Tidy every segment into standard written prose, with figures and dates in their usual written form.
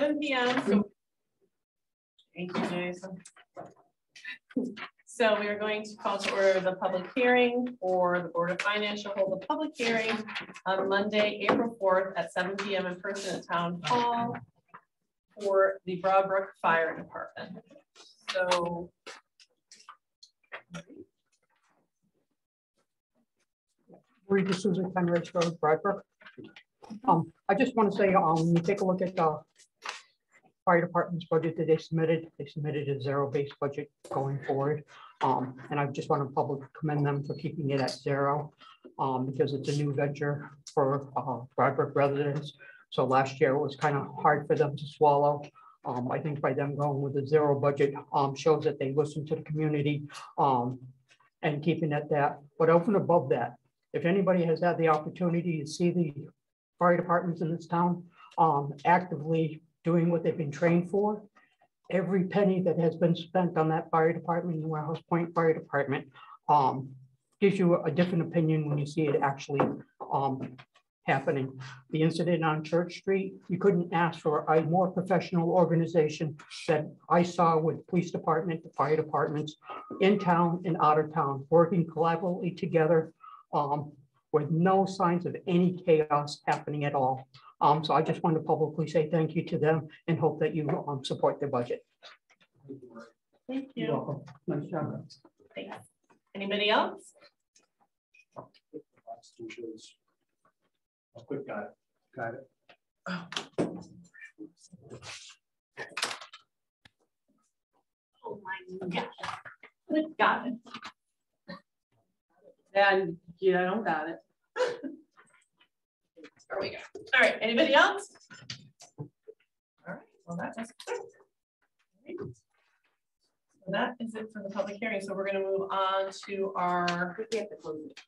7 p.m. So, thank you, Jason. So we are going to call to order the public hearing for the Board of Finance shall hold a public hearing on Monday, April 4th at 7 p.m. in person at Town Hall for the Broadbrook Fire Department. So Read this Susan Penrich Road, Broadbrook. I just want to say, when you take a look at the fire department's budget that they submitted a zero-based budget going forward. And I just want to publicly commend them for keeping it at zero because it's a new venture for Broadbrook residents. So last year it was kind of hard for them to swallow. I think by them going with a zero budget shows that they listen to the community and keeping it that. But over and above that, if anybody has had the opportunity to see the fire departments in this town actively doing what they've been trained for, every penny that has been spent on that fire department, the Warehouse Point Fire Department, gives you a different opinion when you see it actually happening. The incident on Church Street, you couldn't ask for a more professional organization that I saw with police department, the fire departments in town and out of town, working collaboratively together with no signs of any chaos happening at all. So I just want to publicly say thank you to them and hope that you support their budget. thank you. You're welcome. Nice job. Thanks. Anybody else? A quick guy. Got it. Oh my gosh. Good, got it. And you don't got it. There we go. All right, anybody else? All right, well, that was quick. Right. So that is it for the public hearing. So we're going to move on to our. We have to close it.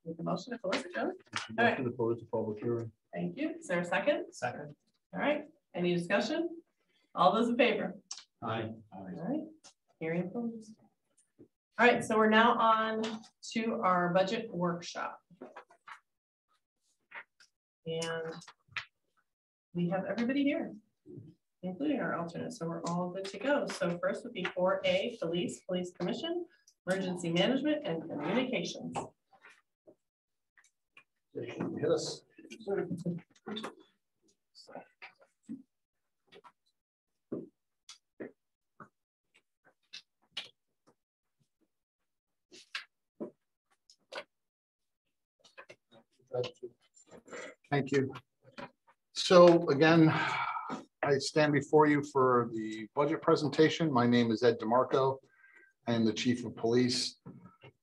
Make the motion to close it, Joe. All right. To close the public hearing. Thank you. Is there a second? Second. All right. Any discussion? All those in favor? Aye. All right. Hearing closed. All right. So we're now on to our budget workshop. And we have everybody here, including our alternates, so we're all good to go. So first would be 4A, Police Commission, Emergency Management, and Communications. Hit us. Thank you. So again, I stand before you for the budget presentation. My name is Ed DeMarco. I am the Chief of Police.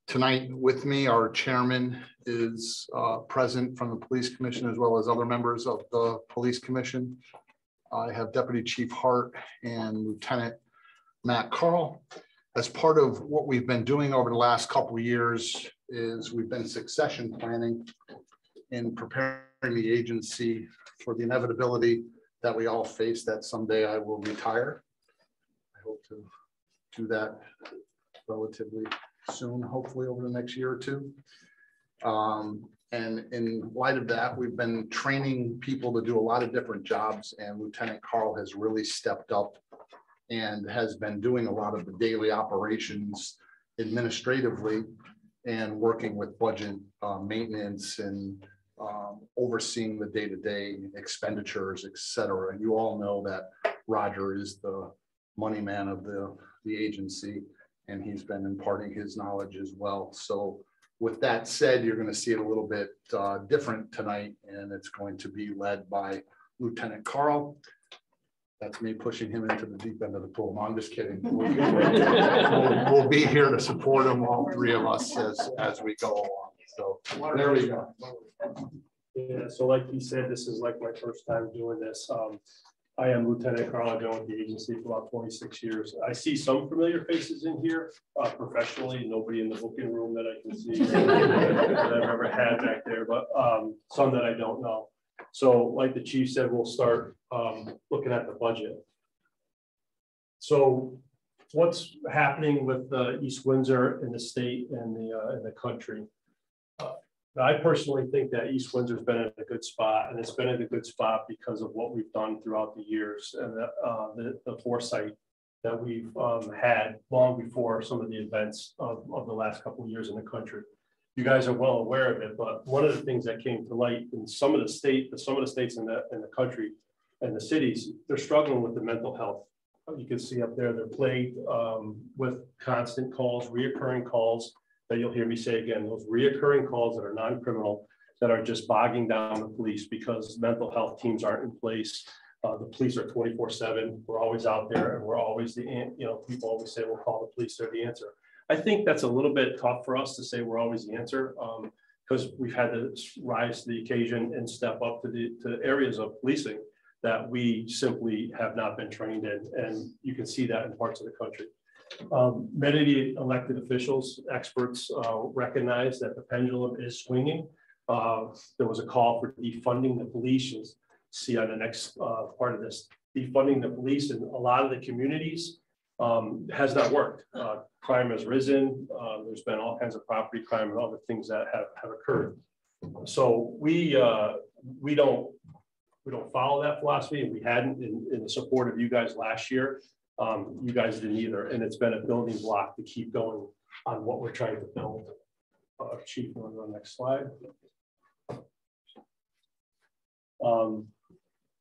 Tonight with me, our chairman is present from the Police Commission, as well as other members of the Police Commission. I have Deputy Chief Hart and Lieutenant Matt Carl. As part of what we've been doing over the last couple of years is we've been succession planning in preparing the agency for the inevitability that we all face that someday I will retire. I hope to do that relatively soon, hopefully over the next year or two. And in light of that, we've been training people to do a lot of different jobs, and Lieutenant Carl has really stepped up and has been doing a lot of the daily operations administratively and working with budget maintenance and overseeing the day-to-day expenditures, et cetera. And you all know that Roger is the money man of the agency, and he's been imparting his knowledge as well. So with that said, you're going to see it a little bit different tonight, and it's going to be led by Lieutenant Carl. That's me pushing him into the deep end of the pool. No, I'm just kidding. We'll be here to support him, all three of us, as we go along. So there we go. Yeah, so like he said, this is like my first time doing this. I am Lieutenant Carl. I've been with the agency for about 26 years. I see some familiar faces in here professionally, nobody in the booking room that I can see that I've ever had back there, but some that I don't know. So like the chief said, we'll start looking at the budget. So what's happening with East Windsor in the state and the country? I personally think that East Windsor's been in a good spot, and it's been in a good spot because of what we've done throughout the years and the foresight that we've had long before some of the events of the last couple of years in the country. You guys are well aware of it, but one of the things that came to light in some of the states in the country and the cities, they're struggling with the mental health. You can see up there, they're plagued with constant calls, reoccurring calls that you'll hear me say again, those reoccurring calls that are non-criminal, that are just bogging down the police because mental health teams aren't in place. The police are 24/7. We're always out there, and we're always people always say, we'll call the police, they're the answer. I think that's a little bit tough for us to say we're always the answer because we've had to rise to the occasion and step up to the areas of policing that we simply have not been trained in. And you can see that in parts of the country. Many of the elected officials, experts recognize that the pendulum is swinging. There was a call for defunding the police. You'll see on the next part of this, defunding the police in a lot of the communities has not worked. Crime has risen. There's been all kinds of property crime and other things that have occurred. So we don't follow that philosophy, and we hadn't in the support of you guys last year. You guys didn't either, and it's been a building block to keep going on what we're trying to build. Chief, on the next slide.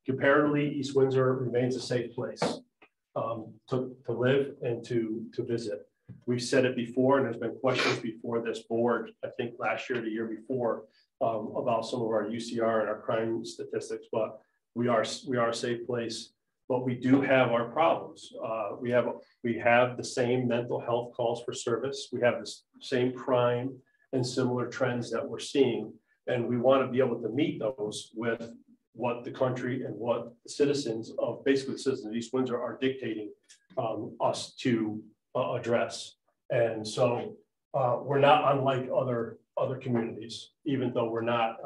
Comparatively, East Windsor remains a safe place to live and to visit. We've said it before, and there's been questions before this board, I think last year, the year before, about some of our UCR and our crime statistics, but we are a safe place. But we do have our problems. We have the same mental health calls for service. We have the same crime and similar trends that we're seeing. And we want to be able to meet those with what the country and what the citizens of, basically the citizens of East Windsor, are dictating us to address. And so we're not unlike other communities, even though we're not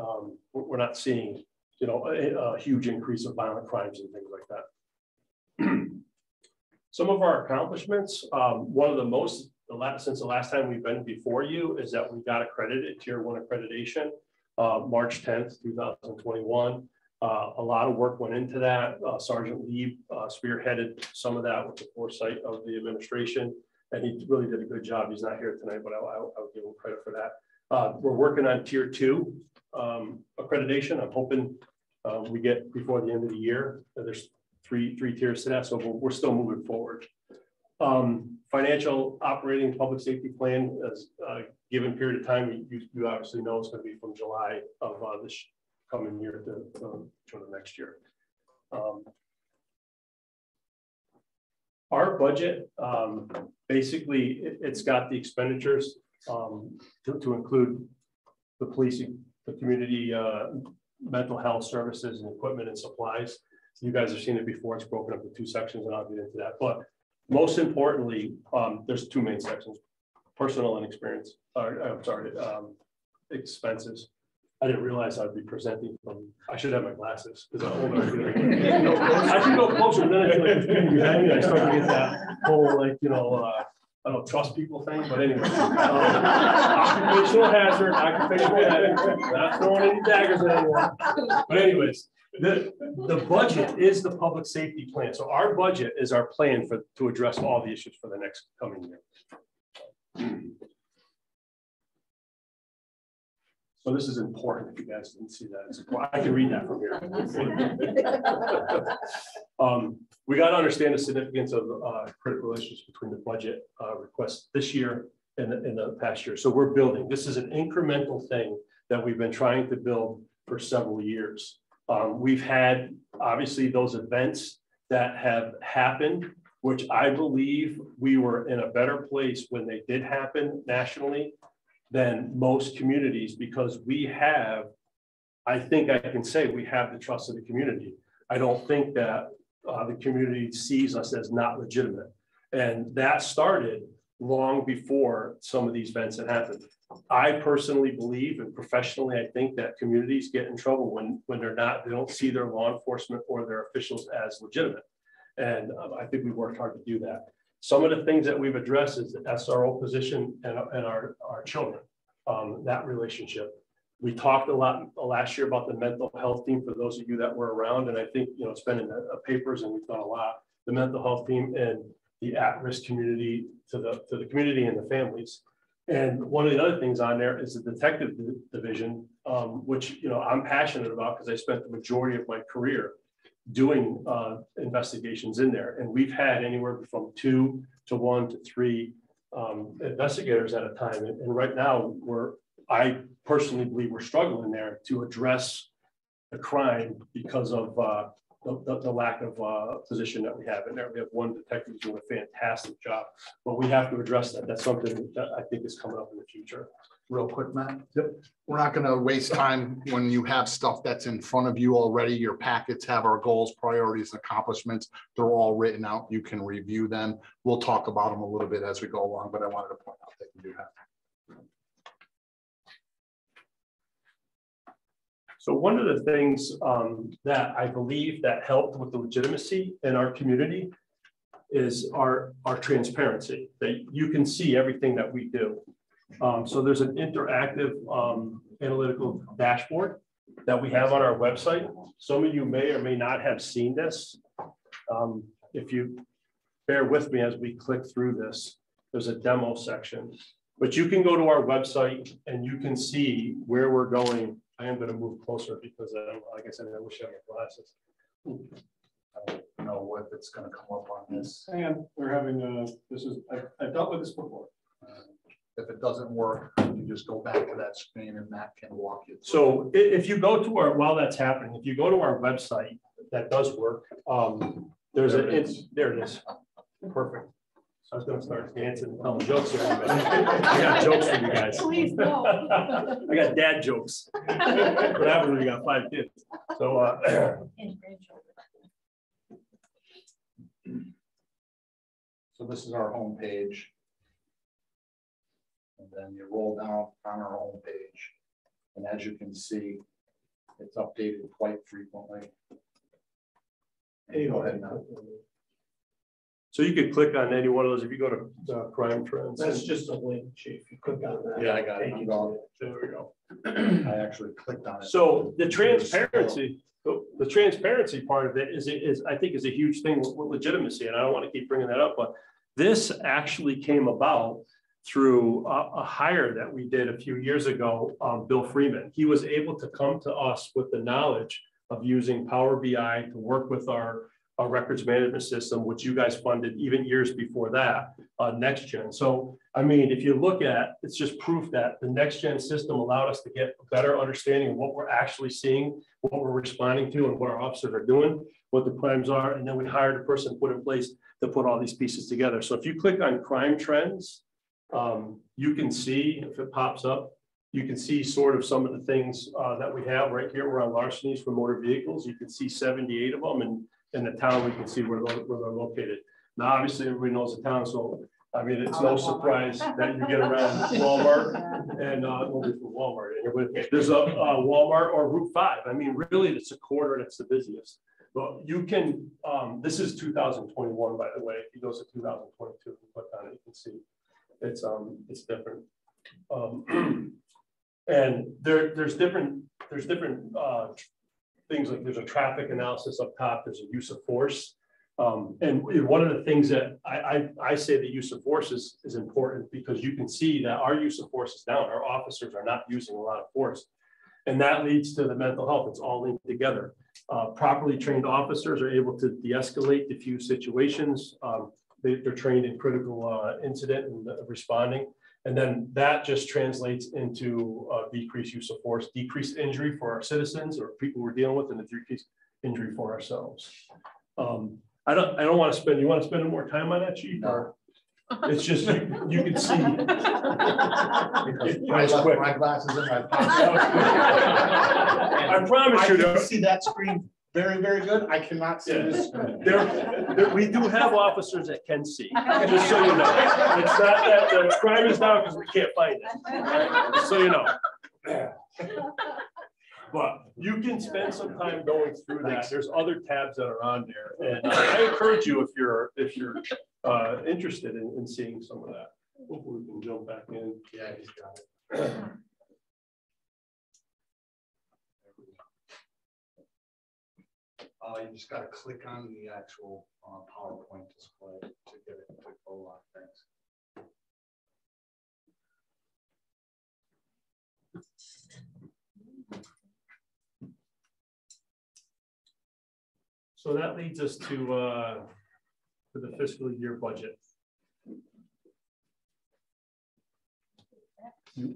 seeing, a huge increase of violent crimes and things like that. Some of our accomplishments, one of the most, since the last time we've been before you, is that we got accredited, Tier 1 accreditation, March 10th, 2021. A lot of work went into that. Sergeant Lee spearheaded some of that with the foresight of the administration, and he really did a good job. He's not here tonight, but I'll give him credit for that. We're working on Tier 2 accreditation. I'm hoping we get before the end of the year. There's three tiers to that, so we're still moving forward. Financial operating public safety plan, as a given period of time, you obviously know it's going to be from July of this coming year to the next year. Our budget, basically, it's got the expenditures to include the policing, the community mental health services and equipment and supplies. You guys have seen it before. It's broken up into two sections, and I'll get into that. But most importantly, there's two main sections: personal and experience. I'm sorry, expenses. I didn't realize I'd be presenting from. I should have my glasses because I'm older. I should go closer, and then I feel like it's getting behind me. I start to get that whole I don't trust people thing. But anyway, occupational hazard. Not throwing any daggers at anyone. But anyways. The budget is the public safety plan. So our budget is our plan to address all the issues for the next coming year. So this is important if you guys didn't see that. I can read that from here. We got to understand the significance of critical issues between the budget request this year and the past year. So we're building. This is an incremental thing that we've been trying to build for several years. We've had, obviously, those events that have happened, which I believe we were in a better place when they did happen nationally than most communities, because we have, I think I can say we have the trust of the community. I don't think that the community sees us as not legitimate. And that started long before some of these events had happened. I personally believe, and professionally, I think that communities get in trouble when they don't see their law enforcement or their officials as legitimate. And I think we worked hard to do that. Some of the things that we've addressed is the SRO position and our children, that relationship. We talked a lot last year about the mental health team for those of you that were around. And I think, you know, it's been in the papers and we've done a lot. The mental health team and the at-risk community to the community and the families. And one of the other things on there is the detective division, which, you know, I'm passionate about because I spent the majority of my career doing investigations in there. And we've had anywhere from 2 to 1 to 3 investigators at a time. And right now I personally believe we're struggling there to address the crime because of the lack of position that we have in there. We have one detective who's doing a fantastic job, but we have to address that. That's something that I think is coming up in the future. Real quick, Matt. Yep. We're not going to waste time when you have stuff that's in front of you already. Your packets have our goals, priorities, accomplishments. They're all written out. You can review them. We'll talk about them a little bit as we go along, but I wanted to point out that you do have them. So one of the things that I believe that helped with the legitimacy in our community is our transparency, that you can see everything that we do. So there's an interactive analytical dashboard that we have on our website. Some of you may or may not have seen this. If you bear with me as we click through this, there's a demo section, but you can go to our website and you can see where we're going. I am going to move closer because, like I said, I wish I had my glasses. I don't know what it's going to come up on this. And we're having I've dealt with this before. If it doesn't work, you just go back to that screen and Matt can walk you through. So if you go to while that's happening, if you go to our website, that does work. There it is. Perfect. I was going to start dancing and telling jokes here. I got jokes for you guys. Please no. I got dad jokes. What happens when you got 5 kids? So so this is our home page. And then you roll down on our home page. And as you can see, it's updated quite frequently. Go ahead now. So you could click on any one of those if you go to crime trends. That's just a link, Chief. You click on that. Yeah, I got it. There we go. I actually clicked on it. So the transparency part of it is I think is a huge thing with legitimacy, and I don't want to keep bringing that up, but this actually came about through a hire that we did a few years ago, Bill Freeman. He was able to come to us with the knowledge of using Power BI to work with our records management system, which you guys funded even years before that, NextGen. So, I mean, if you look at, it's just proof that the NextGen system allowed us to get a better understanding of what we're actually seeing, what we're responding to, and what our officers are doing, what the crimes are, and then we hired a person put in place to put all these pieces together. So if you click on crime trends, you can see, if it pops up, you can see sort of some of the things that we have right here. We're on larcenies for motor vehicles. You can see 78 of them, and in the town, we can see where they're located. Now, obviously, everybody knows the town, so I mean, it's no surprise that you get around Walmart and Walmart. There's a Walmart or Route 5. I mean, really, it's a corridor that's the busiest. But you can. This is 2021, by the way. If you go to 2022, you click on it, you can see it's different. And there's different things, like there's a traffic analysis up top, there's a use of force. And one of the things that I say the use of force is important, because you can see that our use of force is down. Our officers are not using a lot of force. And that leads to the mental health. It's all linked together. Properly trained officers are able to de-escalate, diffuse situations. They're trained in critical incident and responding. And then that just translates into decreased use of force, decreased injury for our citizens or people we're dealing with, and a decreased injury for ourselves. I don't want to spend. You want to spend more time on that, Chief? Or it's just you can see. I left my glasses in my pocket. I promise you, I can see that screen very, very good. I cannot see this screen. We do have officers that can see, just so you know. It's not that the crime is down because we can't find it. Just so you know. But you can spend some time going through that. There's other tabs that are on there, and I encourage you, if you're interested in seeing some of that. Hopefully we can jump back in. Yeah, he's got it. You just gotta click on the actual PowerPoint display to get it to go live. Thanks. So that leads us to the fiscal year budget.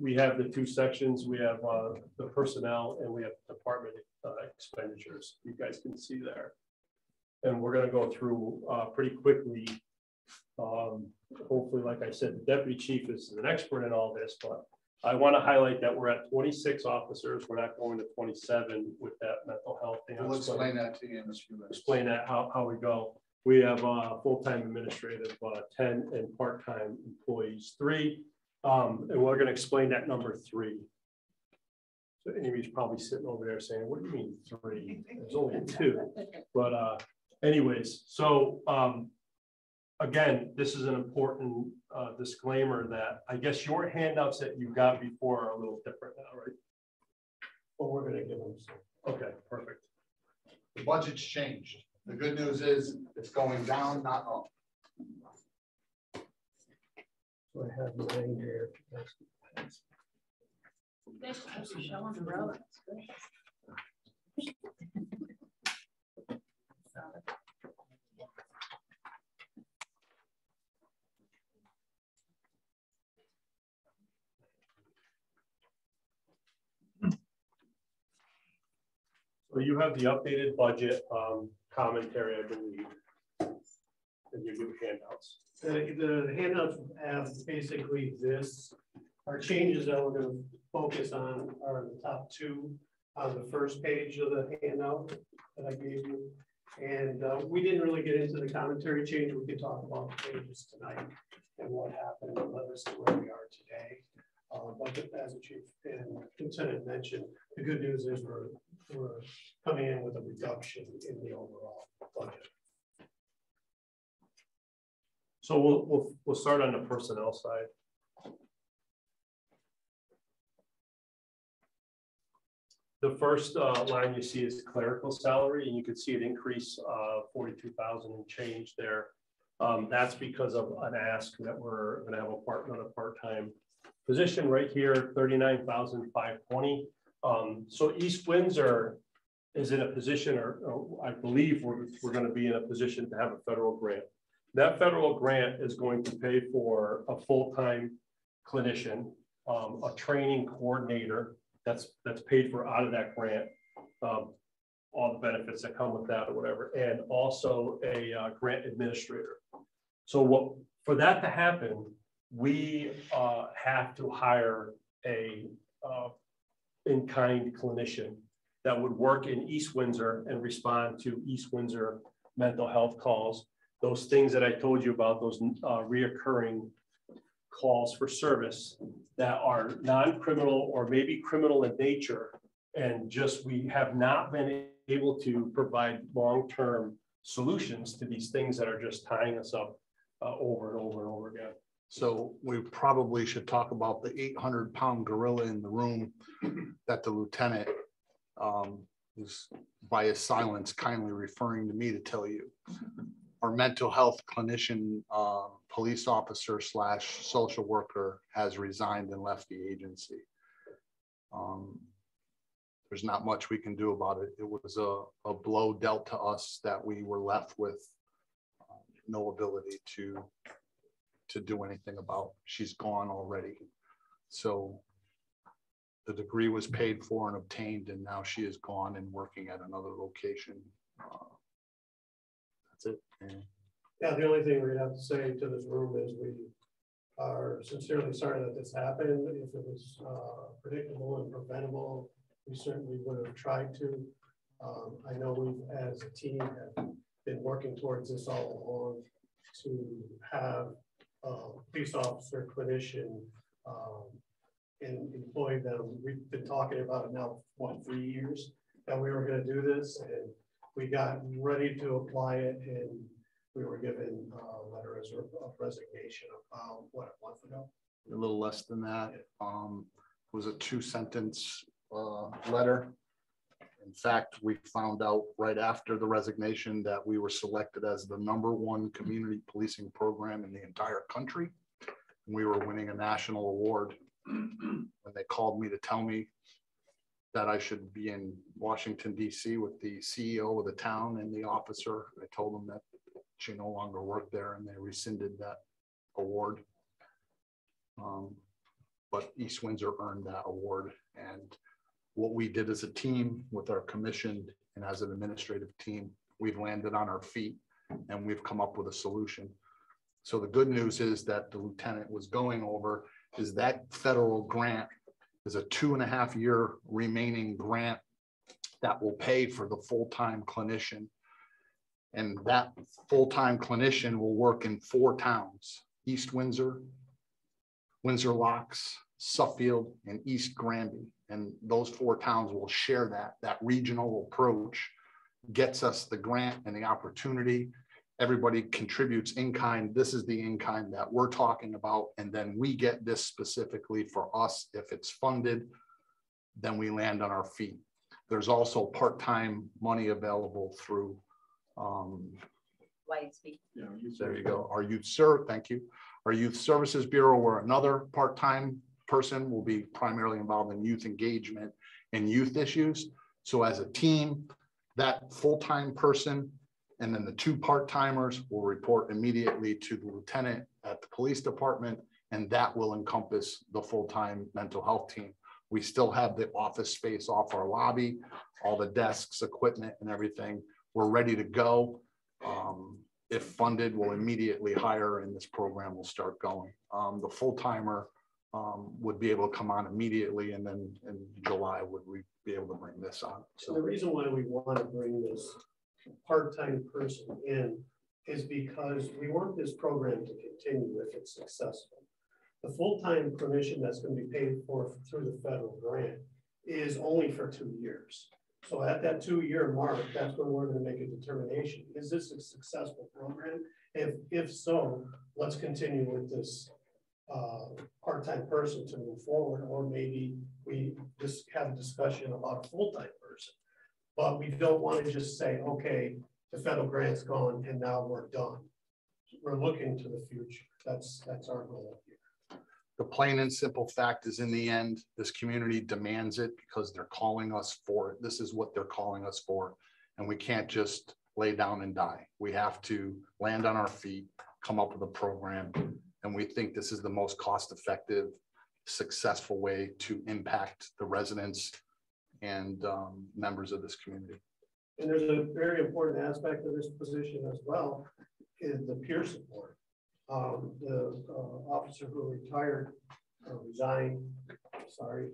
We have the two sections. We have the personnel and we have department expenditures. You guys can see there. And we're going to go through pretty quickly. Hopefully, like I said, the deputy chief is an expert in all this, but I want to highlight that we're at 26 officers. We're not going to 27 with that mental health thing. We'll explain that to you in a few minutes. Explain that how we go. We have full-time administrative 10 and part-time employees 3. And we're going to explain that number 3. So Amy's probably sitting over there saying, what do you mean 3? There's only 2. But anyways, so again, this is an important disclaimer that I guess your handouts that you got before are a little different now, right? Well, we're gonna give them some. Okay, perfect. The budget's changed. The good news is it's going down, not up. So I have mine here. Showing the road. So you have the updated budget commentary, I believe, and you give handouts. The handouts have basically this. Our changes that we're going to focus on are the top 2 on the first page of the handout that I gave you. And we didn't really get into the commentary change. We could talk about the pages tonight and what happened and let us see where we are today. But as the chief and lieutenant mentioned, the good news is we're coming in with a reduction in the overall budget. So we'll start on the personnel side. The first line you see is clerical salary, and you can see an increase of 42,000 and change there. That's because of an ask that we're going to have another part-time position right here, 39,520. So East Windsor is in a position, or I believe we're going to be in a position to have a federal grant. That federal grant is going to pay for a full-time clinician, a training coordinator that's paid for out of that grant, all the benefits that come with that or whatever, and also a grant administrator. So for that to happen, we have to hire a in-kind clinician that would work in East Windsor and respond to East Windsor mental health calls. Those things that I told you about, those reoccurring calls for service that are non-criminal or maybe criminal in nature, and just we have not been able to provide long-term solutions to these things that are just tying us up over and over and over again. So we probably should talk about the 800-pound gorilla in the room that the lieutenant is, by his silence, kindly referring to me to tell you. Our mental health clinician, police officer / social worker has resigned and left the agency. There's not much we can do about it. It was a blow dealt to us that we were left with no ability to do anything about. She's gone already. So the degree was paid for and obtained, and now she is gone and working at another location. That's it. Yeah, the only thing we have to say to this room is we are sincerely sorry that this happened. If it was predictable and preventable, we certainly would have tried to. I know we as a team have been working towards this all along to have a police officer, clinician, and employ them. We've been talking about it now, what, 3 years that we were going to do this, and we got ready to apply it, and we were given a letter of resignation about what, a month ago? A little less than that. It was a 2-sentence letter, In fact, we found out right after the resignation that we were selected as the #1 community policing program in the entire country. We were winning a national award. When they called me to tell me that I should be in Washington, D.C. with the CEO of the town and the officer, I told them that she no longer worked there, and they rescinded that award. But East Windsor earned that award. And what we did as a team with our commission and as an administrative team, we've landed on our feet and we've come up with a solution. So the good news is that the lieutenant was going over is that federal grant is a 2.5-year remaining grant that will pay for the full-time clinician. And that full-time clinician will work in 4 towns: East Windsor, Windsor Locks, Suffield, and East Granby. And those 4 towns will share that. That regional approach gets us the grant and the opportunity. Everybody contributes in kind. This is the in kind that we're talking about. And then we get this specifically for us. If it's funded, then we land on our feet. There's also part-time money available through there you go. Our youth thank you. Our Youth Services Bureau, where another part-time person will be primarily involved in youth engagement and youth issues. So as a team, that full-time person and then the 2 part-timers will report immediately to the lieutenant at the police department, and that will encompass the full-time mental health team. We still have the office space off our lobby, all the desks, equipment, and everything. We're ready to go. If funded, we'll immediately hire and this program will start going. The full-timer would be able to come on immediately, and then in July would we be able to bring this on. So the reason why we want to bring this part-time person in is because we want this program to continue if it's successful. The full-time clinician that's going to be paid for through the federal grant is only for 2 years. So at that 2-year mark, that's when we're going to make a determination. Is this a successful program? If so, let's continue with this part-time person to move forward, or maybe we just have a discussion about a full-time person. But we don't want to just say, okay, the federal grant's gone and now we're done. We're looking to the future. That's our goal here. The plain and simple fact is, in the end, this community demands it because they're calling us for it. This is what they're calling us for. And we can't just lay down and die. We have to land on our feet, come up with a program. And we think this is the most cost-effective, successful way to impact the residents and members of this community. And there's a very important aspect of this position as well, is the peer support. The officer who retired, resigned, sorry,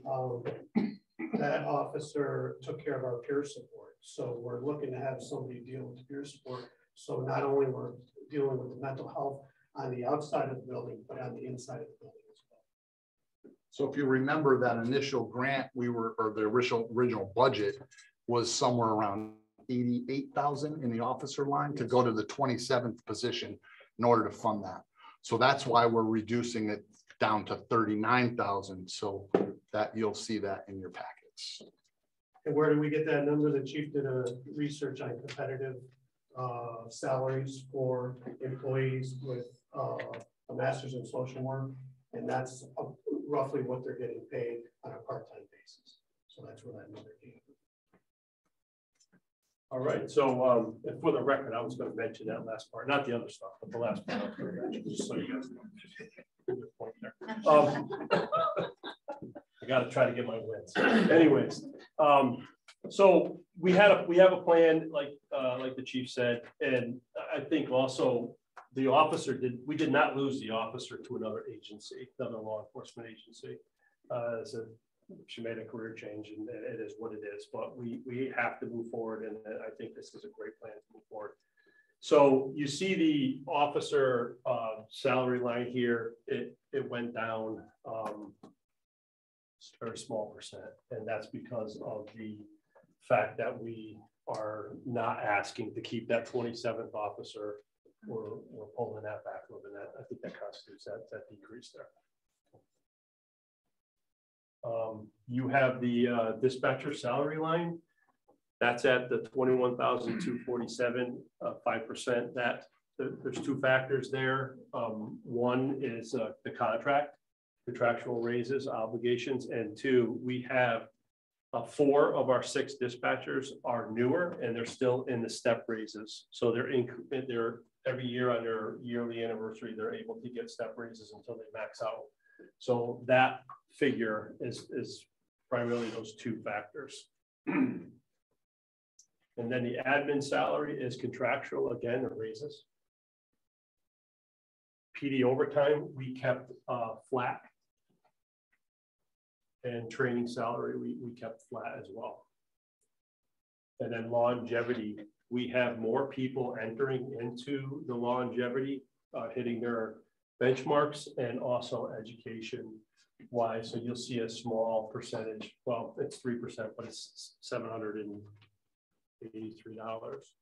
that officer took care of our peer support. So we're looking to have somebody deal with the peer support. So not only we're dealing with the mental health on the outside of the building, but on the inside of the building as well. So if you remember that initial grant, or the original budget was somewhere around 88,000 in the officer line to go to the 27th position in order to fund that. So that's why we're reducing it down to 39,000, so that you'll see that in your packets. And where do we get that number? The chief did a research on competitive salaries for employees with a master's in social work, and that's roughly what they're getting paid on a part-time basis. So that's where that number came from. All right, so for the record, I was going to mention that last part, not the other stuff, but the last part. Just so you guys know. I got to try to get my wins. Anyways, so we have a plan, like the chief said, and I think also the officer we did not lose the officer to another agency, another law enforcement agency. So she made a career change, and it is what it is, but we have to move forward, and I think this is a great plan to move forward. So you see the officer salary line here, it went down a very small percent, and that's because of the fact that we are not asking to keep that 27th officer. We're pulling that back a little bit. I think that constitutes that decrease there. You have the dispatcher salary line. That's at the 21,247, 5%. That there's two factors there. One is the contractual raises, obligations, and two, we have 4 of our 6 dispatchers are newer and they're still in the step raises. So they're every year on their yearly anniversary, they're able to get step raises until they max out. So that figure is primarily those 2 factors. And then the admin salary is contractual, again, it raises. PD overtime, we kept flat. And training salary, we kept flat as well. And then longevity, we have more people entering into the longevity, hitting their benchmarks, and also education wise. So you'll see a small percentage. Well, it's 3%, but it's $783.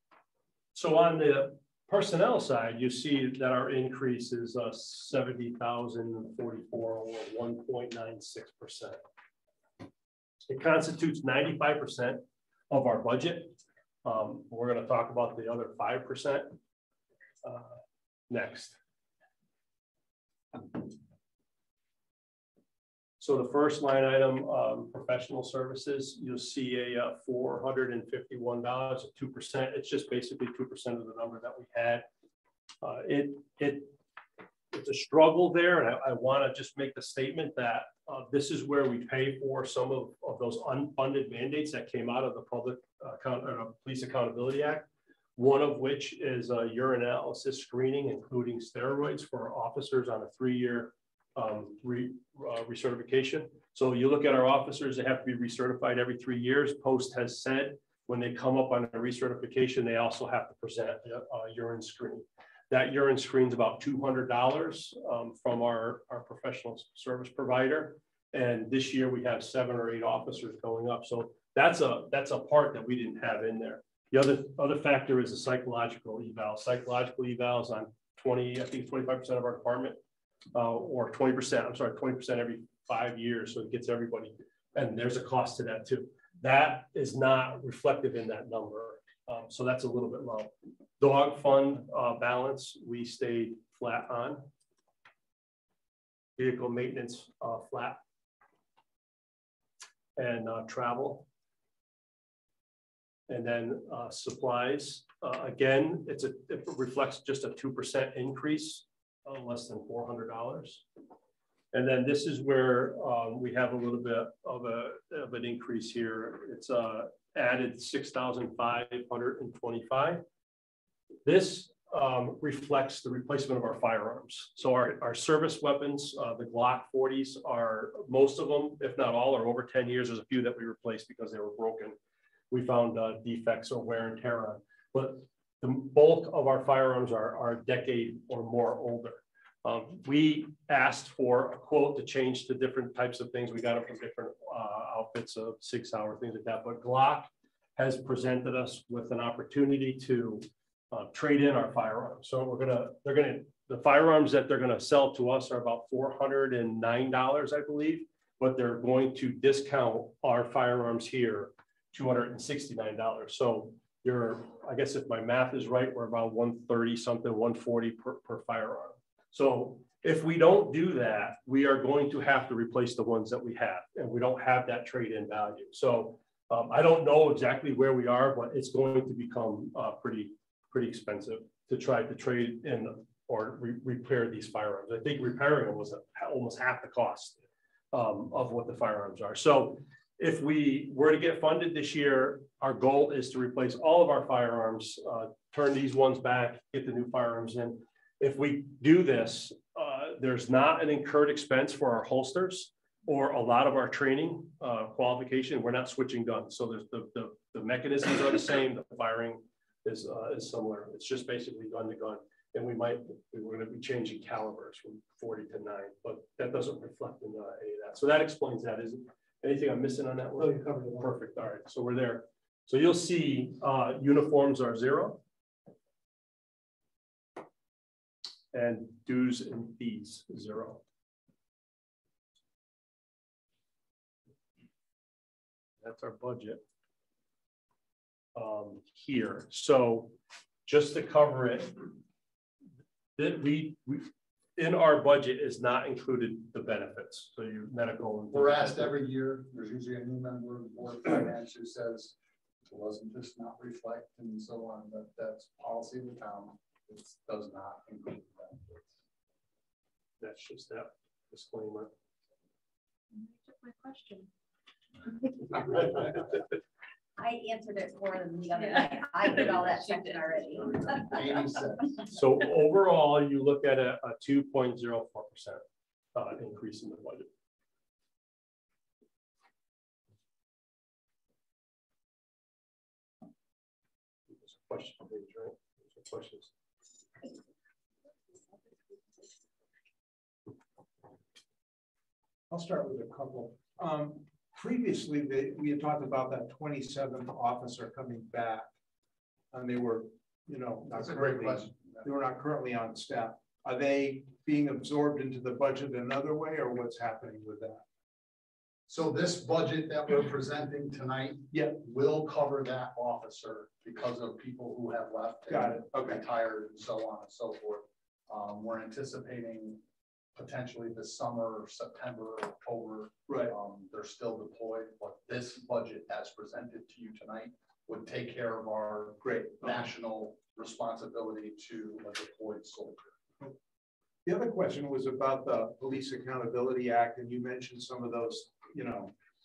So on the personnel side, you see that our increase is 70,044 or 1.96%. It constitutes 95% of our budget. We're going to talk about the other 5% next. So the first line item, professional services, you'll see a $451 at 2%. It's just basically 2% of the number that we had. It's a struggle there, and I want to just make the statement that this is where we pay for some of those unfunded mandates that came out of the Police Accountability Act. One of which is urinalysis screening, including steroids for officers on a 3-year recertification. So you look at our officers, they have to be recertified every 3 years. Post has said when they come up on a recertification, they also have to present a urine screen. That urine screen is about $200 from our professional service provider. And this year we have 7 or 8 officers going up. So that's a part that we didn't have in there. The other factor is the psychological eval. Psychological evals on 25% of our department, or 20%, I'm sorry, 20% every 5 years. So it gets everybody, and there's a cost to that too. That is not reflective in that number. So that's a little bit low. Dog fund balance, we stayed flat on. Vehicle maintenance, flat. And travel. And then supplies, again, it reflects just a 2% increase, less than $400. And then this is where we have a little bit of an increase here. It's added 6,525. This reflects the replacement of our firearms. So our service weapons, the Glock 40s are, most of them, if not all, are over 10 years. There's a few that we replaced because they were broken. We found defects or wear and tear on. But the bulk of our firearms are a decade or more older. We asked for a quote to change to different types of things. We got them from different outfits of 6 Hour, things like that. But Glock has presented us with an opportunity to trade in our firearms. So the firearms that they're gonna sell to us are about $409, I believe, but they're going to discount our firearms here $269. So I guess if my math is right, we're about 130 something, 140 per firearm. So if we don't do that, we are going to have to replace the ones that we have, and we don't have that trade-in value. So I don't know exactly where we are, but it's going to become pretty expensive to try to trade in or repair these firearms. I think repairing them was almost half the cost of what the firearms are. So if we were to get funded this year, our goal is to replace all of our firearms, turn these ones back, get the new firearms in. If we do this, there's not an incurred expense for our holsters or a lot of our training qualification. We're not switching guns. So there's the mechanisms are the same. The firing is similar. It's just basically gun to gun. And we're going to be changing calibers from 40 to 9, but that doesn't reflect in any of that. So that explains that. Is anything I'm missing on that one? Oh, you covered it. Perfect. All right. So we're there. So you'll see uniforms are 0. And dues and fees 0. That's our budget. here. So just to cover it, that we in our budget is not included the benefits. So your medical. And we're asked every year, there's usually a new member of the board of finance who says it wasn't just not reflect and so on, but that's policy of the town. It does not include benefits. That's just that disclaimer. My question. I answered it for them the other night. I did all that section already. So overall, you look at a 2.04% increase in the budget. There's a question page, right? There's questions. I'll start with a couple. Previously, we had talked about that 27th officer coming back, and they were, not currently, they were not currently on staff. Are they being absorbed into the budget another way, or what's happening with that? So this budget that we're presenting tonight, will cover that officer because of people who have left, Got it. Okay. Retired, and so on and so forth. We're anticipating potentially this summer, September, October. Right. They're still deployed, but this budget as presented to you tonight would take care of our national responsibility to a deployed soldier. The other question was about the Police Accountability Act, and you mentioned some of those,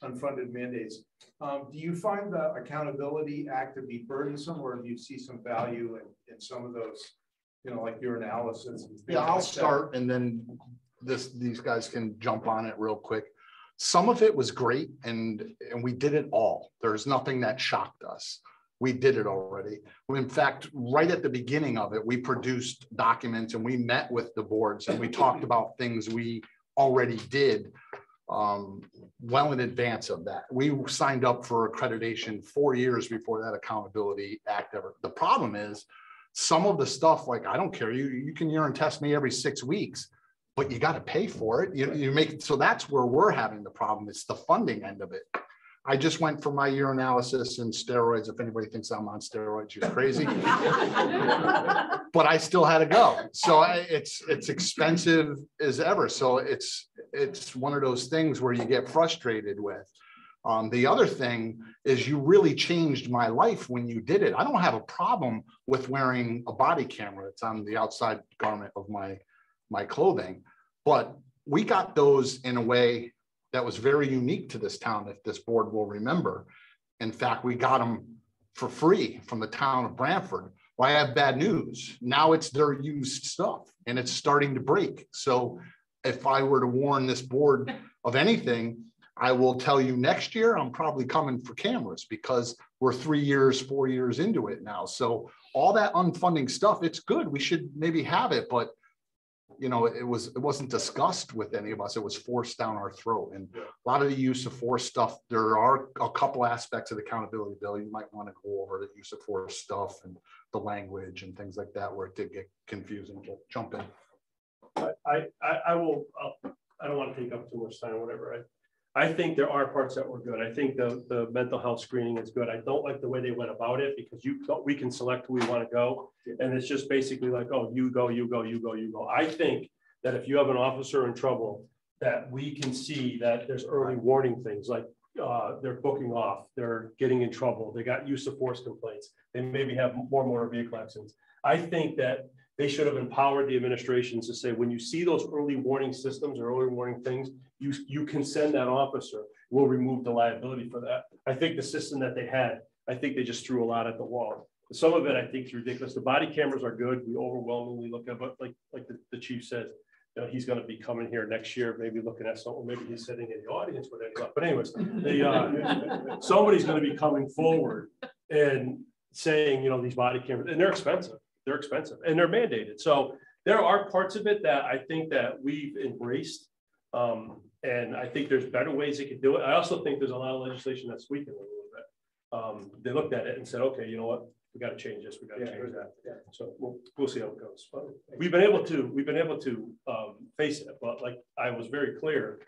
unfunded mandates. Do you find the Accountability Act to be burdensome, or do you see some value in some of those, like your analysis? Yeah, I'll start, and then these guys can jump on it real quick. Some of it was great, and we did it all. There's nothing that shocked us. We did it already. In fact, right at the beginning of it, we produced documents and we met with the boards and we talked about things we already did well in advance of that. We signed up for accreditation 4 years before that Accountability Act ever. The problem is some of the stuff, like, I don't care, you can urine test me every 6 weeks, but you got to pay for it. You make, so that's where we're having the problem. It's the funding end of it. I just went for my urinalysis and steroids. If anybody thinks I'm on steroids, you're crazy. But I still had to go. So it's expensive as ever. So it's one of those things where you get frustrated with. The other thing is you really changed my life when you did it. I don't have a problem with wearing a body camera. It's on the outside garment of my clothing, but we got those in a way that was very unique to this town, if this board will remember. In fact, we got them for free from the town of Brantford. Well, I have bad news. Now it's their used stuff and it's starting to break. So if I were to warn this board of anything, I will tell you next year, I'm probably coming for cameras because we're 3 years, 4 years into it now. So all that unfunding stuff, it's good. We should maybe have it, but it wasn't discussed with any of us. It was forced down our throat. And a lot of the use of force stuff, there are a couple aspects of the accountability bill you might want to go over, the use of force stuff and the language and things like that, where it did get confusing. But jump in. I don't want to take up too much time, whatever. I think there are parts that were good. I think the mental health screening is good. I don't like the way they went about it because we can select who we want to go. And it's just basically like, oh, you go, you go, you go, you go. I think that if you have an officer in trouble, that we can see that there's early warning things like they're booking off, they're getting in trouble, they got use of force complaints, they maybe have more motor vehicle accidents. I think that they should have empowered the administrations to say, when you see those early warning systems or early warning things, you can send that officer. We'll remove the liability for that. I think the system that they had, I think they just threw a lot at the wall. Some of it I think is ridiculous. The body cameras are good. We overwhelmingly look at, but like the chief said, he's going to be coming here next year, maybe looking at something. Maybe he's sitting in the audience with it. But anyways, somebody's going to be coming forward and saying, these body cameras, and they're expensive. They're expensive and they're mandated. So there are parts of it that I think that we've embraced. And I think there's better ways they could do it. I also think there's a lot of legislation that's tweaking a little bit. They looked at it and said, okay, you know what? We got to change this. We got to change that. Yeah. So we'll see how it goes. But we've been able to face it. But like I was very clear,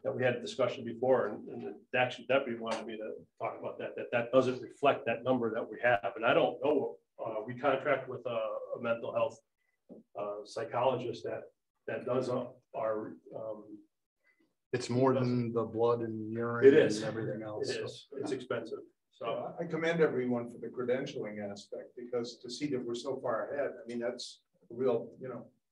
that we had a discussion before, and the actual deputy wanted me to talk about that doesn't reflect that number that we have. And I don't know, we contract with a mental health psychologist that does our. It's more than the blood and urine. It is. And everything else. It is. It's expensive. So I commend everyone for the credentialing aspect, because to see that we're so far ahead, I mean, that's a real,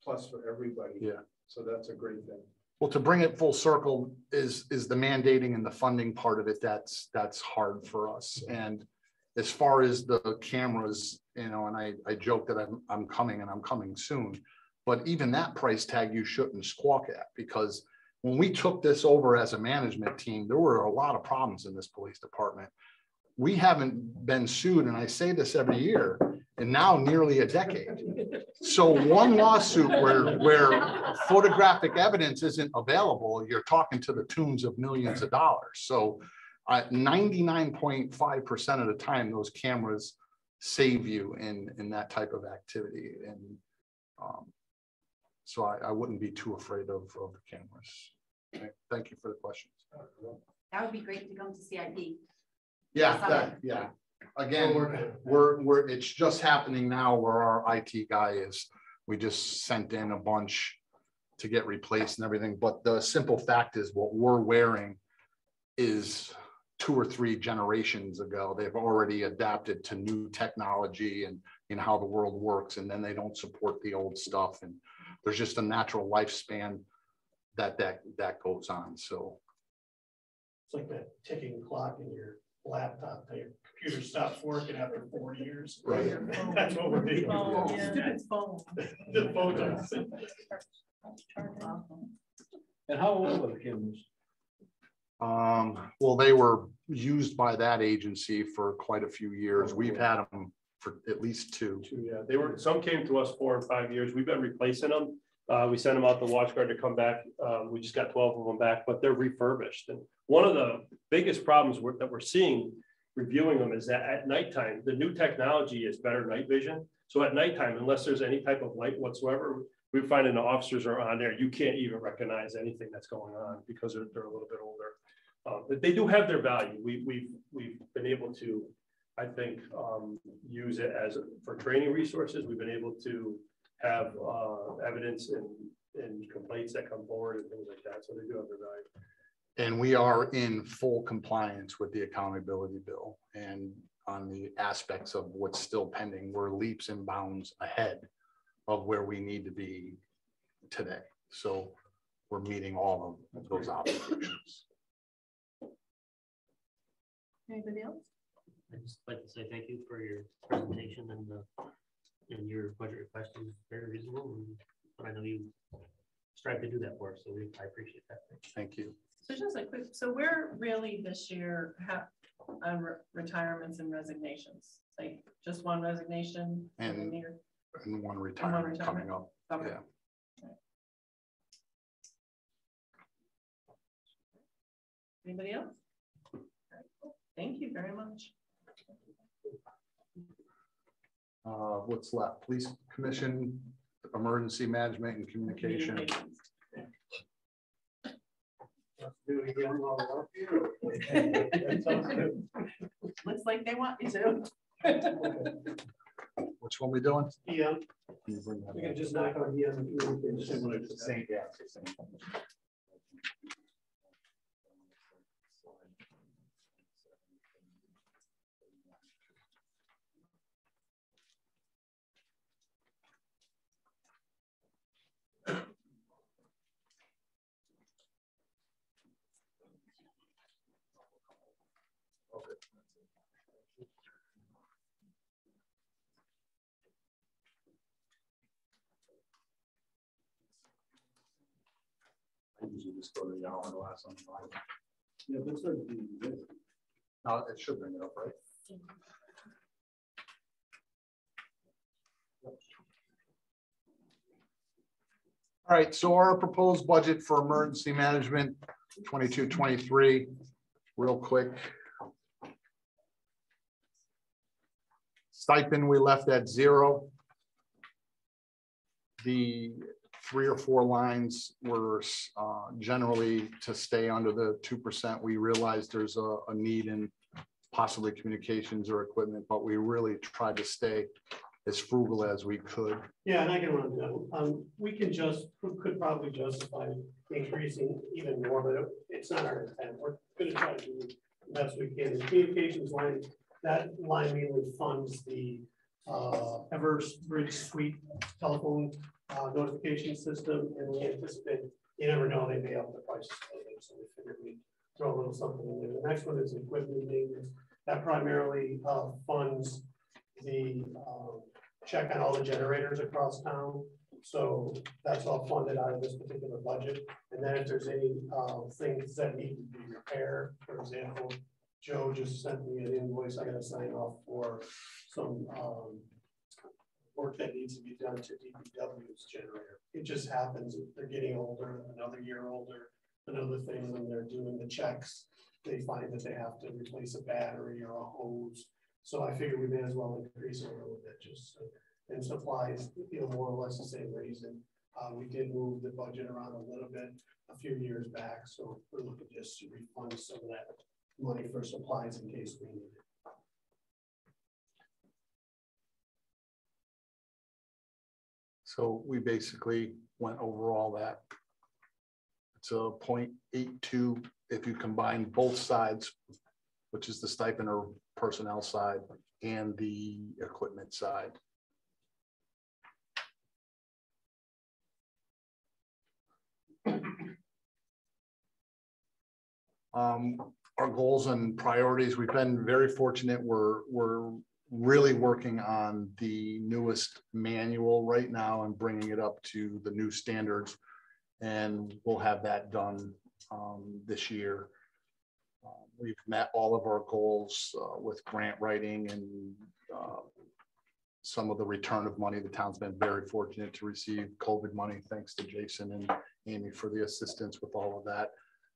plus for everybody. Yeah. So that's a great thing. Well, to bring it full circle is the mandating and the funding part of it. That's hard for us. And as far as the cameras, and I joke that I'm coming and I'm coming soon, but even that price tag you shouldn't squawk at, because when we took this over as a management team, there were a lot of problems in this police department. We haven't been sued, and I say this every year, and now nearly a decade. So one lawsuit where photographic evidence isn't available, you're talking to the tunes of millions of dollars. So 99.5% of the time, those cameras save you in that type of activity. And so I wouldn't be too afraid of the cameras. Okay. Thank you for the questions. That would be great to come to CIP. Yeah. Again, we're it's just happening now where our IT guy is. We just sent in a bunch to get replaced and everything. But the simple fact is, what we're wearing is 2 or 3 generations ago. They've already adapted to new technology and how the world works, and then they don't support the old stuff. And there's just a natural lifespan that goes on. So It's like that ticking clock in your laptop, your computer stops working after 40 years. Right. That's what we're doing. Oh, yeah. Stupid phone. The phone does. And how old are the cameras? Well, they were used by that agency for quite a few years. We've had them for at least 2. yeah, some came to us 4 and 5 years. We've been replacing them. We sent them out to watch guard to come back. We just got 12 of them back, but they're refurbished. And one of the biggest problems that we're seeing reviewing them is that at nighttime, the new technology is better night vision. So at nighttime, unless there's any type of light whatsoever, we're finding the officers are on there. You can't even recognize anything that's going on because they're a little bit older. But they do have their value. We've been able to, I think, use it for training resources. We've been able to have evidence and complaints that come forward and things like that. So they do have their value. And we are in full compliance with the accountability bill, and on the aspects of what's still pending, we're leaps and bounds ahead of where we need to be today. So we're meeting all of those obligations. Anybody else? I'd just like to say thank you for your presentation, and your budget request is very reasonable, but I know you strive to do that for us, so I appreciate that. Thank you. So just a quick, so we're really this year have retirements and resignations, like just one resignation and one retirement coming up. Okay. Yeah. Anybody else? Right, cool. Thank you very much. What's left? Police Commission, Emergency Management and Communication. Looks like they want you to. Which one we doing? Yeah. Can you bring that We can up? just knock on the end. I usually just go to the hourglass on the line. Yeah, that's not good. No, it should bring it up, right? All right, so our proposed budget for emergency management 22-23, real quick. Stipend we left at 0. The 3 or 4 lines were generally to stay under the 2%. We realized there's a need in possibly communications or equipment, but we really tried to stay as frugal as we could. Yeah, and I can run that. We could probably justify increasing even more, but it's not our intent. We're gonna try to do the best we can. The communications line, that line mainly funds the Everbridge suite telephone notification system, and we anticipate, you never know, they may up the prices. So we figured we'd throw a little something in there. The next one is equipment maintenance. That primarily funds the check on all the generators across town. So that's all funded out of this particular budget. And then if there's any things that need to be repaired, for example, Joe just sent me an invoice I got to sign off for some work that needs to be done to DPW's generator. It just happens they're getting older, another year older. Another thing, when they're doing the checks, they find that they have to replace a battery or a hose. So I figured we may as well increase it a little bit, just so, and supplies, more or less the same reason. We did move the budget around a little bit a few years back, so we're looking just to refund some of that money for supplies in case we need it. So we basically went over all that. It's a 0.82 if you combine both sides, which is the stipend or personnel side and the equipment side. Our goals and priorities, we've been very fortunate. We're really working on the newest manual right now and bringing it up to the new standards. And we'll have that done this year. We've met all of our goals with grant writing and some of the return of money. The town's been very fortunate to receive COVID money. Thanks to Jason and Amy for the assistance with all of that,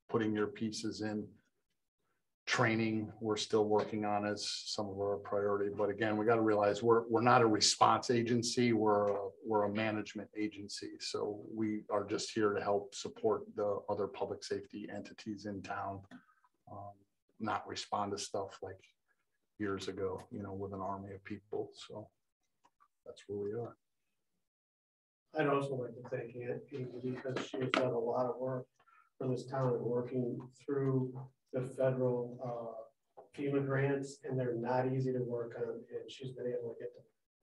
putting your pieces in. Training, we're still working on as some of our priority. But again, we got to realize we're not a response agency, we're a management agency. So we are just here to help support the other public safety entities in town, not respond to stuff like years ago, with an army of people. So that's where we are. I'd also like to thank Amy because she has done a lot of work for this town and working through the federal FEMA grants, and they're not easy to work on, and she's been able to get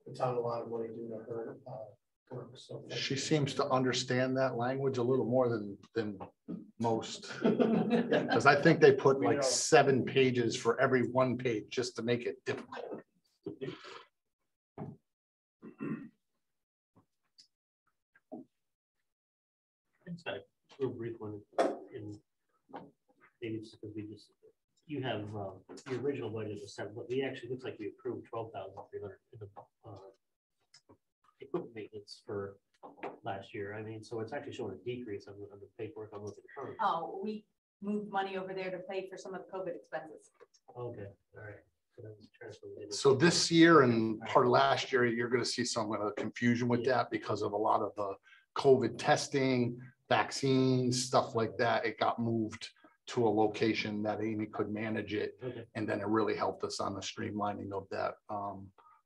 the town a lot of money due to her work. So she seems to understand that language a little more than most, because I think they put like 7 pages for every 1 page just to make it difficult. It's got a real brief one in. Maybe it's because you have the original budget was 7, but we actually looks like we approved 12,300 in the equipment maintenance for last year. I mean, so it's actually showing a decrease on the paperwork I'm looking at. Oh, we moved money over there to pay for some of the COVID expenses. Okay, all right. So that was transferred. So this year and part of last year, you're going to see some confusion with that because of a lot of the COVID testing, vaccines, stuff like that. It got moved to a location that Amy could manage it. Okay. And then it really helped us on the streamlining of that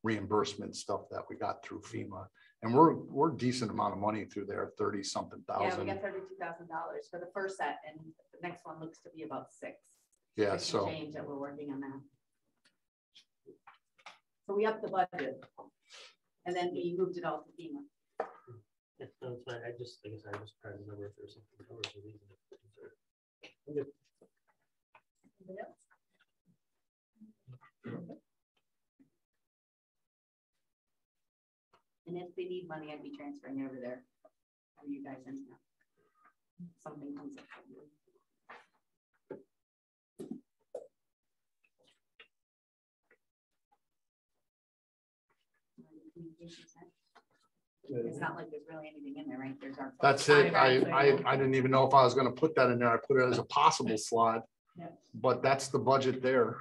reimbursement stuff that we got through FEMA. And we're a decent amount of money through there, 30-something thousand. Yeah, we got $32,000 for the first set, and the next one looks to be about 6. Yeah, 6 so change that we're working on now. So we upped the budget, and then we moved it all to FEMA. Yeah, no, it's fine. I guess I was trying to remember if there's something. Anybody else? And if they need money, I'd be transferring over there for you guys anyhow. Something comes up. It's not like there's really anything in there, right? There's our. that's it. I didn't even know if I was going to put that in there. I put it as a possible slide, Yeah. But that's the budget there.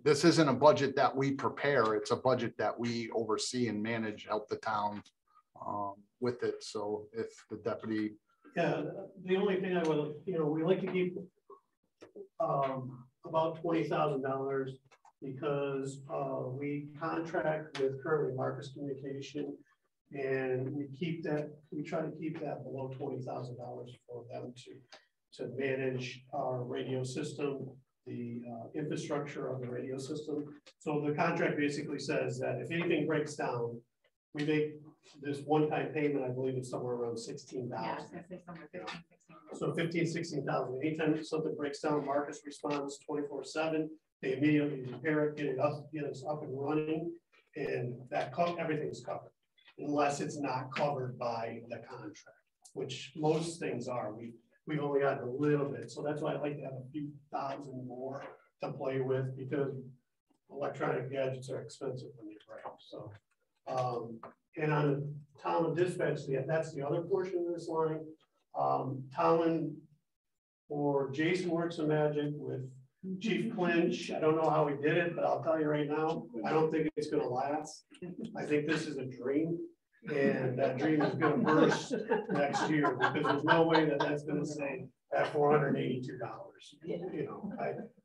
This isn't a budget that we prepare. It's a budget that we oversee and manage, help the town with it. So if the deputy, Yeah, the only thing I would, we like to keep about $20,000 because we contract with currently Marcus Communication, and we try to keep that below $20,000 for them to manage our radio system, the infrastructure of the radio system. So the contract basically says that if anything breaks down, we make this one-time payment, I believe it's somewhere around 16,000. Yeah, I was gonna say somewhere 15, 16. So 16,000. Anytime something breaks down, Marcus responds 24/7. They immediately repair it, get us up and running, and everything's covered, unless it's not covered by the contract, which most things are. We've only got a little bit, so that's why I like to have a few thousand more to play with, because electronic gadgets are expensive when they break. So, and on Talon dispatch, that's the other portion of this line. Talon or Jason works some magic with Chief Clinch. I don't know how he did it, but I'll tell you right now, I don't think it's going to last. I think this is a dream, and that dream is going to burst next year, because there's no way that that's going to stay at $482.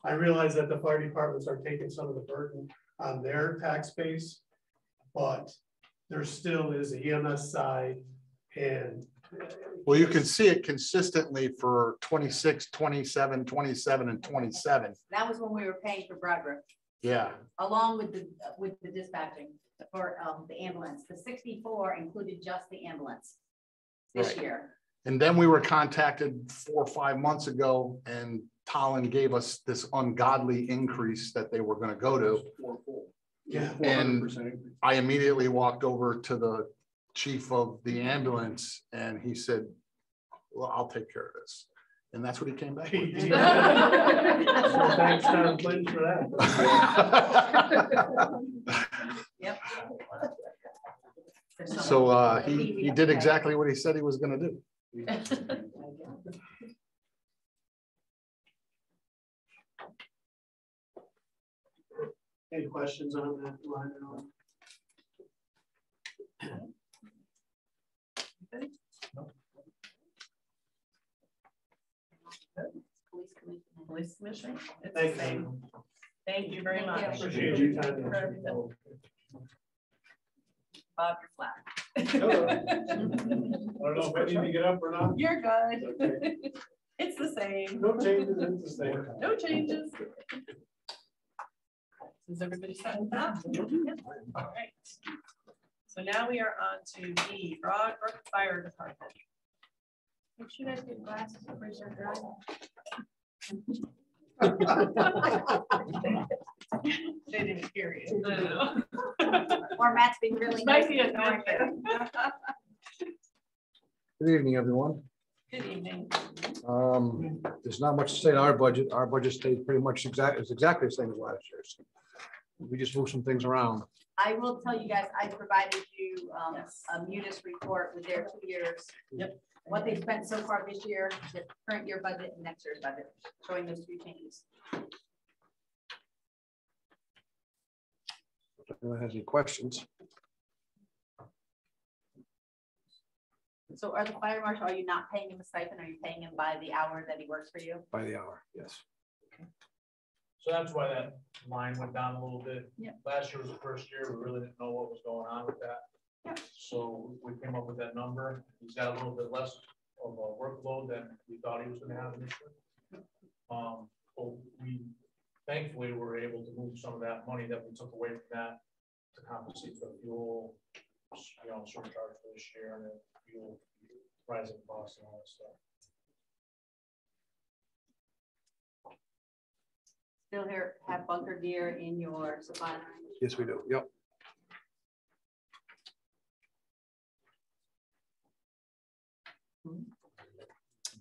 I realize that the fire departments are taking some of the burden on their tax base, but there still is the EMS side, and well, you can see it consistently for 26, 27, 27, and 27. That was when we were paying for Broadbrook, Yeah. along with the dispatching for the ambulance. The 64 included just the ambulance this year. And then we were contacted 4 or 5 months ago, and Talon gave us this ungodly increase that they were going to go to. yeah, And I immediately walked over to the chief of the ambulance, and he said, well, I'll take care of this. And that's what he came back with. So thanks, Tom Clinton, for that. Yep. So he did exactly what he said he was going to do. Any questions on that line at all? Police commission. It's Thank the same. you. Thank you very much. Appreciate your time. Bob, you're flat. I don't know if I need to get up or not. You're good. It's the same. No changes, it's the same. No changes. Is everybody set with that? Yep. All right. So now we are on to the Broadbrook Fire Department. Make sure you guys get glasses before you start driving. They didn't hear you. Or Matt's being really nice. Good evening, everyone. Good evening. There's not much to say in our budget. Our budget stayed pretty much exactly the same as last year's. We just moved some things around. I will tell you guys, I provided you a munis report with their 2 years. Yep. What they spent so far this year, the current year budget, and next year's budget, showing those 3 changes. If anyone has any questions. So are the fire marshal, are you not paying him a stipend? Are you paying him by the hour that he works for you? By the hour, yes. So that's why that line went down a little bit. Yeah. Last year was the first year, we really didn't know what was going on with that. Yeah. So we came up with that number. He's got a little bit less of a workload than we thought he was gonna have initially. But we thankfully were able to move some of that money that we took away from that to compensate for the fuel, surcharge for this year and the fuel rising costs and all that stuff. Still here, have bunker gear in your supply line? Yes, we do. Yep.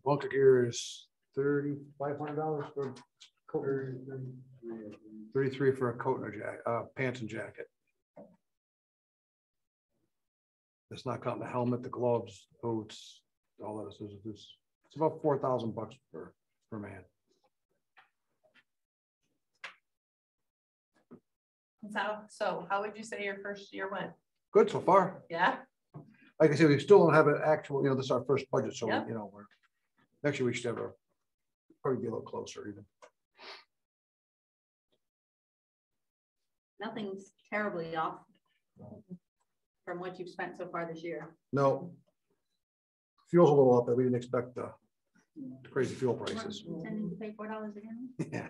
Bunker gear is $3,500 for coat. 33 for a coat and a jacket, pants and jacket. It's not counting the helmet, the gloves, boots, all that. It's about $4,000 per man. So how would you say your first year went? Good so far. Yeah. like I said, we still don't have an actual, this is our first budget, so, Yep. we're, next year we should have probably be a little closer even. Nothing's terribly off from what you've spent so far this year. No. Fuel's a little up, but we didn't expect the crazy fuel prices. Intending to pay $4 again? Yeah.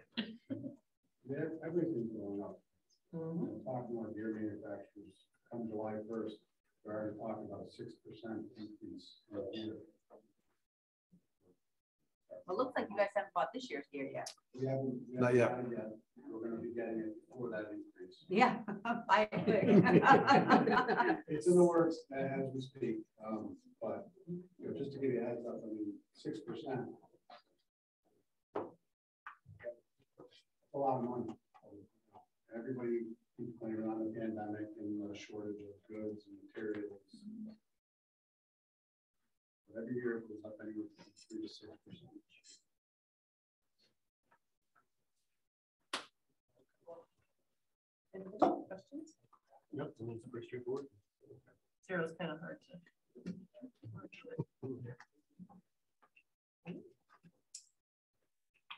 Everything's going up. Talking about gear manufacturers, come July 1st, we're already talking about a 6% increase in a year. Well, it looks like you guys haven't bought this year's gear yet. We haven't Not yet. got it yet. We're going to be getting it before that increase. Yeah, I agree. It's in the works as we speak, but just to give you a heads up, I mean, 6%. A lot of money. Everybody keeps blaming on the pandemic and the shortage of goods and materials. But every year it goes up anywhere from 3 to 6%. Any questions? Nope, I mean, it's pretty straightforward. Zero is kind of hard to.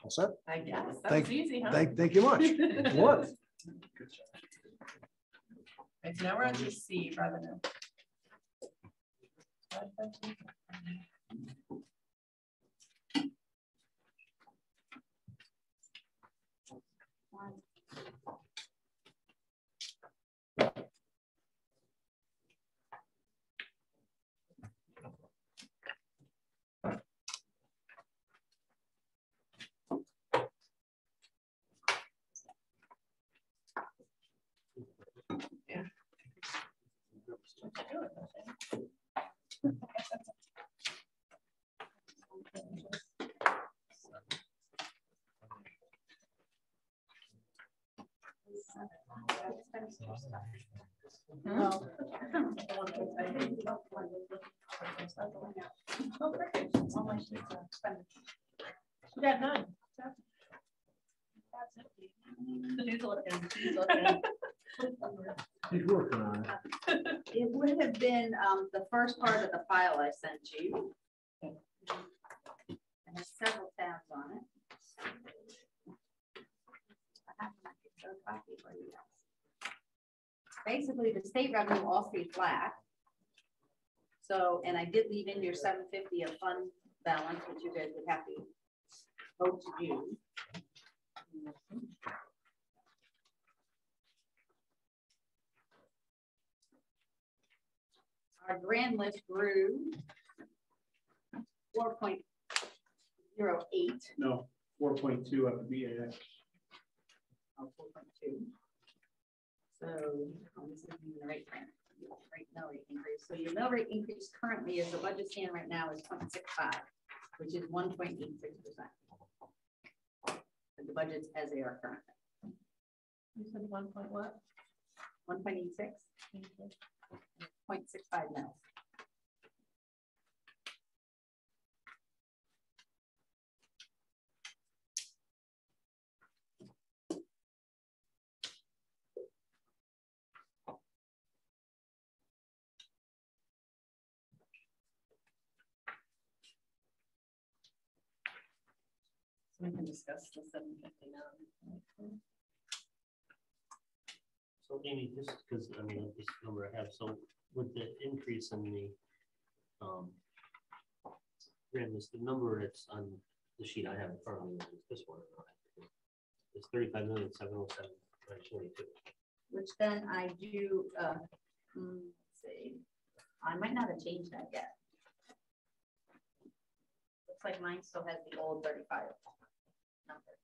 All set? I guess, that Thank- was easy, huh? Thank you much. It was. Right, so now we're on to C, revenue. You got none. He's looking, he's looking. He's working on it. It would have been the first part of the file I sent you. It has several tabs on it. I have an extra copy for you guys. Basically, the state revenue all stayed flat. So, and I did leave in your 750 of fund balance, which you guys would have to vote to do. Our grand list grew 4.08. No, 4.2 of the BAS. Oh, 4.2. So this is the rate mill rate increase. So your mill rate increase currently is the budget stand right now is 0.65, which is 1.86%. The budgets as they are currently. You said 1 point what? 1.86. 0.65 mils. So we can discuss the 750 now. So Amy, just because I mean this number I have, so with the increase in the grand list, the number that's on the sheet I have in front of me is this one. It's 35,707,922. Which then I do let's see. I might not have changed that yet. Looks like mine still has the old 35 number.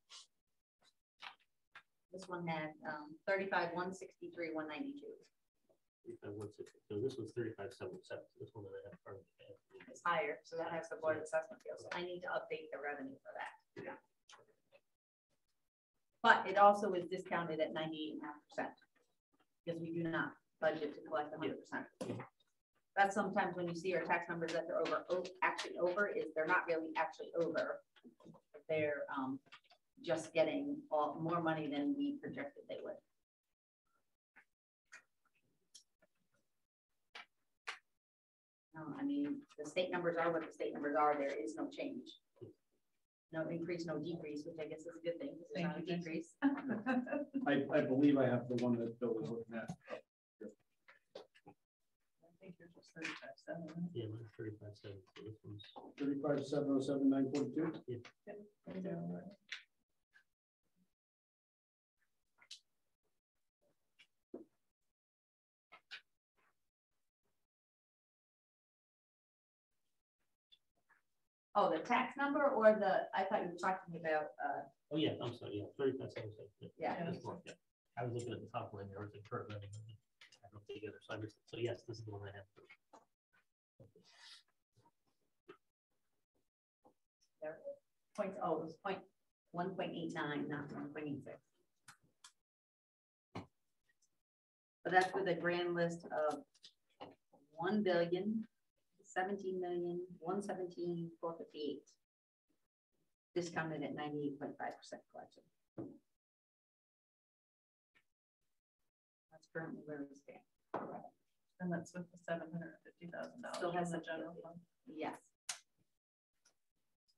This one had 35,163,192. 35,160. So this was 35,707. This one that I have in front of me. It's higher, so that has the board assessment field. So I need to update the revenue for that. Yeah. But it also is discounted at 98.5% because we do not budget to collect 100%. That's sometimes when you see our tax numbers that they're actually over is they're not really actually over. They're just getting more money than we projected they would. I mean, the state numbers are what the state numbers are. There is no change. No increase, no decrease, which I guess is a good thing. It's not a decrease. I believe I have the one that Bill was looking at. I think you're just 35.7. Yeah, 35.7. So this one's 35,707,942. yeah. Oh, the tax number or I thought you were talking about, Oh yeah, I'm sorry. Yeah, 35.7. yeah. This one, yeah. I was looking at the top line there with the current revenue. I don't together, so I missed it. So yes, this is the one I have. Points, oh, it was 1.89, not 1.86. But that's with a grand list of 1,017,117,458. Discounted at 98.5% collection. That's currently where we stand. And that's with the $750,000. Still has in the general fund. Yes.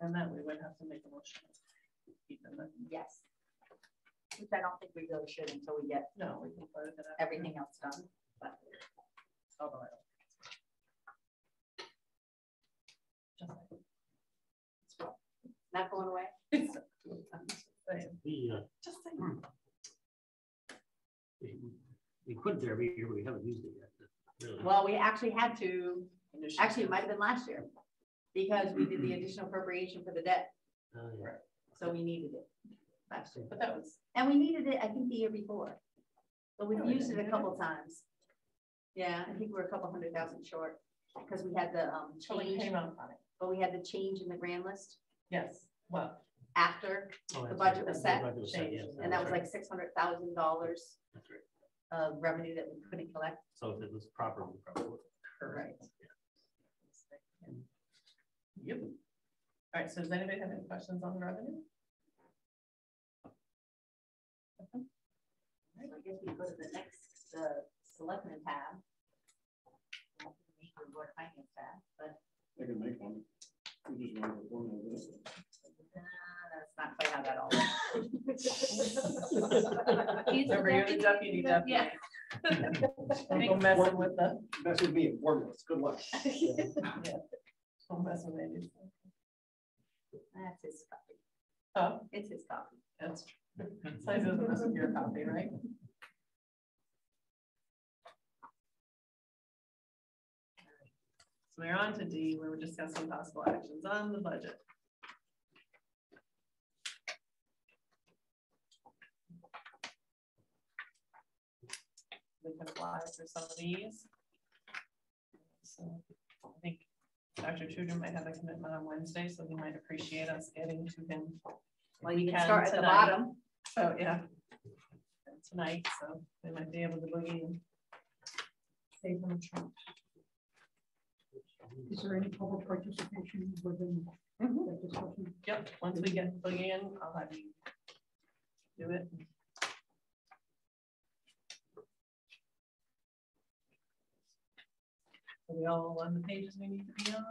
And then we would have to make a motion. Yes. Which I don't think we really should until we get No, we can put it in everything else done. But although I don't. not going away. Just We could there every year, but we haven't used it yet. Really. Well, we actually had to. Actually, it might have been last year because we did the additional appropriation for the debt. Yeah. So we needed it last year. But that was. And we needed it, I think, the year before. So we've Really? used it a couple times. Yeah, I think we're a couple 100,000 short because we had the change. Came out funny. But we had the change in the grand list Yes. Well. after Oh, the that's budget right. was The set. budget was set, yeah. And that was like $600,000 That's right. of revenue that we couldn't collect. So if it was proper, we probably would. Correct. Yep. All right, so does anybody have any questions on the revenue? So I guess we go to the next selectmen tab. Board of Finance tab, but I can make one. We just wanted to formula this. that's not quite how that all works. Remember, you're the deputy. Yeah. Don't go messing with the. Mess with me in formulas. Good luck. Yeah. Don't mess with me. That's his copy. Oh, It's his copy. that's true. So it doesn't mess with your copy, right? So we're on to D, where we're discussing possible actions on the budget. We can fly through some of these. So I think Dr. Tudor might have a commitment on Wednesday, so he might appreciate us getting to him. Well, you can start at the bottom. Oh, yeah. Tonight, so they might be able to boogie and save him a trip. Is there any public participation within that discussion? Yep, once we get boogie in, I'll have you do it. Are we all on the pages we need to be on?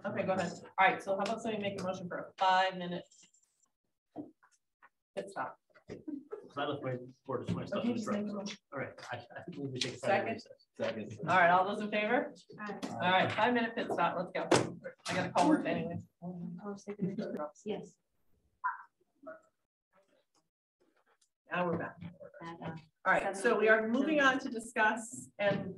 Okay, go ahead. All right, so how about somebody make a motion for a 5-minute pit stop? So I left my board of my stuff Okay, in the just make truck. a motion. All right, I think we need to take a Second. Second. All right, all those in favor? All right, 5-minute pit stop. Let's go. I gotta call work anyway. Yes. Now we're back. All right, so we are moving on to discuss and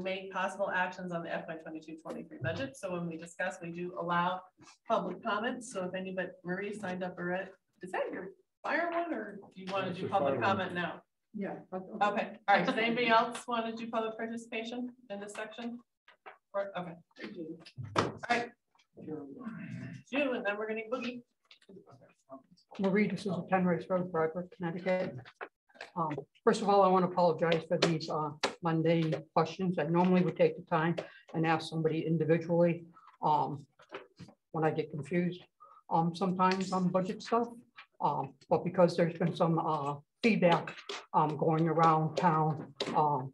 make possible actions on the FY22-23 budget. So when we discuss, we do allow public comments. So if anybody, Marie signed up already. Is that your fire one, or do you want to do public comment now? Yeah. Okay, all right. Does anybody else want to do public participation in this section? Or, okay. All right. June, and then we're gonna boogie. Marie, this is a Penrice Road, Bradford, Connecticut. First of all, I want to apologize for these mundane questions. I normally would take the time and ask somebody individually when I get confused sometimes on budget stuff. But because there's been some feedback going around town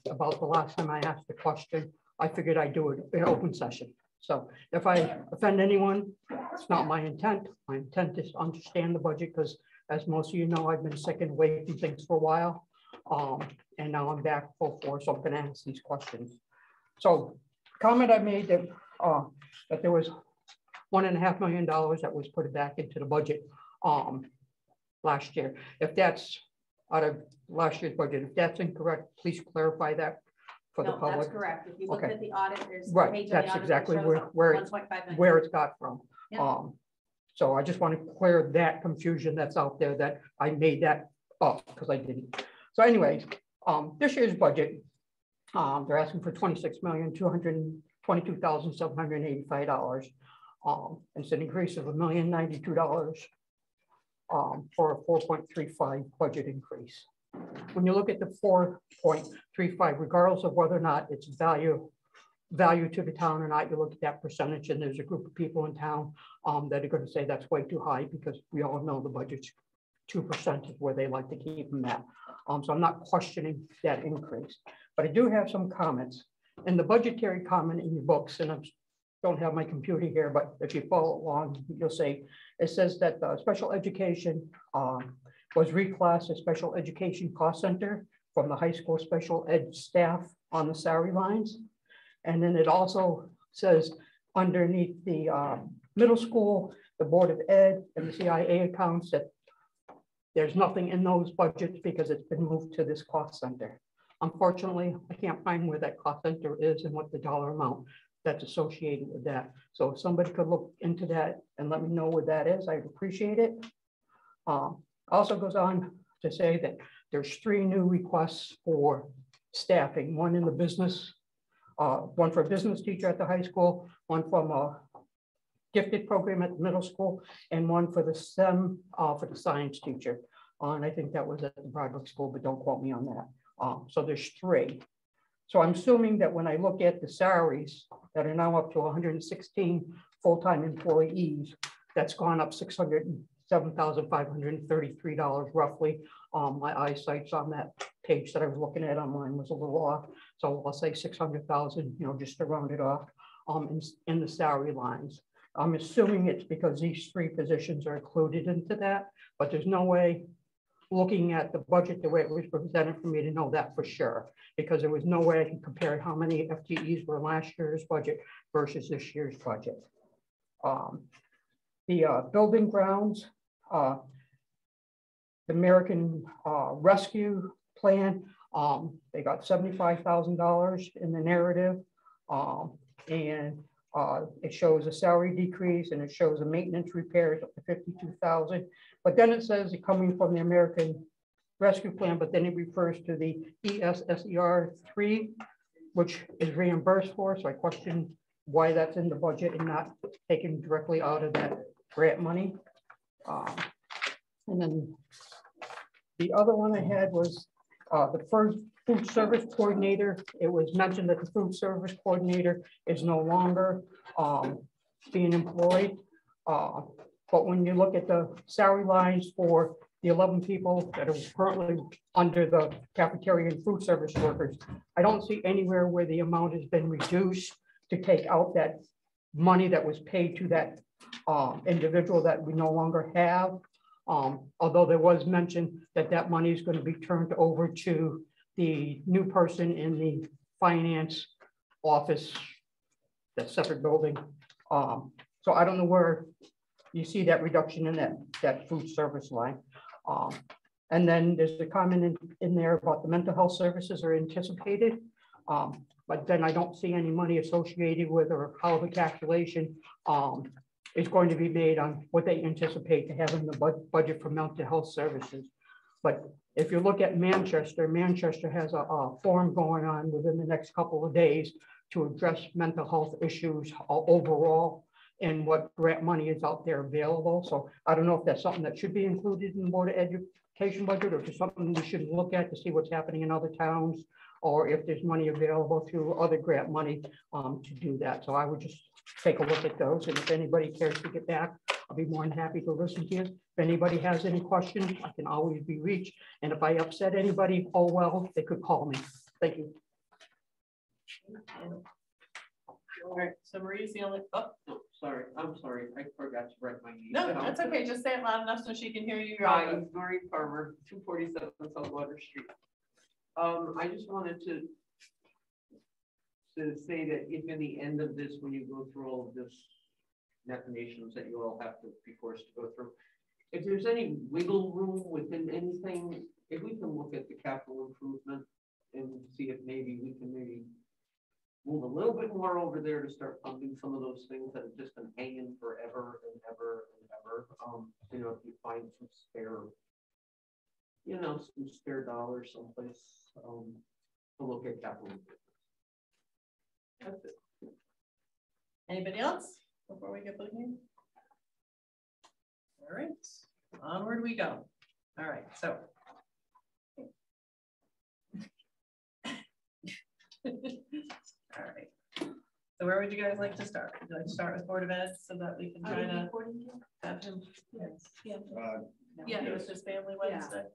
about the last time I asked the question, I figured I'd do it in open session. So if I offend anyone, it's not my intent. My intent is to understand the budget because, as most of you know, I've been sick and away from things for a while. And now I'm back full force, so I'm going to ask these questions. So comment I made that, that there was $1.5 million that was put back into the budget last year. If that's out of last year's budget, if that's incorrect, please clarify that for the No, public. that's correct. If you look Okay. at the audit, there's. a Right, page on the that's audit that exactly shows where 1.5 million. where it's got from. Yeah. So I just want to clear that confusion that's out there that I made that up because I didn't. So anyways, this year's budget, they're asking for $26,222,785. It's an increase of $1,092 for a 4.35 budget increase. When you look at the 4.35, regardless of whether or not it's value to the town or not, you look at that percentage, and there's a group of people in town that are going to say that's way too high because we all know the budget's 2% is where they like to keep them at. So I'm not questioning that increase, but I do have some comments. In the budgetary comment in your books, and I don't have my computer here, but if you follow along, you'll see it says that special education was reclassed as special education cost center from the high school special ed staff on the salary lines. And then it also says underneath the middle school, the Board of Ed and the CIA accounts that there's nothing in those budgets because it's been moved to this cost center. Unfortunately, I can't find where that cost center is and what the dollar amount that's associated with that. So if somebody could look into that and let me know what that is, I'd appreciate it. Also goes on to say that there's 3 new requests for staffing, one in the business, one for a business teacher at the high school, one from a gifted program at the middle school, and one for the STEM for the science teacher. And I think that was at the Broderick School, but don't quote me on that. So there's 3. So I'm assuming that when I look at the salaries that are now up to 116 full-time employees, that's gone up $607,533 roughly. My eyesight's on that page that I was looking at online was a little off. So I'll say 600,000, you know, just to round it off in the salary lines. I'm assuming it's because these 3 positions are included into that, but there's no way looking at the budget the way it was presented for me to know that for sure, because there was no way I can compare how many FTEs were last year's budget versus this year's budget. The building grounds, the American Rescue Plan, they got $75,000 in the narrative, and it shows a salary decrease and it shows a maintenance repairs up to $52,000. But then it says it coming from the American Rescue Plan, but then it refers to the ESSER 3, which is reimbursed for. So I question why that's in the budget and not taken directly out of that grant money. And then the other one I had was the first food service coordinator. It was mentioned that the food service coordinator is no longer being employed. But when you look at the salary lines for the 11 people that are currently under the cafeteria and food service workers, I don't see anywhere where the amount has been reduced to take out that money that was paid to that individual that we no longer have. Although there was mention that that money is going to be turned over to the new person in the finance office, that separate building. So I don't know where you see that reduction in that food service line. And then there's a comment in there about the mental health services are anticipated. But then I don't see any money associated with or how the calculation is going to be made on what they anticipate to have in the budget for mental health services. But if you look at Manchester, Manchester has a forum going on within the next couple of days to address mental health issues overall and what grant money is out there available. So I don't know if that's something that should be included in the Board of Education budget or just something we should look at to see what's happening in other towns, or if there's money available through other grant money to do that. So I would just take a look at those. And if anybody cares to get back, I'll be more than happy to listen to you. If anybody has any questions, I can always be reached. And if I upset anybody, oh well, they could call me. Thank you. All right, so Marie's the only, oh, No, sorry, I'm sorry, I forgot to write my name. no, down. that's okay. Just say it loud enough so she can hear you. You're all Hi, good. Marie Farmer, 247 South Water Street. I just wanted to say that if in the end of this, when you go through all of this machinations that you all have to be forced to go through, if there's any wiggle room within anything, if we can look at the capital improvement and see if maybe we can move a little bit more over there to start funding some of those things that have just been hanging forever and ever and ever. You know, if you find some spare, some spare dollars someplace to look at capital improvement. That's it. Anybody else before we get looking? All right, onward we go. All right, so. All right. So where would you guys like to start? Would you like to start with Board of Ed so that we can try to have him? Yes. Yeah, it was his family Wednesday.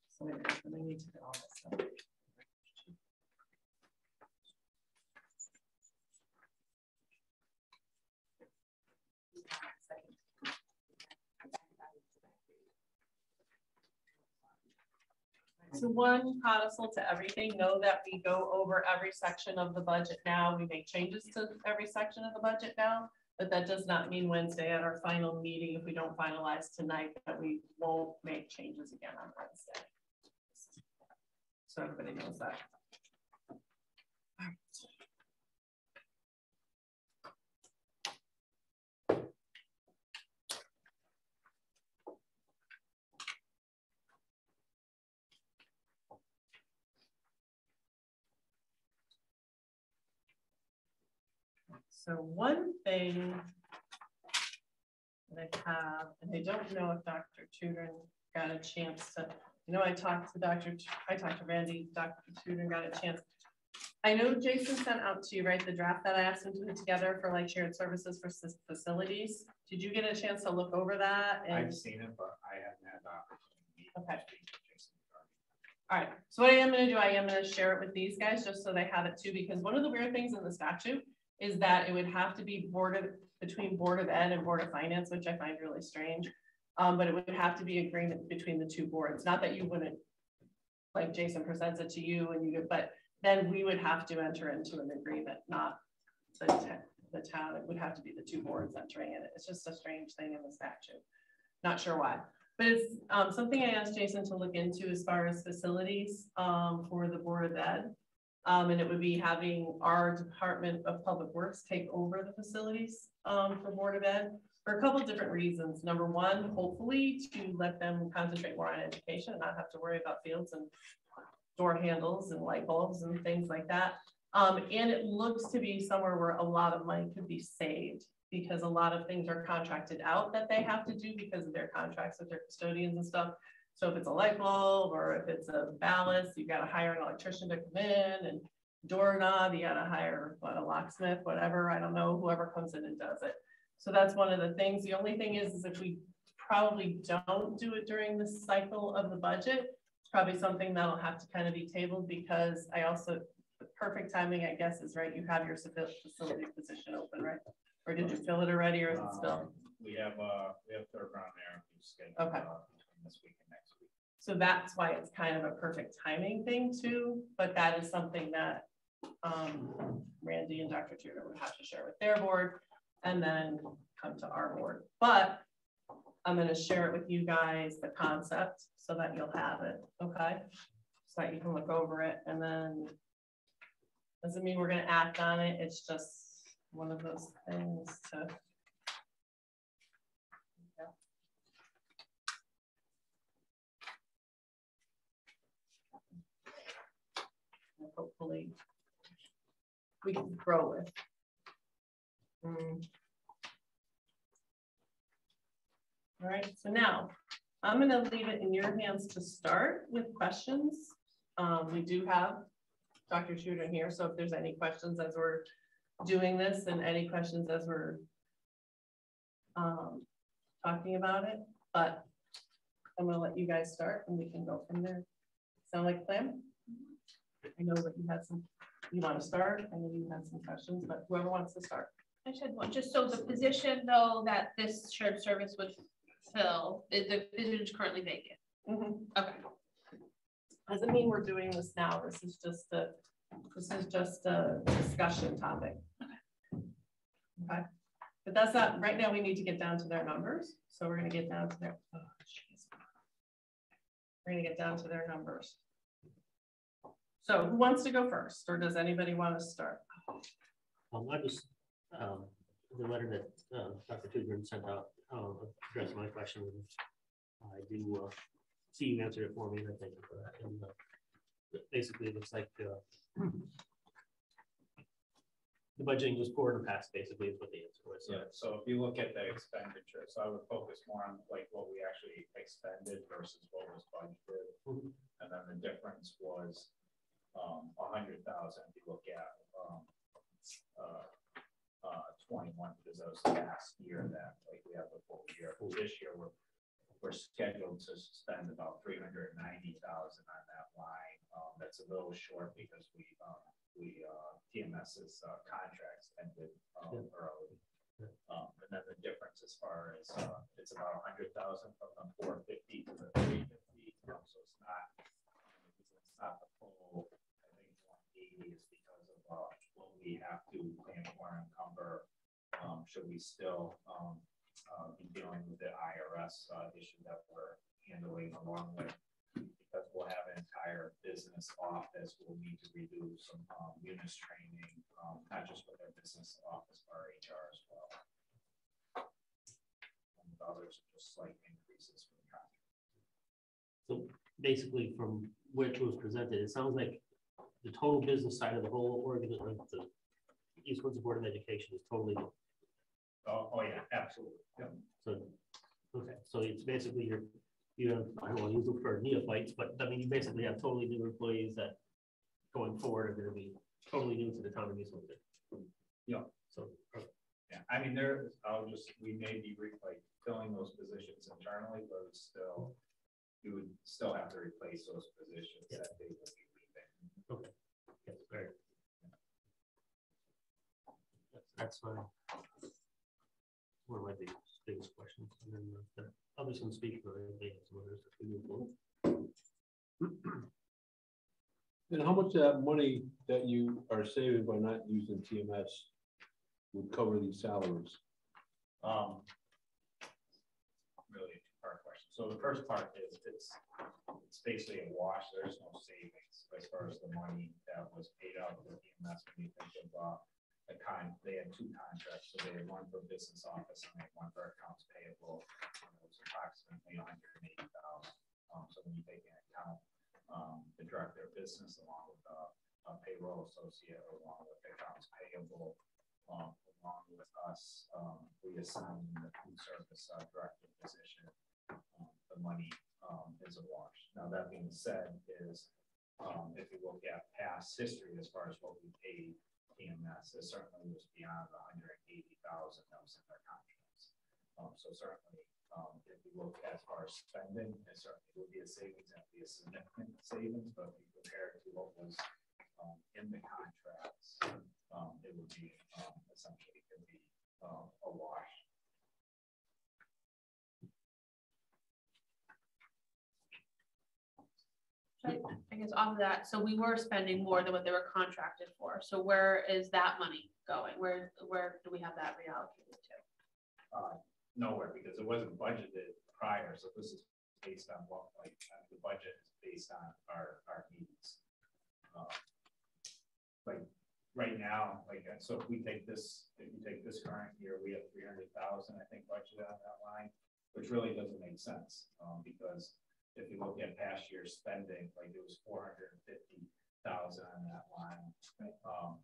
So we need to do all this stuff. So one codicil to everything, know that we go over every section of the budget now. We make changes to every section of the budget now, but that does not mean Wednesday at our final meeting, if we don't finalize tonight, that we won't make changes again on Wednesday. So everybody knows that. All right. So one thing that I have, and I don't know if Dr. Tudor got a chance to, I talked to Randy, Dr. Tudor got a chance. I know Jason sent out to you, right, the draft that I asked him to put together for like shared services for facilities. Did you get a chance to look over that? And I've seen it, but I haven't had the opportunity. Okay. All right, so what I am going to do, I am going to share it with these guys just so they have it too, because one of the weird things in the statute is that it would have to be between Board of Ed and Board of Finance, which I find really strange. But it would have to be agreement between the two boards. Not that you wouldn't, like Jason presents it to you and you, but then we would have to enter into an agreement, not the town. It would have to be the two boards entering it. It's just a strange thing in the statute. Not sure why, but it's something I asked Jason to look into as far as facilities for the Board of Ed. And it would be having our Department of Public Works take over the facilities for Board of Ed for a couple of different reasons. Number one, hopefully to let them concentrate more on education and not have to worry about fields and door handles and light bulbs and things like that. And it looks to be somewhere where a lot of money could be saved because a lot of things are contracted out that they have to do because of their contracts with their custodians and stuff. So if it's a light bulb or if it's a ballast, you got to hire an electrician to come in, and doorknob, you got to hire a locksmith, whatever, I don't know, whoever comes in and does it. So that's one of the things. The only thing is if we probably don't do it during this cycle of the budget, it's probably something that'll have to kind of be tabled because the perfect timing, I guess, is right. You have your facility position open, right? Or did you fill it already, or is it still? We have third round there. Okay. This week and next week. So that's why it's kind of a perfect timing thing too, but that is something that Randy and Dr. Tudor would have to share with their board and then come to our board. But I'm going to share it with you guys, the concept, so that you'll have it, okay? So that you can look over it, and then doesn't mean we're going to act on it. It's just one of those things to hopefully we can grow with. All right, so now I'm going to leave it in your hands to start with questions. We do have Dr. Tudor here, so if there's any questions as we're doing this and any questions as we're talking about it, but I'm going to let you guys start and we can go from there. Sound like a plan? I know that you had some You want to start? I know you had some questions, but whoever wants to start. I should one, just so the position though that this shared service would fill, the position is currently vacant. Okay. Doesn't mean we're doing this now. This is just a discussion topic. Okay. But that's not, right now we need to get down to their numbers. So we're going to get down to their, oh, geez. We're going to get down to their numbers. So who wants to go first, or does anybody want to start? I just, the letter that Dr. Tudor sent out addressed my question. I do see you answered it for me, and I thank you for that. And basically, it looks like the budgeting was poor in the past, basically, is what the answer was. So. Yeah, so if you look at the expenditure, so I would focus more on like what we actually expended versus what was budgeted. And then the difference was 100,000 if you look at 21, because that was the last year that like we have the full year. This year we're scheduled to spend about 390,000 on that line. That's a little short because TMS's contracts ended early. And then the difference as far as it's about 100,000 from the 450 to the 350. So it's not the full. I think 180 is because of what we have to plan for and encumber. Should we still be dealing with the IRS issue that we're handling along with, because we'll have an entire business office. We'll need to redo some UNIS training, not just with our business office, but our HR as well. And others are just slight increases for the contract. So basically, from what was presented, it sounds like the total business side of the whole organization, the East Windsor Board of Education, is totally. Oh yeah, absolutely. Yep. So okay, so it's basically you have, I don't want to use the word neophytes, but I mean you basically have totally new employees that going forward are going to be totally new to the town of East Windsor. Yeah. So okay. Yeah, I mean we may be like filling those positions internally, but you would still have to replace those positions that they will be leaving. Okay. Yes, very. That's fine. One of my biggest questions, and then the others can speak for it. They have some others that we move forward. And how much of that money that you are saving by not using TMS would cover these salaries? Really a two-part question. So the first part is it's basically a wash. There's no savings as far as the money that was paid out for TMS. When you think of they had two contracts, so they had one for business office and they had one for accounts payable. It was approximately 180,000. So when you take into account the director of business along with a payroll associate, along with accounts payable, along with us, we assigned the food service director position. The money is a wash. Now that being said, is if you look at past history as far as what we paid TMS, it certainly was beyond the 180,000 that was in their contracts. So certainly, if you look as far as spending, it certainly would be a savings and be a significant savings. But if you compare it to what was in the contracts, it would be essentially could be a wash. I guess off of that, so we were spending more than what they were contracted for. So where is that money going? Where do we have that reallocated to? Nowhere, because it wasn't budgeted prior. So this is based on what, like, the budget is based on our needs. Like right now, like, so if you take this current year, we have 300,000, I think, budgeted on that line, which really doesn't make sense because if you look at past year's spending, like it was 450,000 on that line.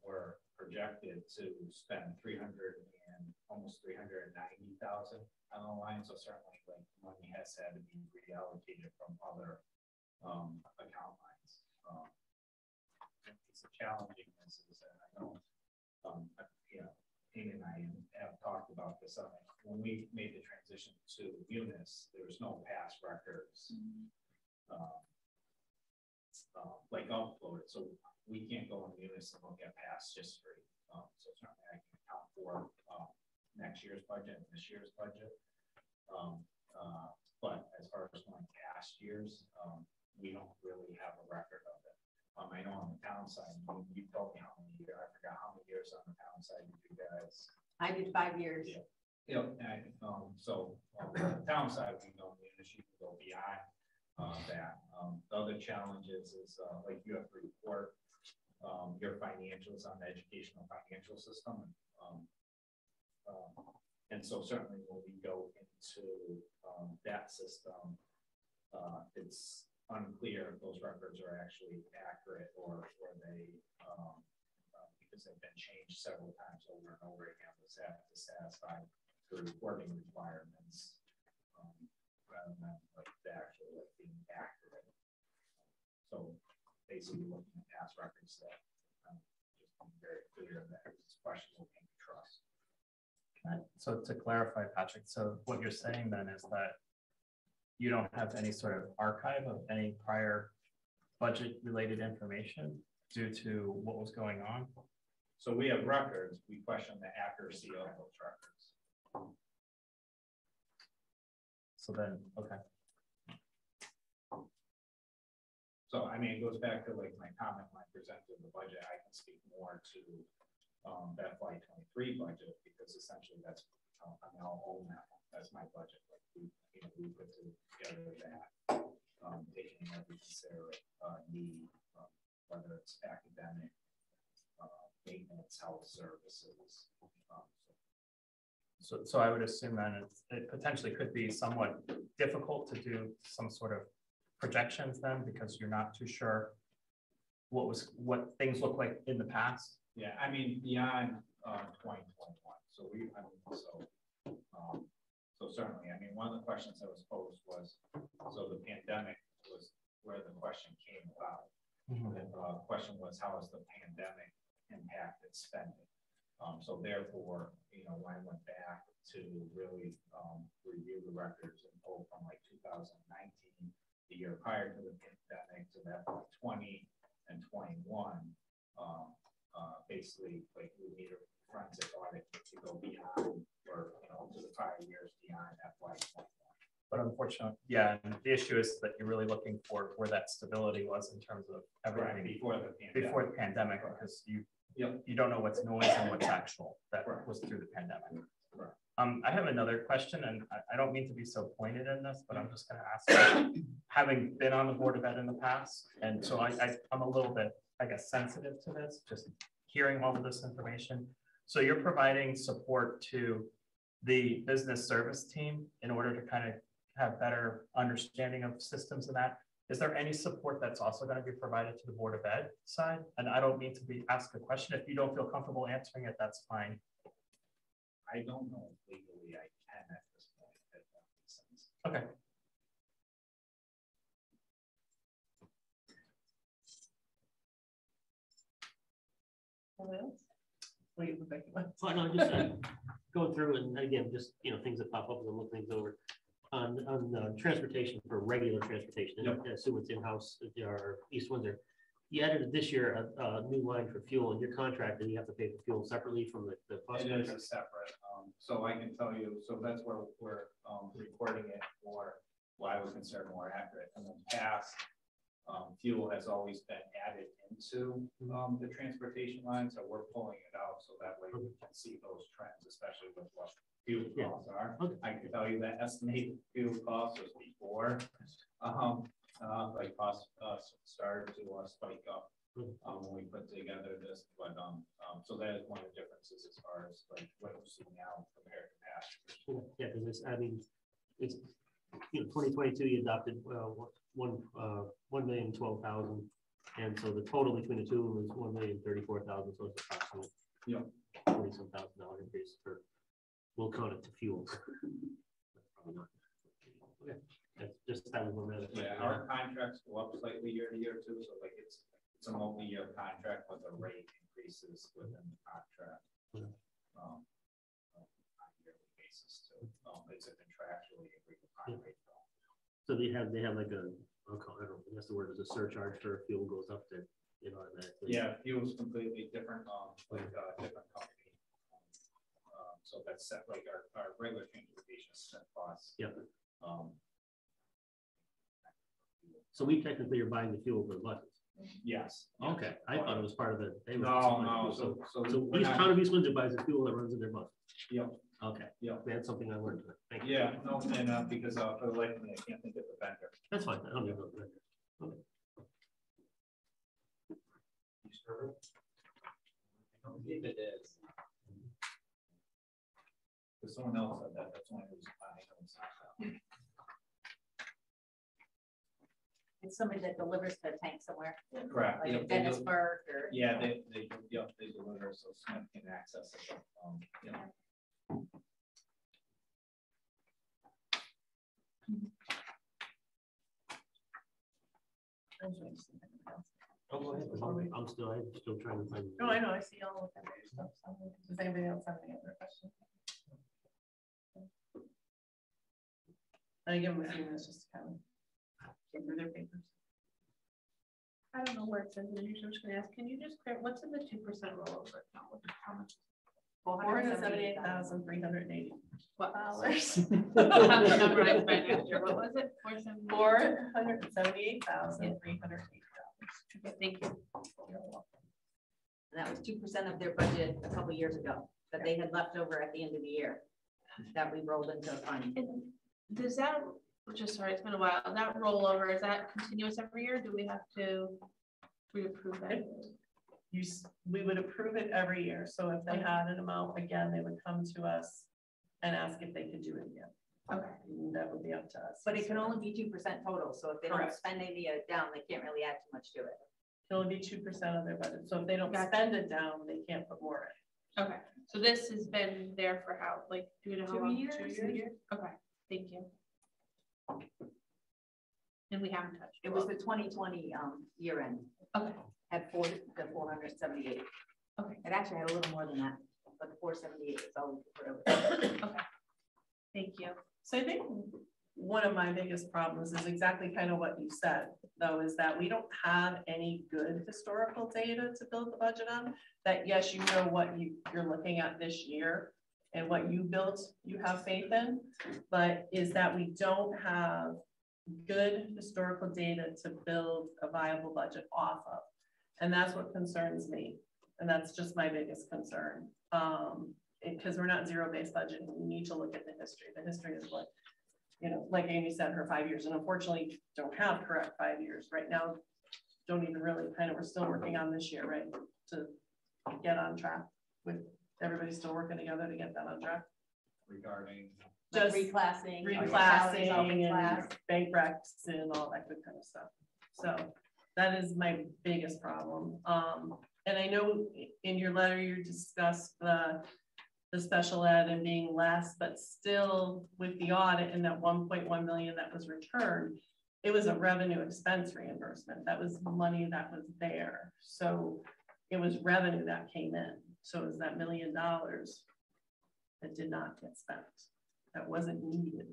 We're projected to spend almost 390,000 on the line. So certainly, like, money has had to be reallocated from other account lines. It's a challenging is that I know, Amy and I have talked about this. When we made the transition to UNIS, there was no past records like uploaded. So we can't go in unison and look at past history. So certainly I can account for next year's budget and this year's budget. But as far as going past years, we don't really have a record of it. I know on the town side, you told me how many years, I forgot how many years on the town side did you guys? I did 5 years. Yeah. Yep. And, so on the town side, we know the industry can go beyond that. The other challenges is like you have to report your financials on the educational financial system. And so certainly when we go into that system, it's unclear if those records are actually accurate or they, because they've been changed several times over and over again, to satisfy the reporting requirements rather than like the actual like being accurate. So basically looking at past records that just be very clear that it's questionable can trust. So to clarify, Patrick, so what you're saying then is that you don't have any sort of archive of any prior budget related information due to what was going on? So we have records, we question the accuracy of those records. So then, okay. So, I mean, it goes back to like my comment when I presented the budget. I can speak more to the FY23 budget because essentially that's, I mean, I'll own that one. That's my budget. Like we put together that, taking every considerate need, whether it's academic, maintenance, health services. So I would assume then it potentially could be somewhat difficult to do some sort of projections then because you're not too sure what things look like in the past. Yeah, I mean beyond 2021. So so certainly, I mean, one of the questions that was posed was, so the pandemic was where the question came about. Mm-hmm. The question was, how has the pandemic impacted spending? So therefore, when I went back to really review the records and pull from like 2019, the year prior to the pandemic, to that 20 and 21, basically like we need a forensic audit to go beyond or to the prior years beyond FY21. But unfortunately, yeah, and the issue is that you're really looking for where that stability was in terms of everything right, before the pandemic, right. Because you don't know what's noise and what's actual that right. was through the pandemic. Right. I have another question, and I don't mean to be so pointed in this, but I'm just going to ask, having been on the Board of Ed in the past, and so I'm a little bit, I guess, sensitive to this, just hearing all of this information. So you're providing support to the business service team in order to kind of have better understanding of systems and that. Is there any support that's also going to be provided to the Board of Ed side? And I don't mean to ask a question. If you don't feel comfortable answering it, that's fine. I don't know if legally I can at this point. If that makes sense. Okay. What do you think? Well, no, just going through and again, just things that pop up and look things over. On transportation for regular transportation, and I assume it's in-house or East Windsor. You added this year a new line for fuel in your contract, and you have to pay for fuel separately from the bus. It is a separate. So I can tell you. So that's where we're recording it for what I would consider more accurate. In the past, fuel has always been added into the transportation line, so we're pulling it out so that way we can see those trends, especially with what fuel costs are. Okay. I can tell you that estimated fuel costs was before like costs started to spike up when we put together this, but so that is one of the differences as far as like what we're seeing now compared to past. Yeah, because I mean, it's 2022 you adopted 1,012,000, and so the total between the two was 1,034,000. So it's approximately $20,000 increase for. We'll count it to fuel. Okay, that's just that was one minute. Yeah, our contracts go up slightly year to year too. So like it's a multi-year contract, but the rate increases within the contract on a yearly basis too. It's a contractually agreed upon rate. So they have like I don't know, that's the word, is a surcharge for fuel goes up there, you know, automatically. Yeah, fuel's completely different, different company. So that's set, like our regular transportation set costs. Yep. Um, So we technically are buying the fuel for the buses. yes. Okay, I thought it was part of it. No, So we're each not- town of East Windsor buys the fuel that runs in their bus. Yep. Okay. Yeah. That's something I learned today. Thank you. Yeah, no, and because for the life of me, I can't think of the vendor. That's fine. I don't need to know the vendor. Okay. I believe it is. Because someone else said that, that's why it was. It's somebody that delivers the tank somewhere. Correct. Like Yep, in they do. Dennisburg or. Yeah, they deliver, so Smith can access it. You know. Oh, go ahead. I'm still trying to find. Oh, I know, I see all of that stuff. Does anybody else have any other questions? I give them a few minutes just to kind of get through their papers. I don't know where it says in here, so I'm just gonna ask, can you just clear, what's in the 2% rollover account? How much? $478,380. What dollars? I'll have to memorize by next year. What was it? $478,380. Okay, thank you. And that was 2% of their budget a couple years ago that they had left over at the end of the year that we rolled into a fund. And does that, just sorry, it's been a while, that rollover, is that continuous every year? Do we have to reapprove that? We would approve it every year. So if they had an amount, again, they would come to us and ask if they could do it again. Okay. And that would be up to us. But it can only be 2% total. So if they don't Correct. spend any of it down, they can't really add too much to it. It can only be 2% of their budget. So if they don't spend it down, they can't put more in. Okay, so this has been there for how, like, do you know how 2 long? years? 2 years? Okay, thank you. And we haven't touched It was the 2020 year end. Okay. At the 478. Okay. It actually had a little more than that, but the 478 is all we could put over there. Okay. Thank you. So I think one of my biggest problems is exactly kind of what you said, though, is that we don't have any good historical data to build the budget on. That yes, you know what you're looking at this year and what you built, you have faith in, but is that we don't have good historical data to build a viable budget off of. And that's what concerns me. And that's just my biggest concern. Because we're not zero-based budgeting. We need to look at the history. The history is what, you know, like Amy said, her 5 years, and unfortunately don't have correct 5 years right now. Don't even really we're still working on this year, right? To get on track with everybody still working together to get that on track. Regarding Just reclassing and bank recs and all that good kind of stuff. So that is my biggest problem. And I know in your letter you discussed the special ed and being less, but still with the audit and that 1.1 million that was returned, it was a revenue expense reimbursement. That was money that was there. So it was revenue that came in. So is that $1 million that did not get spent? That wasn't needed,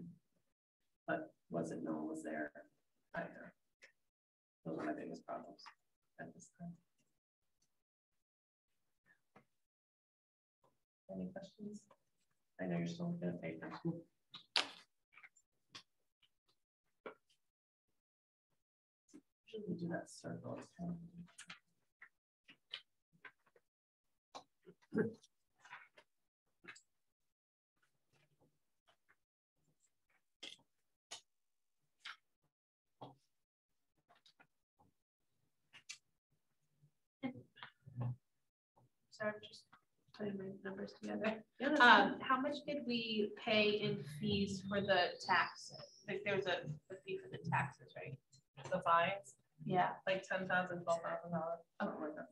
but wasn't known was there either. Those are my biggest problems at this time. Any questions? I know you're still looking at papers. Usually we do that circle. Sorry, just putting my numbers together. Yeah, How much did we pay in fees for the taxes? Like there was a fee for the taxes, right? the fines, Yeah. like $10,000, $12,000, something like that.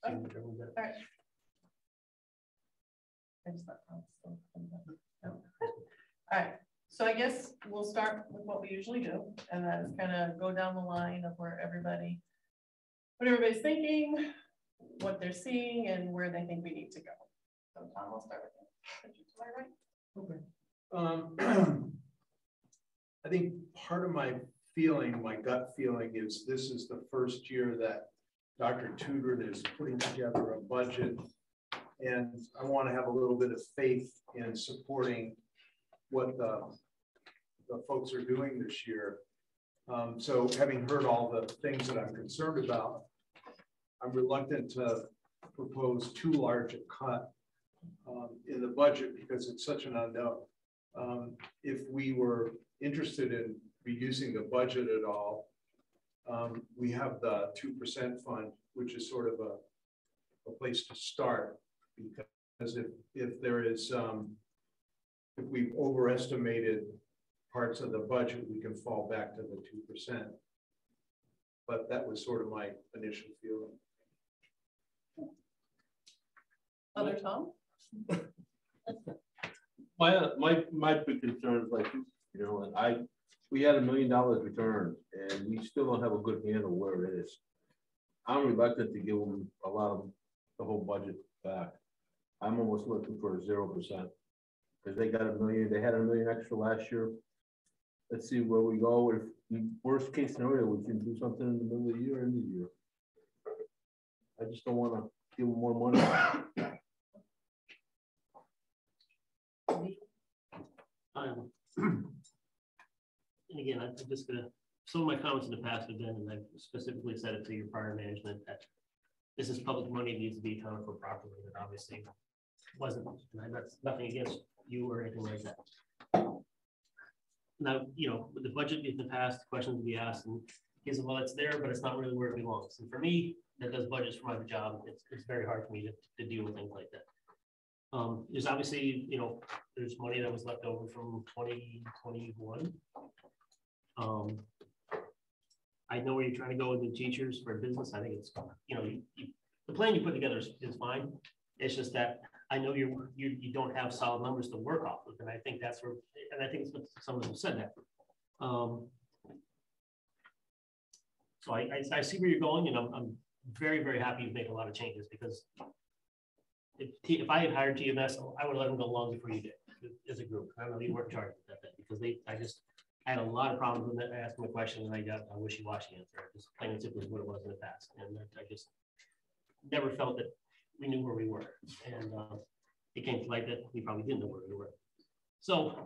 All right. I just thought, no. All right, so I guess we'll start with what we usually do, and that's kind of go down the line of where what everybody's thinking, what they're seeing, and where they think we need to go. So Tom, I'll start with you. To my right. Okay. I think part of my feeling, my gut feeling is this is the first year that Dr. Tudor is putting together a budget. And I want to have a little bit of faith in supporting what the folks are doing this year. So having heard all the things that I'm concerned about, I'm reluctant to propose too large a cut in the budget because it's such an unknown. If we were interested in reducing the budget at all, we have the 2% fund, which is sort of a place to start. Because if there is, if we've overestimated parts of the budget, we can fall back to the 2%. But that was sort of my initial feeling. Other Tom? My big concern is like, you know, and we had $1 million returned and we still don't have a good handle where it is. I'm reluctant to give them a lot of the whole budget back. I'm almost looking for 0% because they got $1 million. They had $1 million extra last year. Let's see where we go. If worst case scenario, we can do something in the middle of the year, end of the year. I just don't want to give them more money. And again, I'm just gonna, some of my comments in the past have been, and I've specifically said it to your prior management, that this is public money, it needs to be accounted for properly, and obviously wasn't, and that's nothing against you or anything like that. Now, you know, with the budget in the past, questions will be asked, and gives them, well, it's there, but it's not really where it belongs. And for me, that does budgets for my job, it's very hard for me to deal with things like that. There's obviously, you know, there's money that was left over from 2021. I know where you're trying to go with the teachers for business. I think it's, you know, the plan you put together is fine. It's just that I know you don't have solid numbers to work off of, and I think that's where, and I think it's what some of them said that. So I see where you're going, and I'm very, very happy to make a lot of changes because if I had hired TMS, I would have let them go long before you did as a group. I don't know, you weren't in charge of that because I had a lot of problems with asking the question and I got a wishy-washy answer. Just plain and simple is what it was in the past. And I just never felt that we knew where we were. And it came to light that we probably didn't know where we were. So,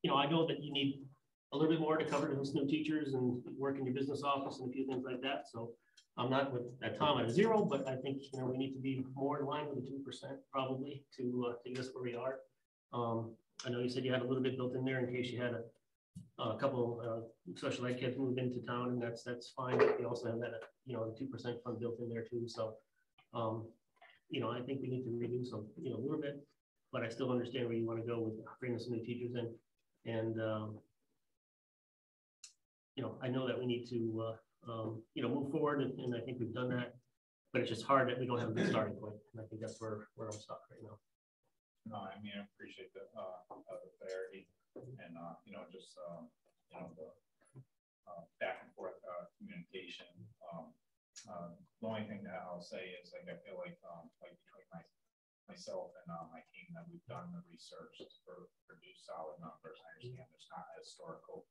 you know, I know that you need a little bit more to cover those new teachers and work in your business office and a few things like that. So I'm not with that Tom at a 0, but I think, you know, we need to be more in line with the 2% probably to get us where we are. I know you said you had a little bit built in there in case you had a couple special ed kids moved into town, and that's fine. You also have that, you know, the 2% fund built in there too. So, you know, I think we need to reduce them, you know, a little bit, but I still understand where you want to go with bringing some new teachers in, and you know, I know that we need to you know, move forward, and I think we've done that, but it's just hard that we don't have a good starting point, and I think that's where I'm stuck right now. No, I mean, I appreciate the clarity and, you know, just, you know, the back and forth communication. The only thing that I'll say is like, I feel like between myself and my team that we've done the research to produce solid numbers. I understand there's not a historical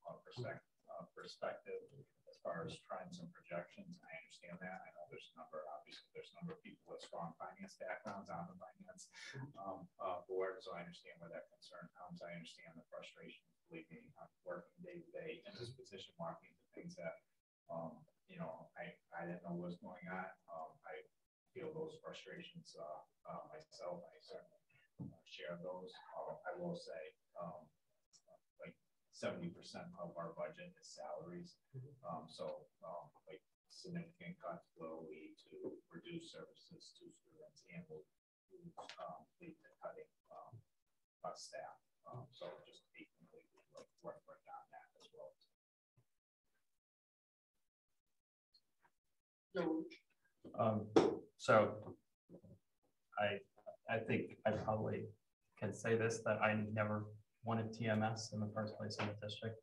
perspective as far as trends and projections. I understand that. I know there's obviously there's a number of people with strong finance backgrounds on the finance board, so I understand where that concern comes. I understand the frustration, believe me, I'm working day to day in this position, walking into things that, you know, I didn't know what was going on. I feel those frustrations myself. I certainly share those. I will say, like 70% of our budget is salaries. So like significant cuts will lead to reduced services to students and will lead to cutting staff. So just be completely like working on that as well. So I think I probably can say this, that I never wanted TMS in the first place in the district.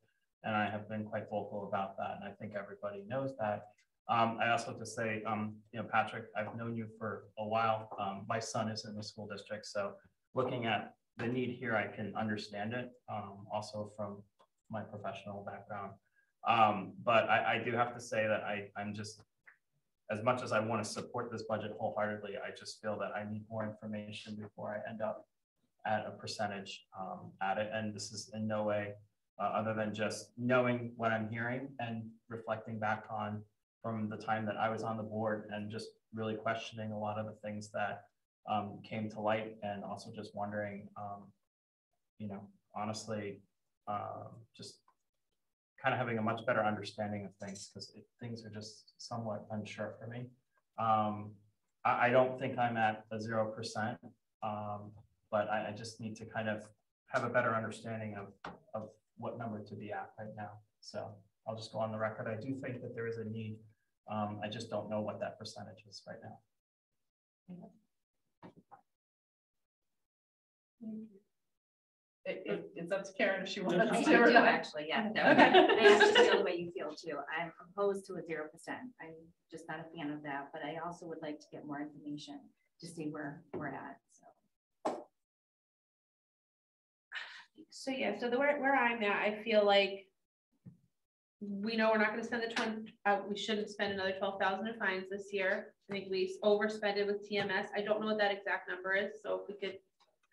And I have been quite vocal about that. And I think everybody knows that. I also have to say, Patrick, I've known you for a while. My son is in the school district. So looking at the need here, I can understand it, also from my professional background. But I do have to say that I'm just, as much as I want to support this budget wholeheartedly, I just feel that I need more information before I end up at a percentage at it. And this is in no way other than just knowing what I'm hearing and reflecting back on from the time that I was on the board and just really questioning a lot of the things that came to light, and also just wondering, honestly, just kind of having a much better understanding of things, because things are just somewhat unsure for me. I don't think I'm at a 0%, but I just need to kind of have a better understanding of what number to be at right now. So I'll just go on the record. I do think that there is a need. I just don't know what that percentage is right now. It's up to Karen if she wants I to. do actually, yeah. No. Okay. I actually feel the way you feel too. I'm opposed to a 0%. I'm just not a fan of that, but I also would like to get more information to see where we're at. So yeah, so where I'm at, I feel like we know we're not going to spend the 20. We shouldn't spend another 12,000 in fines this year. I think we overspent it with TMS. I don't know what that exact number is, so if we could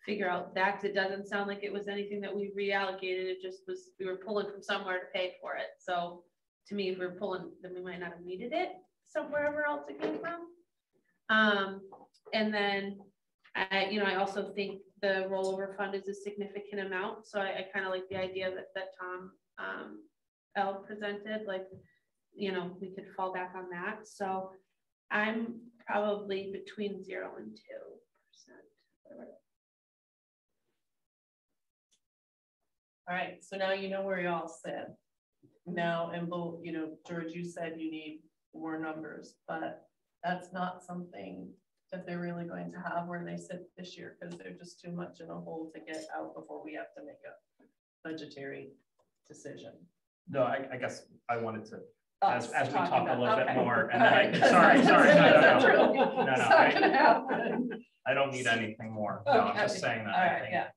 figure out that, because it doesn't sound like it was anything that we reallocated. It just was, we were pulling from somewhere to pay for it. So to me, if we're pulling, then we might not have needed it somewhere else it came from. And then I also think the rollover fund is a significant amount. So I kind of like the idea that Tom L presented, like, we could fall back on that. So I'm probably between 0 and 2%. All right, so now you know where you all sit. Now, and both, George, you said you need more numbers, but that's not something that they're really going to have where they sit this year, because they're just too much in a hole to get out before we have to make a budgetary decision. No, I guess I wanted to, as we talk a little bit okay. more, and then I can, sorry, no, happen. I don't need anything more. No, I'm just saying that. All right, yeah.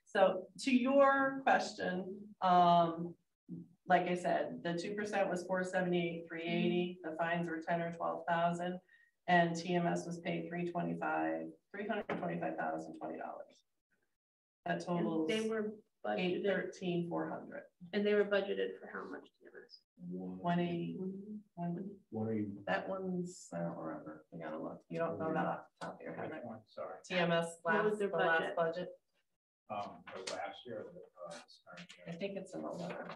So to your question, like I said, the 2% was 478,380. The fines were 10 or 12,000, and TMS was paid $325,020. That totals they were budgeted $813,400. And they were budgeted for how much TMS? 180. That one's, I don't remember. You gotta look. You don't know that off the top of your head. Right? Sorry. TMS last budget. The last year. I think it's in the letter.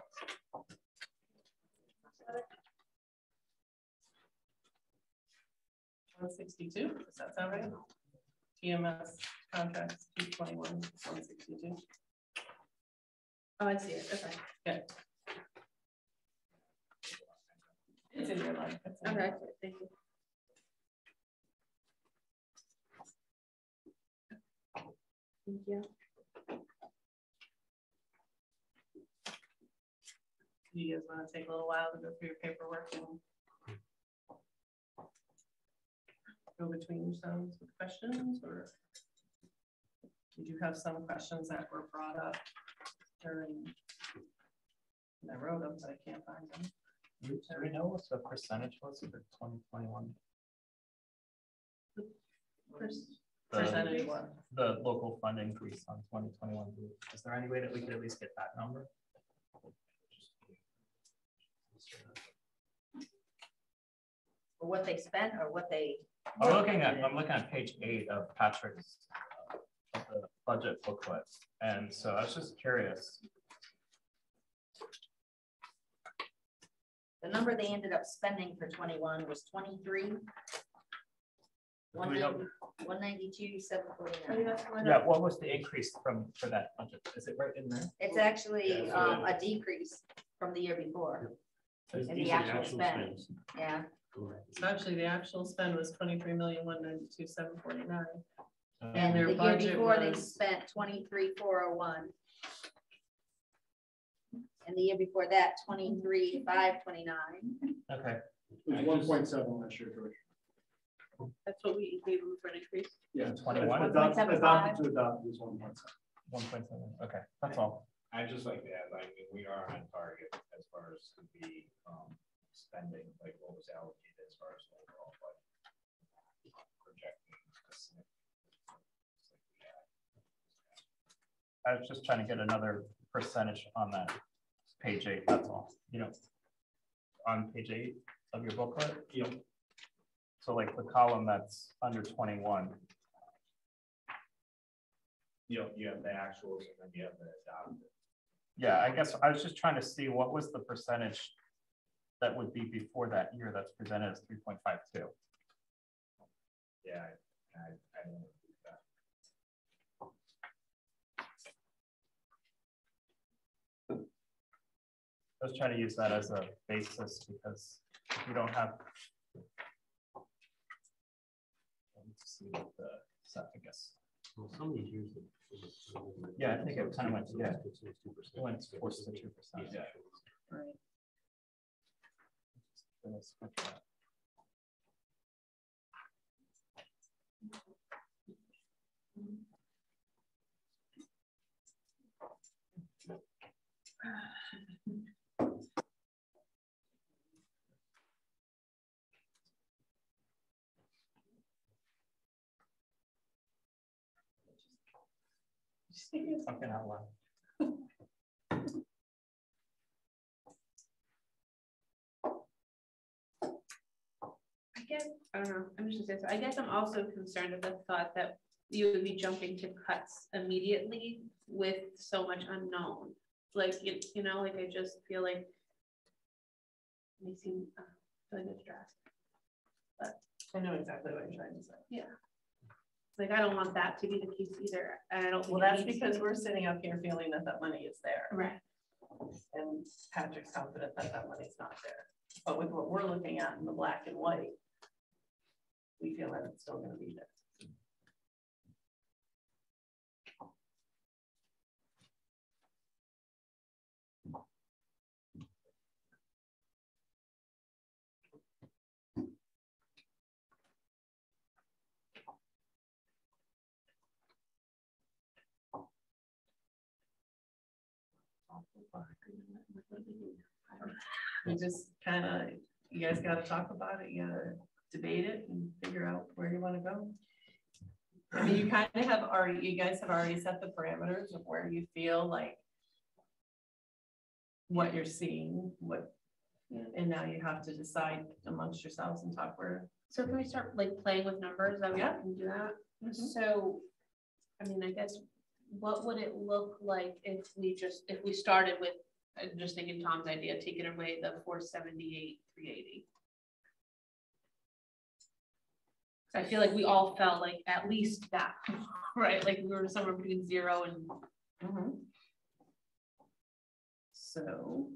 162. Does that sound right? TMS contracts 221 162. Oh, I see it. Okay. Okay. It's in your line. Okay. Thank you. Thank you. You guys want to take a little while to go through your paperwork and go between yourselves with questions, or did you have some questions that were brought up during? And I wrote them, but I can't find them. Do we know what the percentage was for 2021? Percentage one. The local fund increase on 2021. Is there any way that we could at least get that number? Or what they spent, or what they. I'm looking at page 8 of Patrick's of the budget booklet, and so I was just curious. The number they ended up spending for 21 was 23. 192, 749. Yeah, what was the increase for that budget? Is it right in there? It's actually a decrease from the year before. In the actual spend. Yeah. So actually, the actual spend was 23,192,749. And their the year budget before they was- spent 23,401. And the year before that, 23,529. Okay. It was 1.7 last year, George. That's what we gave them for an increase. Yeah. 21? Adopted to adopt is 1.7. 1.7, okay, that's all. I'd just like to add, I mean, we are on target as far as the spending, like what was allocated as far as the overall budget. Projecting. I was just trying to get another percentage on that page 8, that's all. You know, on page 8 of your booklet. Yep. So like the column that's under 21. You have the actuals and then you have the adopted. Yeah, I guess I was just trying to see what was the percentage that would be before that year that's presented as 3.52. Yeah, I don't know that. I was trying to use that as a basis because if we don't have. Let's see what the set, I guess. Well, some of these years. Yeah, I think it kind of went, yeah. It went towards the 2%. Yeah. Right. Let's switch that. Something out loud. I guess, I don't know, I'm just gonna say, so I guess I'm also concerned of the thought that you would be jumping to cuts immediately with so much unknown. Like, you know, like I just feel like it may seem like it's drastic. But I know exactly what you're trying to say. yeah. Like, I don't want that to be the case either. And I don't think Well, it that's needs because to. we're sitting up here feeling that that money is there. Right. And Patrick's confident that that money's not there. But with what we're looking at in the black and white, we feel that it's still gonna be there. We just kind of, you guys got to talk about it, you got to debate it and figure out where you want to go. I mean, you kind of have already, you guys have already set the parameters of where you feel like what you're seeing, what, and now you have to decide amongst yourselves and talk where. So can we start like playing with numbers? That we can do that. So, I mean, I guess, what would it look like if we started with, just thinking Tom's idea, taking away the 478, 380. I feel like we all felt like at least that, right? Like we were somewhere between 0 and. So.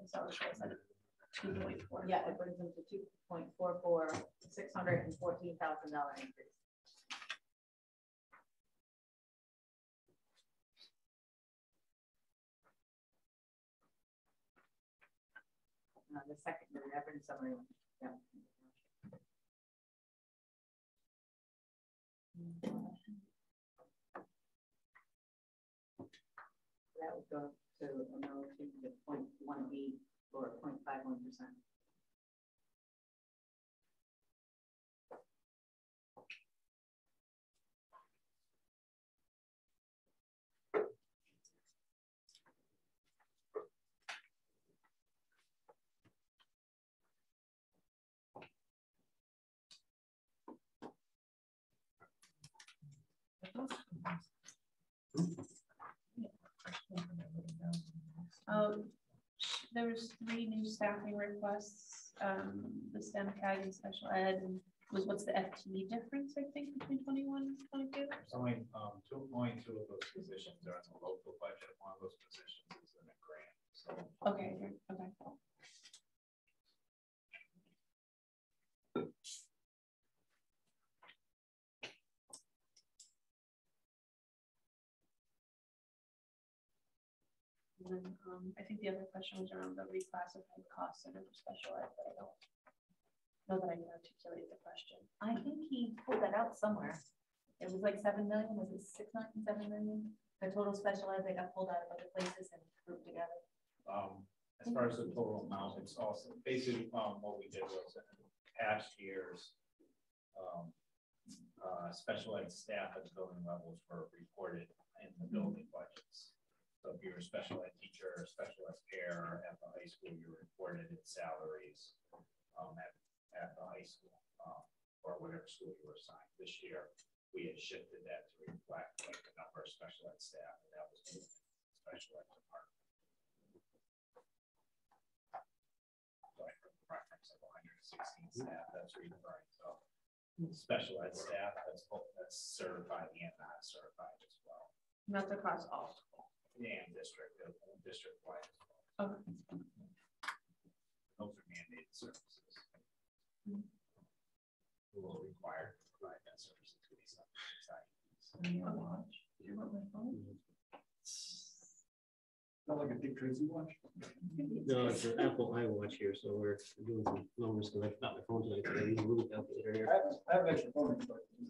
So it shows like 2.4. Yeah, it brings them to 2.44, $614,000 increase. The second, the revenue summary. Yeah. That would go to another 0.18 or 0.51%. There was 3 new staffing requests, the STEM CAG and special ed, and what's the FTE difference, I think, between 21 and 22? Only 2.2 of those positions are in the local budget. One of those positions is in a grant. So Okay. And then, I think the other question was around the reclassified cost center for special ed, but I don't know that I can articulate the question. I think he pulled that out somewhere. It was like 7 million, was it 6 million, 7 million? The total special ed that got pulled out of other places and grouped together. As far as the total amount, it's also basically, what we did was in past years, special ed staff at the building levels were reported in the building budgets. So if you're a special ed teacher or special ed pair at the high school, you reported in salaries at the high school or whatever school you were assigned. This year, we had shifted that to reflect like the number of special ed staff, and that was the special ed department. So I heard the reference of 116 staff. That's referring to special ed staff that's certified and not certified as well. Not across all. And district wide as well. Okay. Those are mandated services. We will require to provide that service to these watch. Do you want my phone? Not like a Dick Tracy watch. No, it's an Apple iWatch here, so we're doing some numbers because I forgot my phone tonight. So I use a little calculator here. I have extra phone.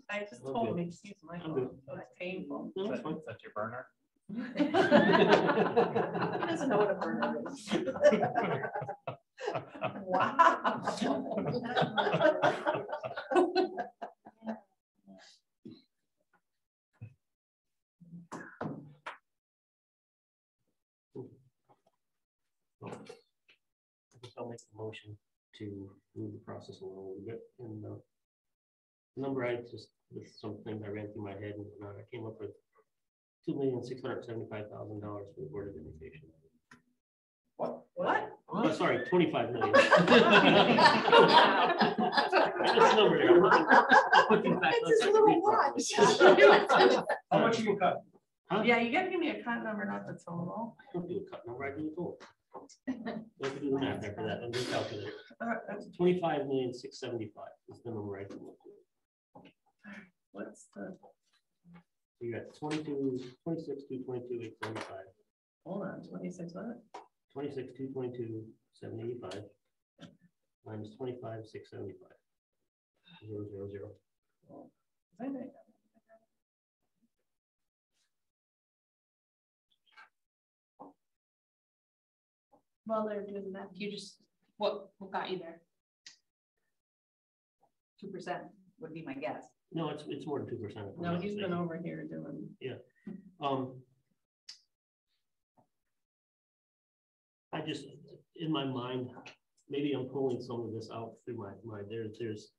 I just told me to use my phone, so it's painful. No, that's fine. That's your burner. He doesn't know what a burner is. Wow. I'll make a motion to move the process along a little bit. And the number I just, with some things I ran through my head and whatnot, I came up with $2,675,000 for the Board of Education. What? Oh, sorry, 25 million. That's the number there. I'm looking back. It's his little watch. How much you cut? Huh? Yeah, you gotta give me a cut number, not the total. I don't do a cut number, I do a total. We'll have to do the math after that. I'm just calculating. 25,675,000 is the number I come up with. What's the? You got 22, 26, 222, 875. Hold on, 26 what? 26, 222, 785. Minus 25, 675. 000. While they're doing that, you just, what got you there? 2% would be my guess. No, it's more than 2%. No, he's been over here doing. Yeah. I just, in my mind, maybe I'm pulling some of this out through my mind. There's,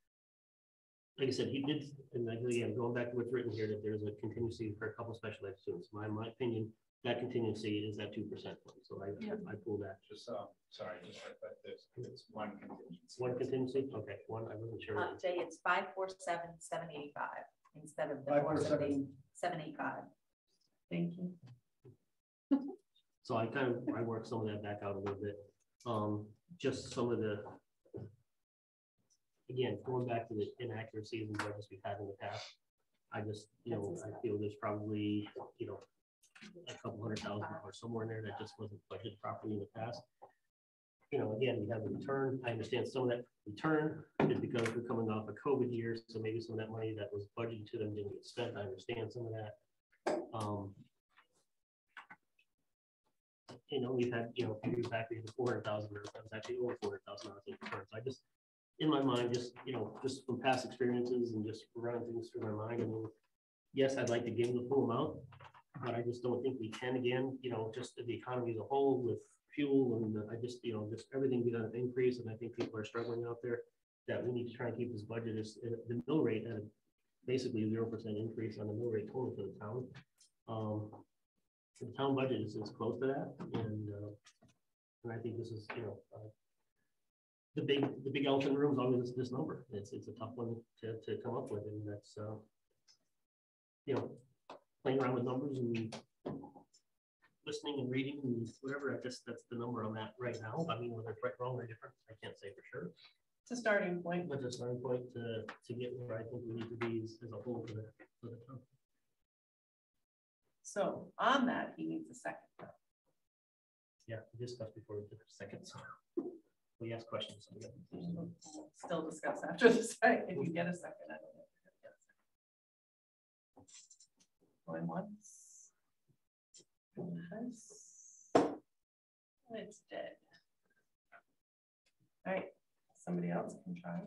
like I said, he did, and again, going back to what's written here, that there's a contingency for a couple special ed students. In my opinion, that contingency is that 2%. So I pull that. Just sorry, just like this. It's one contingency. One contingency? Okay, one. I wasn't sure. Jay, it's 547,785 instead of the 477,785. Thank you. So I work some of that back out a little bit. Just some of the, again, going back to the inaccuracies and budgets we've had in the past. I just, I feel there's probably, a couple $100,000 or somewhere in there that just wasn't budgeted properly in the past. Again, we have a return. I understand some of that return is because we're coming off a COVID year, so maybe some of that money that was budgeted to them didn't get spent. I understand some of that. We've had, a few years back, we had 400,000, or that was actually over 400,000 in returns. I just, in my mind, just from past experiences and just running things through my mind. I mean, yes, I'd like to give the full amount, but I just don't think we can again, just the economy as a whole with fuel and I just, just everything we got an increase. And I think people are struggling out there that we need to try and keep this budget as the mill rate at basically 0% increase on the mill rate total for the town. The town budget is close to that. And I think this is, the big elephant room is always this number. It's a tough one to come up with. And that's, playing around with numbers and listening and reading and whatever. I guess that's the number I'm at right now. I mean, whether it's right, wrong, or different, I can't say for sure. It's a starting point. But it's a starting point to get where I think we need to be as a whole for the town. So on that, he needs a second. Yeah, we discussed before we took a second, so we asked questions. So We'll still discuss after the second, if you get a second. I don't know. Going once. Twice. It's dead. All right, somebody else can try.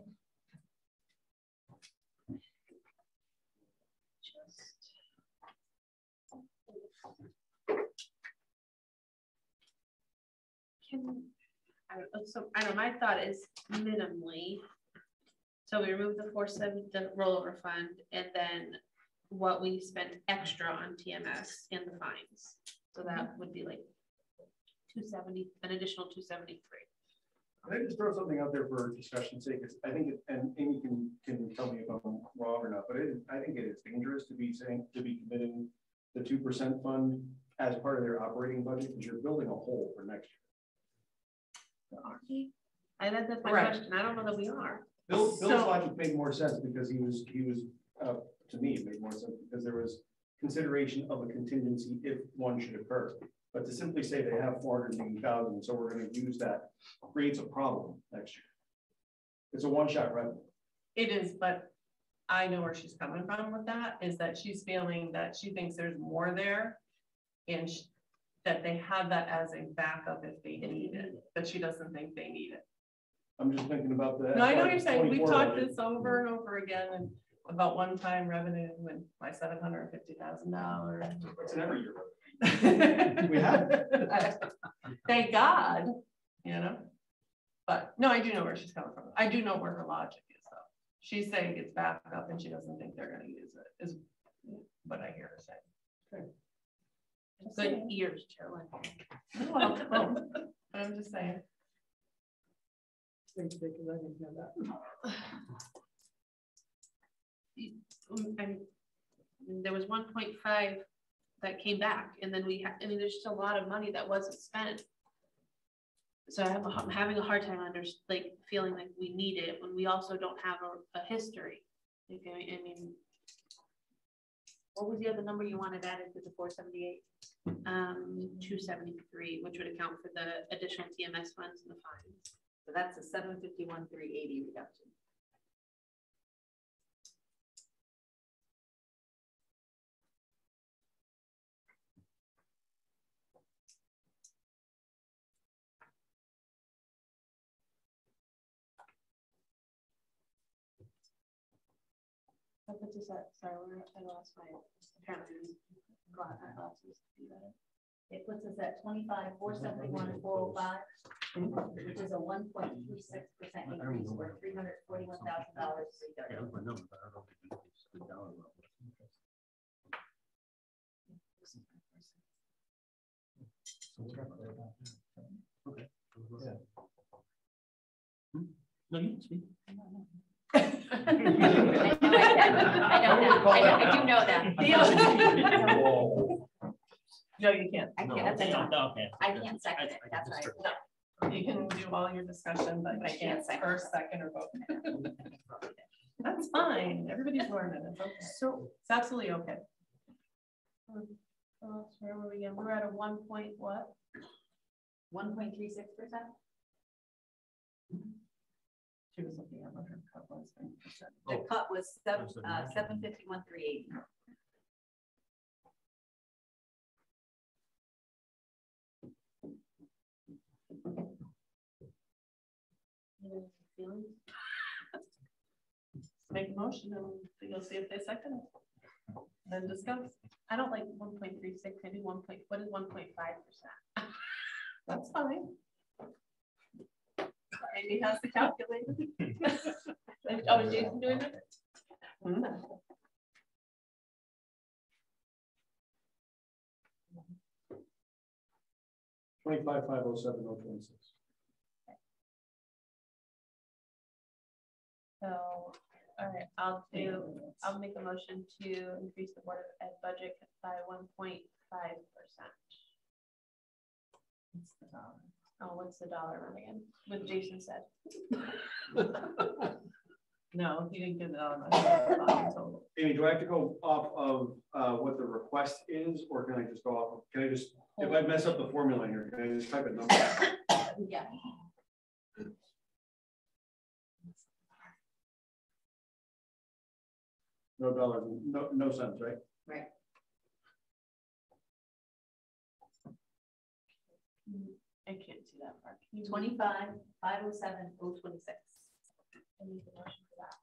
I don't know, my thought is minimally. So we removed the 470, the rollover fund, and then what we spent extra on TMS and the fines. So that would be like 270, an additional 273. I just throw something out there for discussion's sake. I think, and Amy can tell me if I'm wrong or not, but I think it is dangerous to be committing the 2% fund as part of their operating budget, because you're building a hole for next year. That's my right. question. I don't know that we are. Bill's logic made more sense because he was to me, it made more sense because there was consideration of a contingency if one should occur. But to simply say they have 480,000, so we're going to use that, creates a problem next year. It's a one-shot revenue. It is, but I know where she's coming from with that, is that she's feeling that she thinks there's more there and that they have that as a backup if they need it, but she doesn't think they need it. I'm just thinking about the. No, I know what you're saying. We've talked budget. this over and over again and about one-time revenue and my $750,000. It's an every year. We have. Thank God, you know. But no, I do know where she's coming from. I do know where her logic is, though. She's saying it's back up and she doesn't think they're going to use it, is what I hear her say. Good ears, Carolyn. Well, but I'm just saying. And there was 1.5 that came back, and then we had, I mean, there's just a lot of money that wasn't spent. So I'm having a hard time feeling like we need it when we also don't have a history. Like, I mean, what was the other number you wanted added to the 478? 273, which would account for the additional TMS funds and the fines. So that's a 751,380 reduction. What puts us at? Sorry, I lost my. Apparently, I lost this. It puts us at 25,471,405, which is a 1.26% increase or $341,000 reduction. Okay. No, you can speak. I do know that. No, you can't. I can't. I can't second it. That's right. You can do all your discussion, but I can't first, second, or both. That's fine. Everybody's learning. It's okay. So it's absolutely okay. Where were we again? We're at a 1 point what? 1.36%. She was looking at what her cut was. The cut was 751,380. Make a motion and you'll see if they second it. Then discuss. I don't like 1.36. Maybe 1. What is 1.5%? That's fine. Amy has the calculator. Oh, is Jason doing it? 25,507,026. So, all right, I'll make a motion to increase the Board of Ed budget by 1.5%. Oh, what's the dollar amount again? What Jason said. No, he didn't give it on. Amy, do I have to go off of what the request request is, or can I just go off, can I just, if I mess up the formula here, can I just type a number? Yeah. No dollars, no cents, right? Right. I can't see that part. 25, 507, 026. I need the motion for that.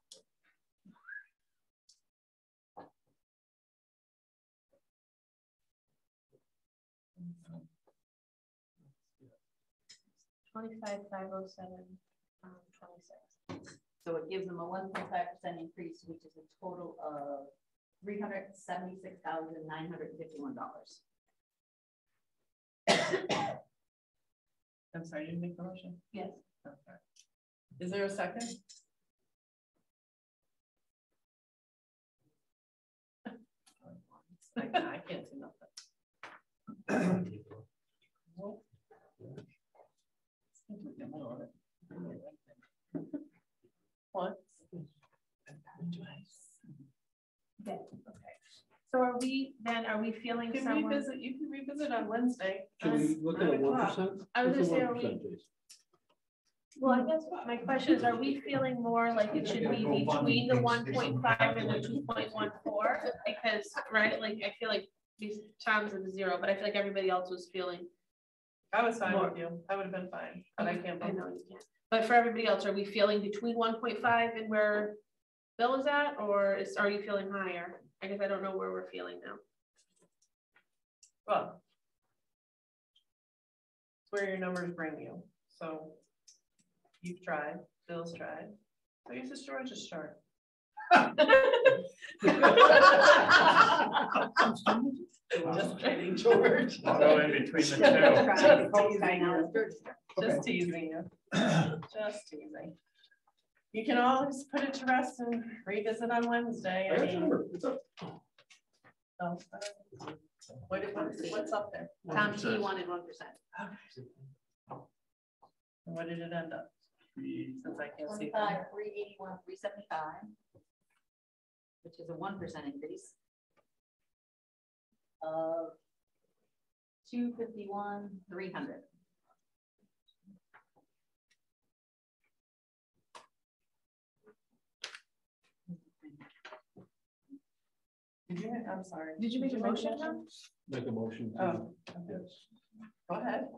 $25,507.26. So it gives them a 1.5% increase, which is a total of $376,951. I'm sorry, you didn't make the motion? Yes. Okay. Is there a second? I can't see nothing. Once. Okay. So are we feeling You can somewhere? revisit, you can revisit on Wednesday. Should we look at a 1%? I was gonna say, are we, 1%, Jason? well, I guess my question is, are we feeling more like it should be between the 1.5 and the 2.14? Because, right, like, I feel like these times are the 0, but I feel like everybody else was feeling. I was fine with you. I would have been fine, but I can't. I know you can't. But for everybody else, are we feeling between 1.5 and where Bill is at, or are you feeling higher? I guess I don't know where we're feeling now. Well, it's where your numbers bring you. So you've tried, Bill's tried. I guess it's George's turn. Just kidding, George. Go in between the Just teasing you. Just teasing. You can always put it to rest and revisit on Wednesday. I mean, oh, what's up there? Tom T wanted 1%. And what did it end up? Since I can't see. 25, 381, 375, which is a 1% increase. 251, 300. I'm sorry. Did you make a motion, John? Make a motion. Oh, Yes. go ahead.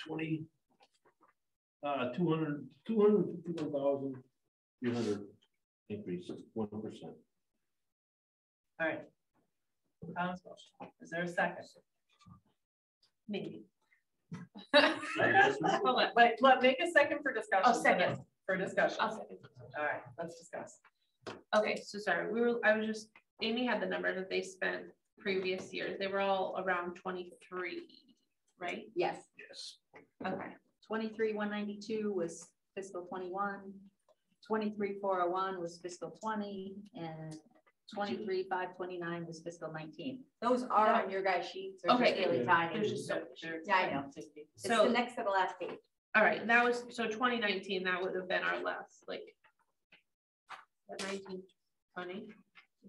251,300 increase, 1%. All right. Tom's motion. Is there a second? Maybe. Hold on. Wait, make a second for discussion. Oh, second. For discussion. I'll second. All right, let's discuss. Okay, so sorry, Amy had the number that they spent previous years. They were all around 23, right? Yes. Yes. Okay. 23,192 was fiscal 21. 23,401 was fiscal 20, and 23,529 was fiscal 19. Those are on your guys' sheets. They're just really tiny. There's just so yeah, I know. It's the next to the last page. All right, that was, so 2019, that would have been our last, like, 1920.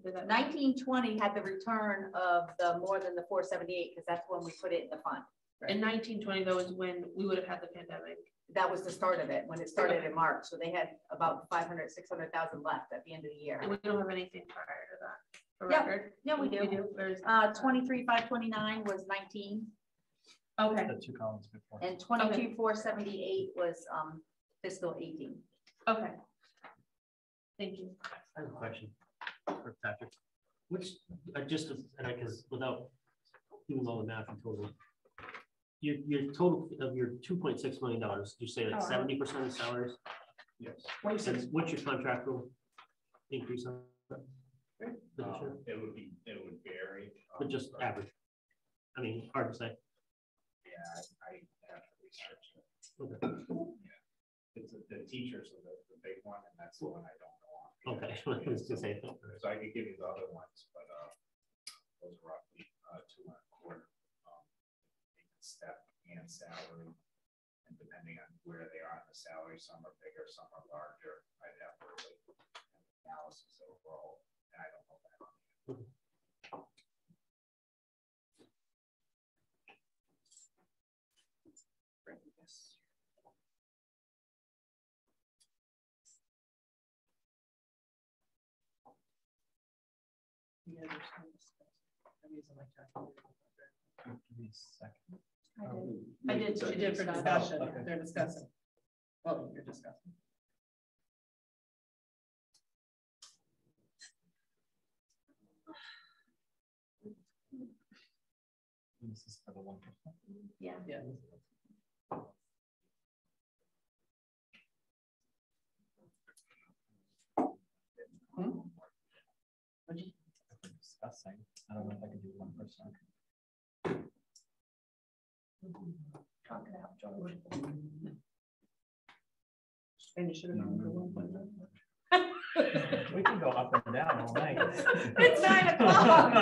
1920 had the return of the more than the 478, because that's when we put it in the fund. Right? And 1920, though, is when we would have had the pandemic. That was the start of it, when it started in March. So they had about 500, 600,000 left at the end of the year. And we don't have anything prior to that. For Yeah, record. yeah, we do. 23,529 was 19. Okay. The 2 columns before. And 22,478 was fiscal 18. Okay. Thank you. I have a question for Patrick. Which, just, because without doing all the math in total, your total of your $2.6 million, you say like 70% of salaries? Yes. What's your contractual increase on that? It would vary. But just average. I mean, hard to say. Yeah, I have to research it. Okay. Yeah. It's the teachers are the big one, and that's the one I don't know on. Okay, I was to say. So I could give you the other ones, but those are roughly 2.25 step and salary, and depending on where they are on the salary, some are bigger, some are larger. I'd have to really analysis overall, and I don't know that. I did, she did for discussion, they're discussing. Oh, you're discussing. This is for the 1%. Yeah. Yeah. Discussing. I don't know if I can do 1%. Talk it out, George. And you should have known the 1.9. We can go up and down all night. It's 9 o'clock.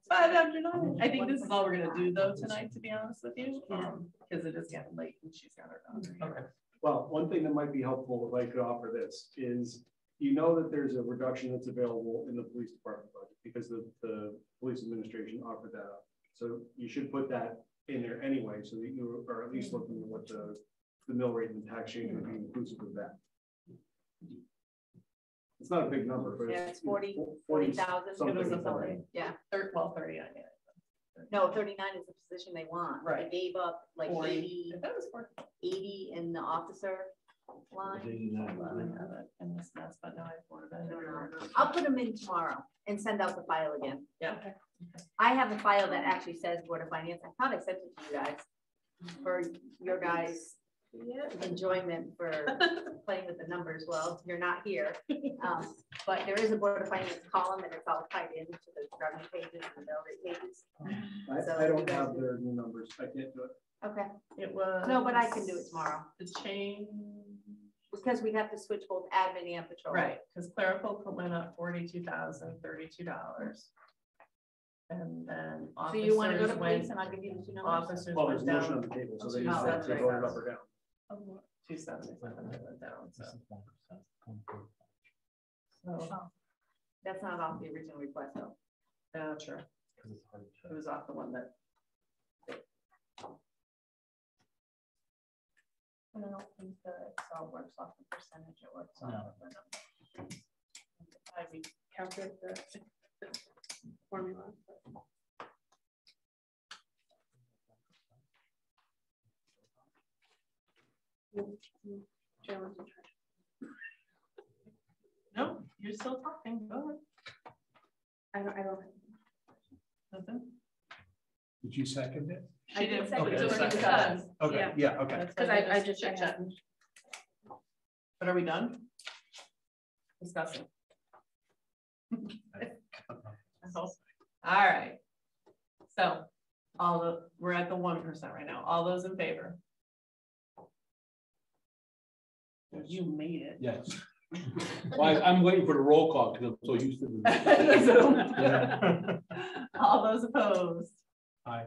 5 after 9. I think this is all we're gonna do though tonight, to be honest with you, because it is getting late and she's got her daughter. Okay. Well, one thing that might be helpful, if I could offer this, is you know that there's a reduction that's available in the police department budget because the police administration offered that up. So you should put that in there anyway, so that you are at least looking at what the mill rate and tax change would be inclusive of that. It's not a big number, but Yeah, it's 40,000. something. Yeah. 39. No, 39 is the position they want. Right. They gave up like 40. 80, That was 40. 80 in the officer line. I have it in this mess, but now I've ordered it. I'll put them in tomorrow and send out the file again. Yeah. I have a file that actually says Board of Finance. I thought I sent it to you guys for your guys' enjoyment for playing with the numbers. Well, you're not here. But there is a Board of Finance column and it's all tied into the revenue pages and the bill rate pages. I don't have their new numbers. I can't do it. Okay. It was. No, but I can do it tomorrow. It's changed. Because we have to switch both admin and patrol. Right, because clerical went up $42,032. And then So you want to go to officers police went, and I'll give you the two numbers? officers Well, there's went a motion on down. the table, so Oh, they no, just have that's to right. vote it up or down. 277 went down, so. Oh, that's not off the original request though. Yeah, sure. It was off the one that. And I don't think the Excel works off the percentage, it works off of the number. I recalculate the formula. No, you're still talking, go ahead. I don't. Nothing? Did you second it? I did. second It's it. already done. Okay, yeah, okay. That's Because why I just chit-chatting. But are we done? Discussing. All right. So we're at the 1% right now. All those in favor? You made it. Yes. Well, I'm waiting for the roll call because I'm so used to this. Yeah. All those opposed? I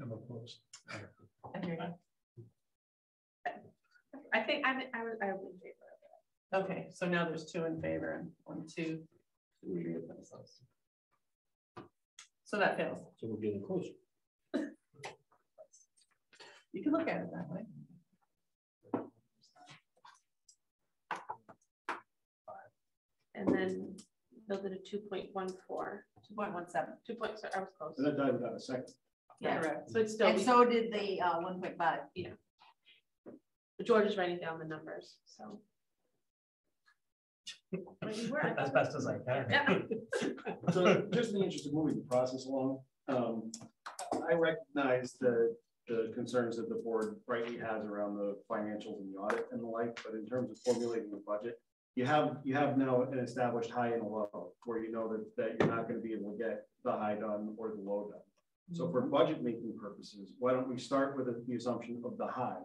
am opposed. I hear you. I think I was in favor. Okay, so now there's 2 in favor and 1, 2, 3 opposed. So that fails. So we're getting closer. You can look at it that way. And then build it a 2.14. 2.17. 2 points, I was close. And that died without a second. Yeah. Correct. So it's still. And so did the 1.5. But George is writing down the numbers, so. As best as I can. Yeah. So just in the interest of moving the process along, I recognize the concerns that the board rightly has around the financials and the audit and the like, but in terms of formulating the budget, you have now an established high and a low where you know that you're not going to be able to get the high done or the low done. So for budget making purposes, why don't we start with the assumption of the high,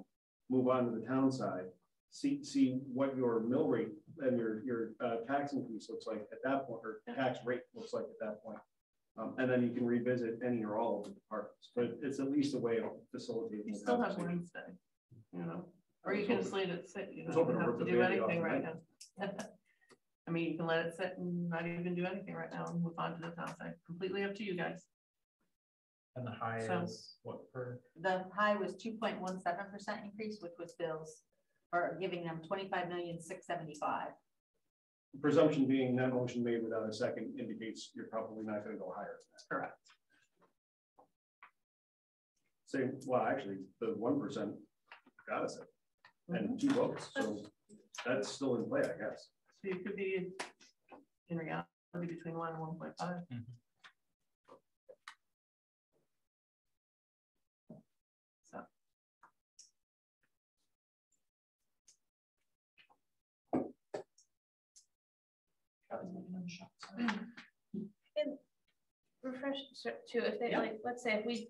move on to the town side, see what your mill rate and your tax increase looks like at that point, or tax rate looks like at that point. And then you can revisit any or all of the departments, but it's at least a way of facilitating. You the still have conversation. Wednesday, you know, or you can just let it sit, you was don't hoping to have rip to the do Band-Aid off anything right tonight. now. I mean, you can let it sit and not even do anything right now and move on to the town side, completely up to you guys. And the high So- is what per? The high was 2.17% increase, which was Bill's, or giving them 25,675,000. Presumption being that motion made without a second indicates you're probably not gonna go higher than that. Correct. Same, well, actually, the 1% got us it, and 2 votes, so that's still in play, I guess. So you could be in reality between 1 and 1.5. So. And refresh too, if they like, let's say if we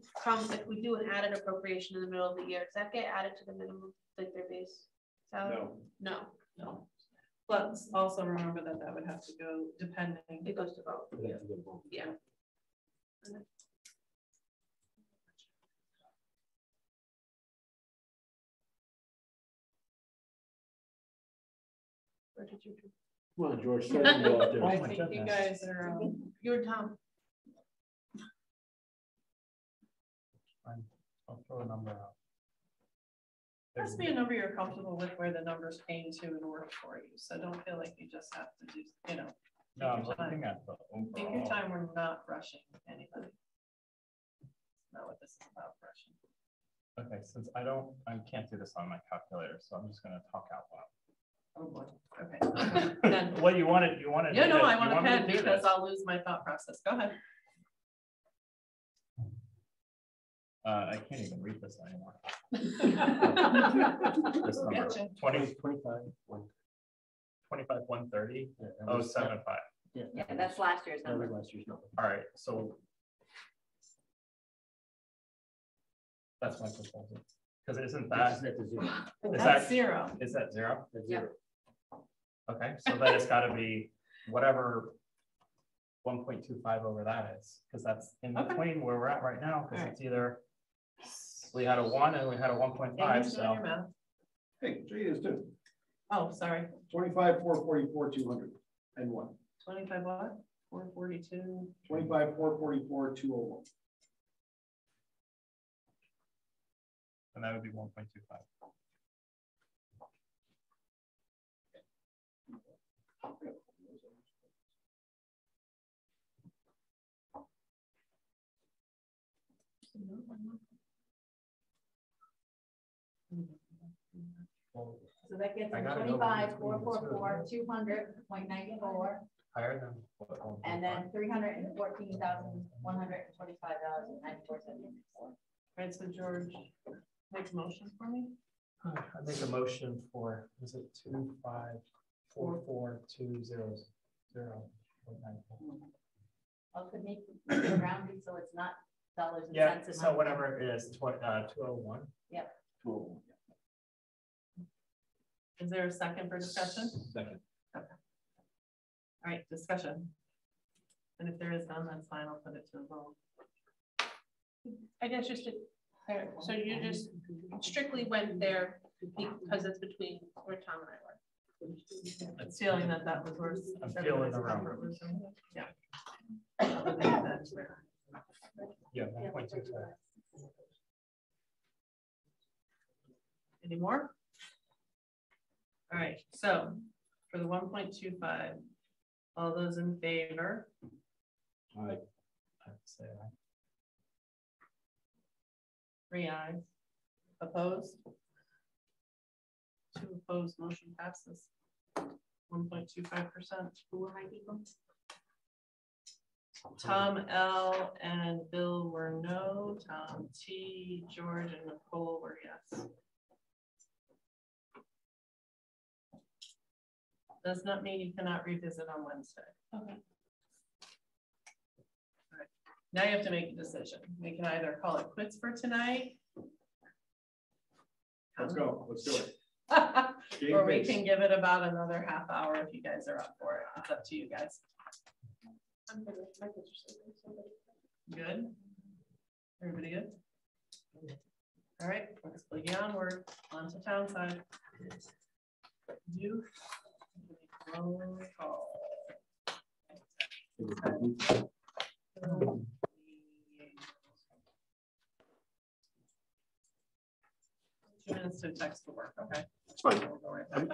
do an added appropriation in the middle of the year, does that get added to the minimum, like their base salary? No. No. Let's also remember that that would have to go depending. It goes to vote. Yeah. Where did you do? Come on, George. Throw them out there. I think you guys are. You and Tom. I'll throw a number out. Has to be a number you're comfortable with where the numbers came to and work for you. So don't feel like you just have to do, you know. No, I'm looking at the overall. Take your time. We're not rushing anybody. That's not what this is about, rushing. Okay, since I can't do this on my calculator, so I'm just gonna talk out loud. Oh boy. Okay. Then. What you wanted? Yeah, no, I want a pen because I'll lose my thought process. Go ahead. I can't even read this anymore. This number, Gotcha. 25, 130, 075. Yeah, that's last year's number. All right, so that's my proposal. Because isn't that That's zero. Is that zero? That's zero. Okay, so then it's got to be whatever 1.25 over that is, because that's in between where we're at right now. Because it's either we had a 1 and we had a 1.5. So Hey, Jay is too. Oh, sorry. 25, 444, 200, and 1. 25 what? 442. 25, 444, 201. and that would be 1.25. So that gets 25, 444, 200.94. Higher than what? And then $314,125.94. Right, so George, make a motion for me. I make a motion for, is it 2544200.94? Well, could make it rounded so it's not dollars and Yeah, cents. so whatever it is, 201. Yep. 201. Is there a second for discussion? Second. Okay. All right, discussion. And if there is none, that's fine. I'll put it to a vote. I guess just to, so you just strictly went there because it's between where Tom and I were. I'm feeling that that was worse. I'm feeling the round. Yeah. Yeah, 1.25. Any more? All right, so for the 1.25, all those in favor? All right. I'd say aye. 3 ayes. Opposed? 2 opposed, motion passes. 1.25%. Who were my people? Tom L. and Bill were no. Tom T, George and Nicole were yes. Does not mean you cannot revisit on Wednesday. Okay. All right. Now you have to make a decision. We can either call it quits for tonight. Let's go. Let's do it. Or we can give it about another half hour if you guys are up for it. It's up to you guys. I'm good with my kids are sleeping, so Good? Everybody good? All right, let's boogie onward, on to town side. You. Roll call. 2 minutes to text to work, okay? It's fine.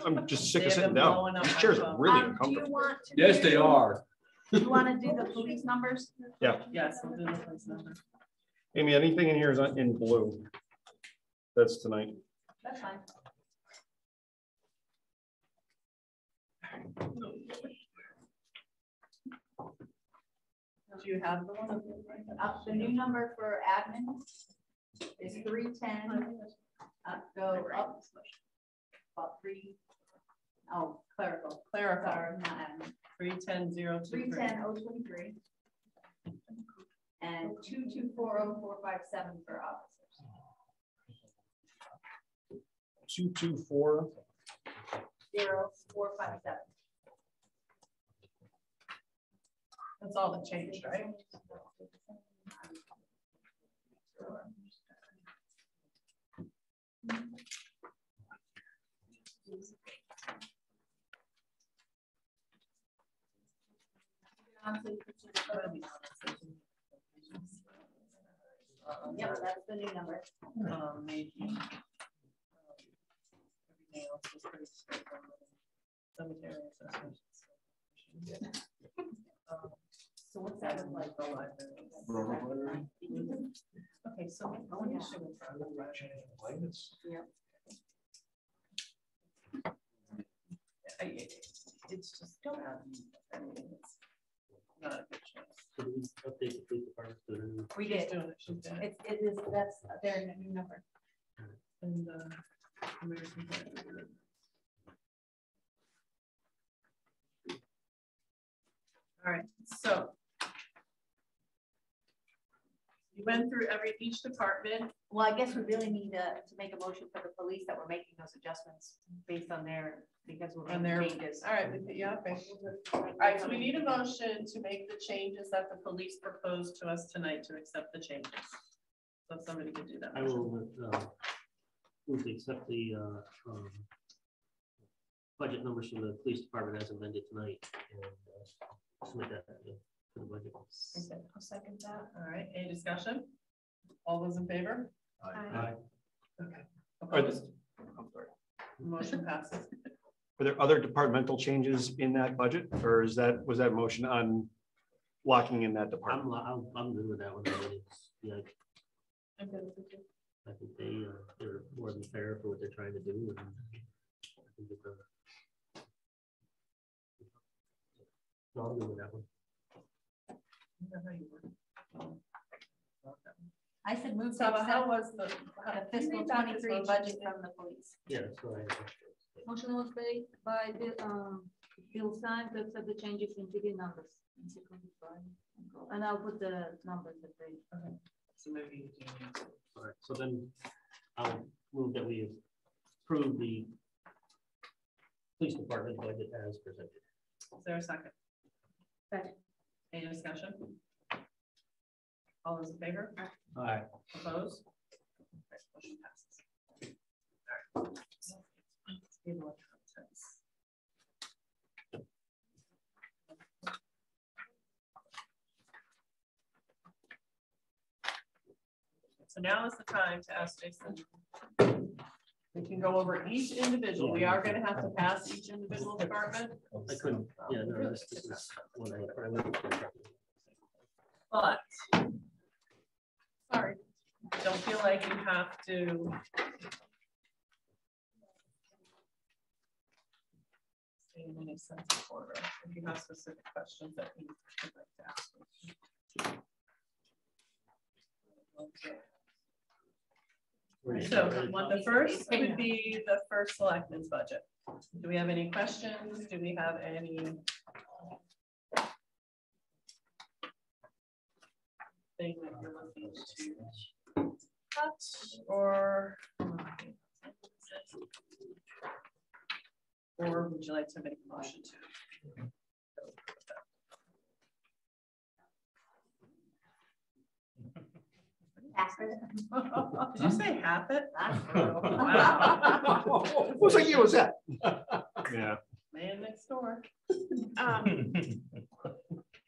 I'm just sick They of have sitting been down. blowing up These my chairs phone. are really Do you uncomfortable. want to? Yes, they are. Do you want to do the police numbers? Yeah. Yes, we'll do the police number. Amy, anything in here is in blue. That's tonight. That's fine. Do you have the one? The new number for admin is 310. Go up about three. Oh, clerical. Clerical. Sorry, not admin. 310,023. 310,023. And 224,0457 for officers. 224. 0457. That's all that changed, right? Yep, that's the new number. Maybe. Everything else is pretty straightforward. Cemetery assessments. So what's that look like? The library. Okay, so the issue is. Yep. It's just don't have. I mean, it's not a good choice. So we update the police department to the new. We did. She's doing it. She's doing it. It is, that's their new number. And American Flag. All right, so you went through each department. Well, I guess we really need to make a motion for the police that we're making those adjustments based on their, because we're On making their changes. All right, yeah, okay. All right, so we need a motion to make the changes that the police proposed to us tonight to accept the changes. So if somebody could do that. I will move to accept the budget numbers from the police department as amended tonight and submit that to the budget. Okay, I'll second that. All right, any discussion? All those in favor? Aye. Okay. Are this- Opposed? Motion passes. Are there other departmental changes in that budget, or was that motion on locking in that department? I'm good with that one. Yeah, I'm good with it. I think they're more than fair for what they're trying to do. And I think it's no, I'm good with that one. I said move to Saba, how accept was the fiscal 23 budget from the police. Yeah, that's what I. Motion was made by Bill Stein to accept the changes in the numbers. And I'll put the numbers that they. Okay. So maybe. All right, so then I'll move that we approve the police department budget as presented. Is there a second? Second. Any discussion? All those in favor? Aye. Opposed? Okay, motion passes. All right. The electronic sense. So now is the time to ask Jason. We can go over each individual. We are going to have to pass each individual department. I couldn't, yeah, no, that's just not what I But, sorry, don't feel like you have to. Stay in any sense of order. If you have specific questions that you would like to ask. So the first would be the first selectmen's budget. Do we have any questions? Do we have any? Thing that you're looking to cut or would you like to make a motion to? Did you say half it? Wow. Whose idea was that? Yeah. Man next door.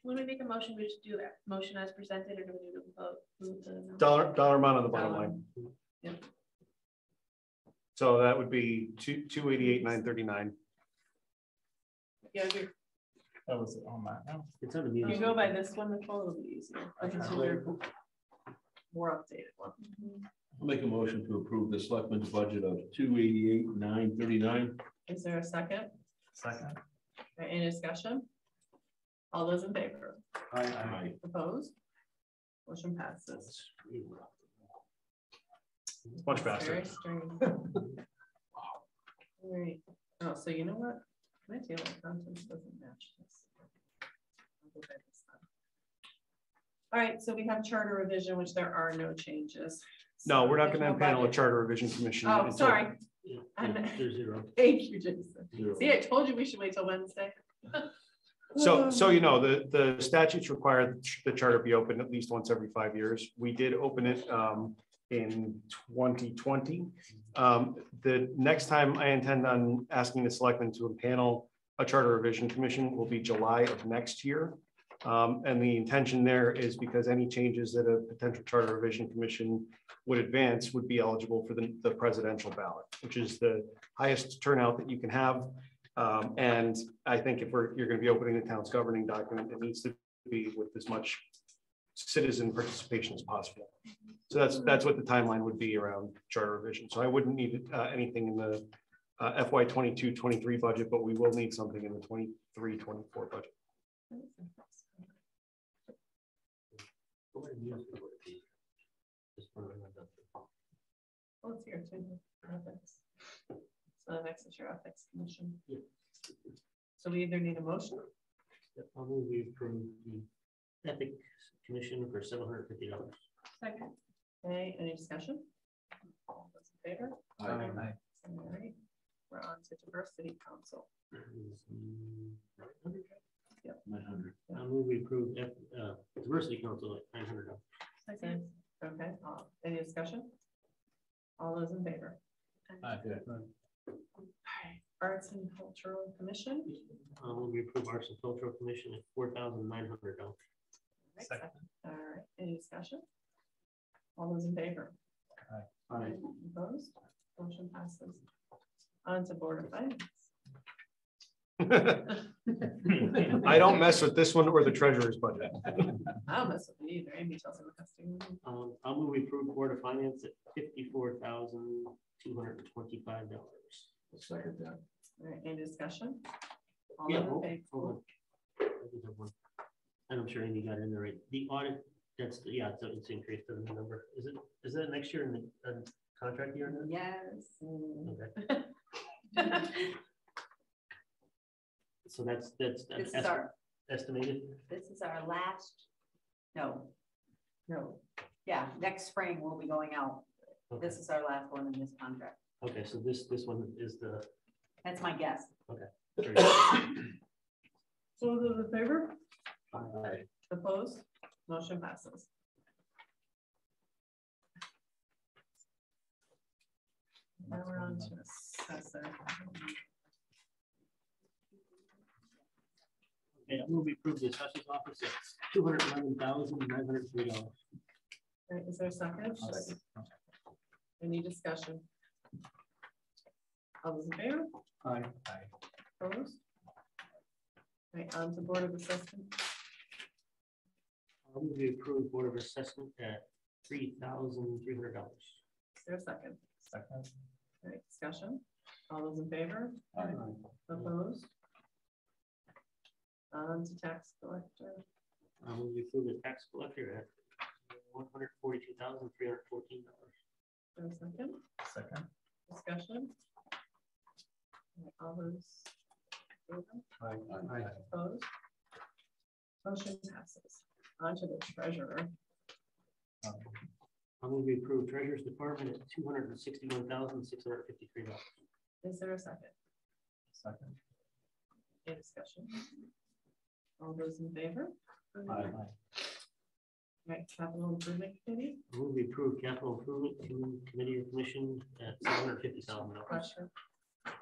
When we make a motion, we just do that motion as presented, or do we need to vote? Dollar amount on the bottom line. Yep. So that would be 288,939. Yeah, That was it on that. No, It's on the if meeting. you go by this one, Nicole, it'll be easier. I can see your more updated one. I'll make a motion to approve the selectmen's budget of 288,939. Is there a second? Second. Any discussion? All those in favor? Aye. Opposed? Motion passes. It's much faster. Very strange. All right. Oh, so you know what? My table of contents doesn't match this. I'll go by this time. All right, so we have charter revision, which there are no changes. No, we're not There's going to no panel a budget. charter revision commission. Oh, until- sorry. There's zero. Thank you, Jason. Zero. See, I told you we should wait till Wednesday. So you know, the statutes require the charter be open at least once every 5 years. We did open it in 2020. The next time I intend on asking the selectmen to impanel a charter revision commission will be July of next year. And the intention there is because any changes that a potential charter revision commission would advance would be eligible for the presidential ballot, which is the highest turnout that you can have. And I think if you're going to be opening the town's governing document, it needs to be with as much citizen participation as possible. So that's what the timeline would be around charter revision. So I wouldn't need anything in the FY 22-23 budget, but we will need something in the 23-24 budget. Oh, it's here too. Ethics. So next is your ethics commission. Yeah. So we either need a motion. I'll move we approve the ethics commission for $750. Second. Okay, any discussion? All those in favor? Aye. All right, we're on to diversity council. Yep. 900. I'll move we approve diversity council at $900. Second. Okay, any discussion? All those in favor? Aye. Arts and Cultural Commission. We approve Arts and Cultural Commission at $4,900. Second. All right, any discussion? All those in favor? Aye. Opposed? Motion passes. On to Board of Finance. I don't mess with this one or the treasurer's budget. I don't mess with it either. Amy tells me what has to do. I'll move we approve Board of Finance at $54,225. Second that. All right, any discussion? All Yeah, those in hold favor? on. I just have one. And I'm sure Amy got it in there right. The audit, that's, yeah, it's increased to the number. Is that next year in the contract year? Yes. Okay. So that's This is our, estimated. this is our last, no. Yeah, next spring we'll be going out. Okay. This is our last one in this contract. Okay, so this one is the, That's my guess. okay. So those in favor? Aye. Opposed? Motion passes. Now we're on to assessor. Okay, I'm going to approve the assessor's office at $211,903. All right, is there a second? Second. Any discussion? All those in favor? Aye. Opposed? All right, on to Board of Assessment. I'm going to approve Board of Assessment at $3,300. Is there a second? Second. All right, discussion. All those in favor? Aye. Opposed? On to tax collector. I'm going to approve the tax collector at $142,314. For a second, Second. discussion. All those in favor? Aye. Opposed? Motion passes. On to the treasurer. I'm going to approve Treasurer's Department at $261,653. Is there a second? Second. Any discussion? All those in favor? Aye. Right, capital improvement committee. I'm going to approve Capital Improvement Committee or Commission at $750,000. Question.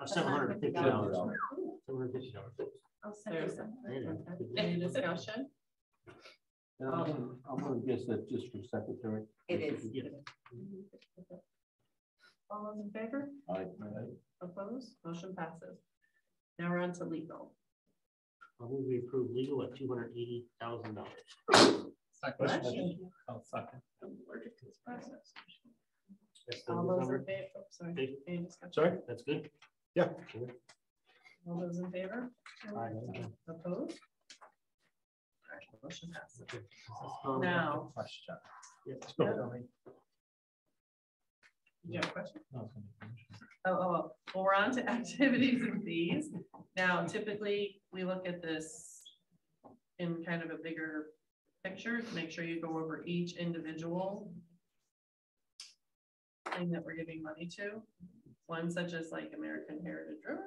$750. $750. I'll second. Yeah. Any discussion? And I'm gonna guess that's just for secretary. It is. Yeah. All those in favor? Aye. Opposed? Motion passes. Now we're on to legal. We approve legal at $280,000. Second. I'll second. I'm allergic to this process. That's the All those number. in favor? Oh, sorry. Okay. Any discussion? Sorry? That's good. Yeah. All those in favor? Aye. Opposed? All right, motion passes. Now. Question. Yeah. You have a question? Oh, well, we're on to activities and fees. Now, typically, we look at this in kind of a bigger picture to make sure you go over each individual thing that we're giving money to. One such as like American Heritage River.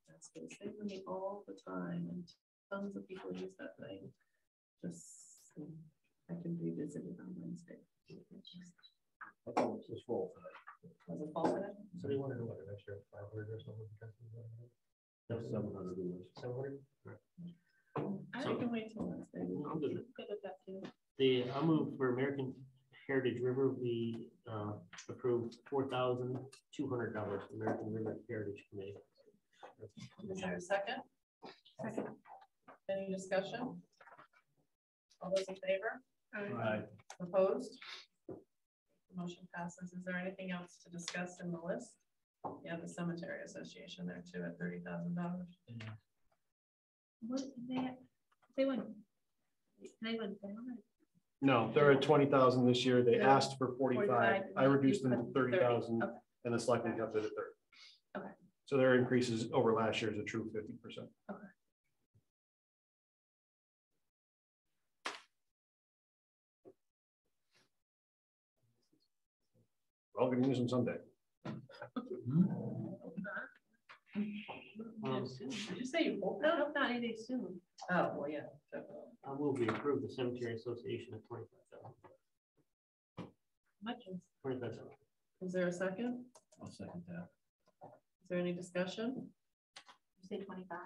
That's gonna save money all the time, and tons of people use that thing. Just, I can revisit it on Wednesday. I thought it was full. Was it fall today? So they want to know what an extra 500 or something. That was 700. 700. I can wait till Wednesday. I'm good. Good at that too. I'll move for American Heritage River. We approved $4,200 American River Heritage Committee. Is there a second? Second. Any discussion? All those in favor? Aye. Opposed? Motion passes. Is there anything else to discuss in the list? Yeah, the Cemetery Association there too at $30,000. What they went down. No, they're at 20,000 this year. They No. asked for 45. I reduced them to 30,000 Okay. and the selectmen kept it at 30. Okay. So their increases over last year is a true 50%. Okay. We're all gonna use them someday. Did you say you hope No, not? not anything soon. Oh, well, yeah, definitely. I move we approve the Cemetery Association at 25,000. Much. 25,000. Is there a second? I'll second that. Is there any discussion? You say 25.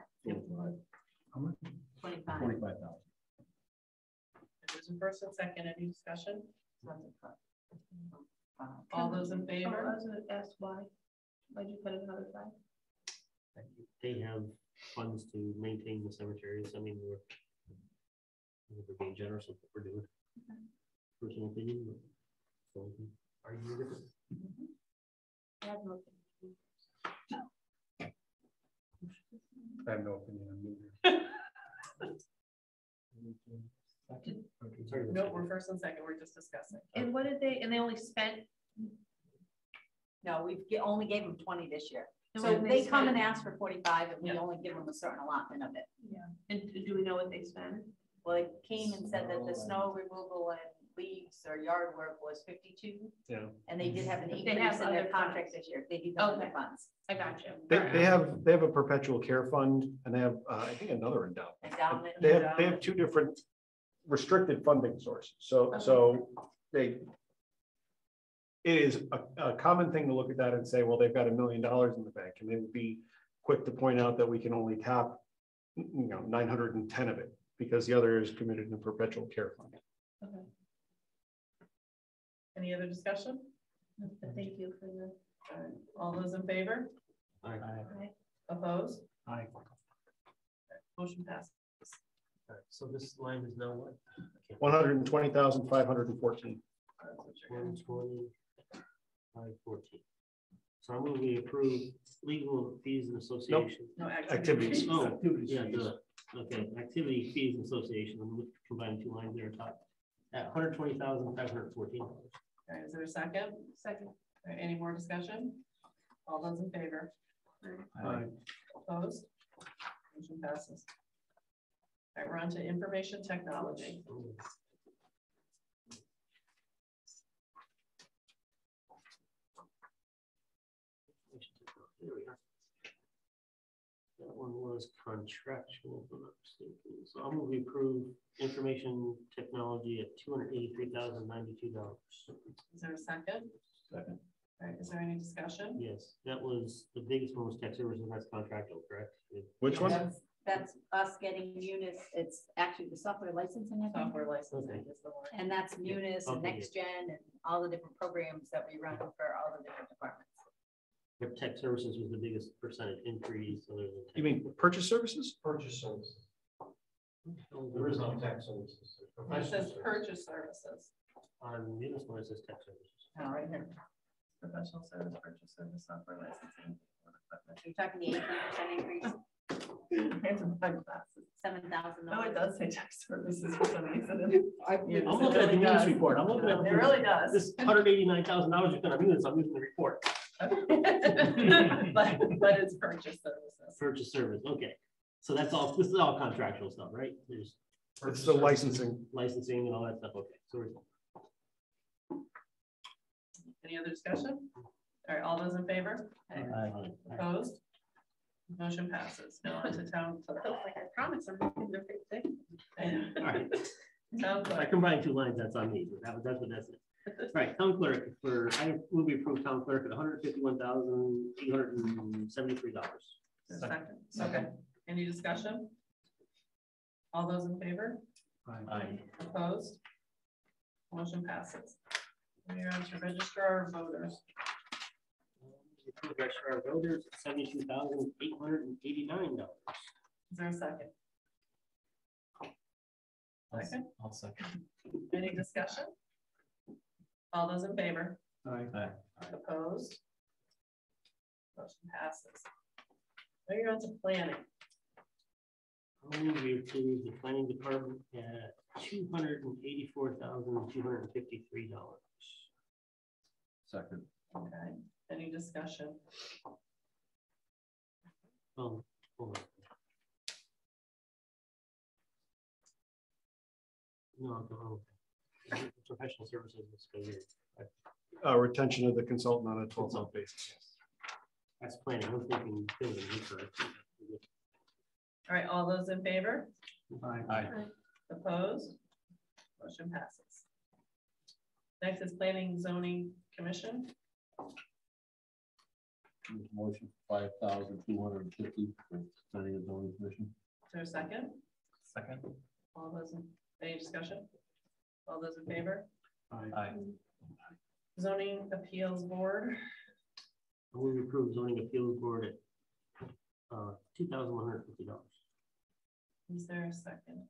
How much? 25. 25,000. There's a first and second, any discussion? All those in I favor? was gonna ask why. Why'd you put it another side? They have funds to maintain the cemeteries. I mean, we're being generous with what we're doing. Personal opinion, but so are you different? I have no I have no opinion on either. No, we're first and second, we're just discussing. And what did they, and they only spent? No, we only gave them 20 this year. And So what did they come spend? and ask for 45 and we Yeah. only give them a certain allotment of it. Yeah. And do we know what they spent? Well, it came and said that the snow removal and leaves or yard work was 52. Yeah. And they did have an They increase have in their other contract funds. this year. They do have other Okay. funds. I got you. They have a perpetual care fund and they have, I think, another endowment. Endowment. They have two different restricted funding sources. So it is a common thing to look at that and say, well, they've got $1 million in the bank, and they would be quick to point out that we can only tap, 910 of it because the other is committed in a perpetual care fund. Okay. Any other discussion? Thank you for the. All those in favor? Aye. Opposed? Aye. Motion passes. All right, so this line is now what? 120,514. 120,514. So I'm going to approve legal fees and association. No Activities. Oh, yeah, okay, activity fees and association. I'm going to combine two lines there on top. At $120,514. All right, is there a second? Second. All right, any more discussion? All those in favor? Aye. Opposed? Motion passes. All right, we're on to information technology. There we are. That one was contractual, if I'm not mistaken. So I'm going to approve information technology at $283,092. Is there a second? Second. All right, is there any discussion? Yes, that was the biggest one was tech services. That's contractual, correct? Which one? that's us getting Munis, it's actually the software licensing. I think. Software licensing is the one. And that's Munis and Okay. Next Gen and all the different programs that we run for all the different departments. Your tech services was the biggest percentage increase, so there's a. You mean purchase services? Purchase services. Oh, There is no tech services. It says purchase services. On municipal, it says tech services. Oh, right here. Professional service, purchase service, software licensing. You're talking the 18% increase, Hands and my glasses. $7,000. No, it does say tech services for some reason. I'm Yes, looking it at the really munis does. report. I'm looking at. It really does. This $189,000 you're gonna munis, I'm using the report. But it's purchase services. Purchase service, okay. So that's all, this is all contractual stuff, right? There's. It's the licensing. Licensing and all that stuff, okay. So we're. Any other discussion? All right, all those in favor? Opposed? Motion passes. Now on to town clerk. Like I promised, I'm making the big thing. All right. Town If I clerk. combine two lines, that's on me, but that's what that's it. All right, town clerk I will be approved town clerk at $151,873. Second. Any discussion? All those in favor? Aye. Opposed? Motion passes. We're on to registrar of voters. Approved registrar of voters, $72,889. Is there a second? Second? I'll second. Any discussion? All those in favor? Aye. Opposed? Motion passes. Now you're on to planning. We approved the planning department at $284,253. Second. Okay, any discussion? Hold on. No. Professional services. Let's go here. Retention of the consultant on a 12-month basis. That's planning. I'm thinking building. All right, all those in favor? Aye. Opposed? Motion passes. Next is Planning Zoning Commission. Motion 5,250 for planning and zoning commission. Is there a second? Second. All those, any discussion? All those in favor? Aye. Zoning Appeals Board. We approved zoning appeals board at $2,150. Is there a second?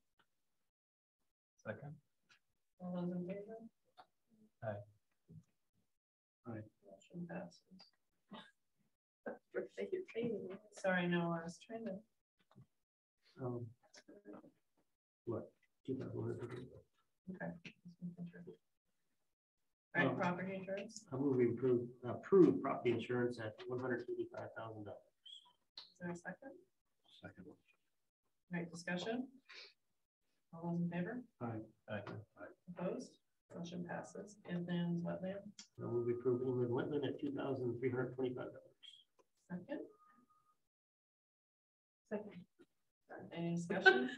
Second. All those in favor? Aye. Motion passes. Sorry, no, I was trying to. What? 2,150. Okay. All right, property insurance. I move we approve property insurance at $185,000. Is there a second? Second. All right, discussion. All those in favor? Aye. Opposed? Motion passes. Inland wetland. I move we approve inland wetland at $2,325. Second. Any discussion?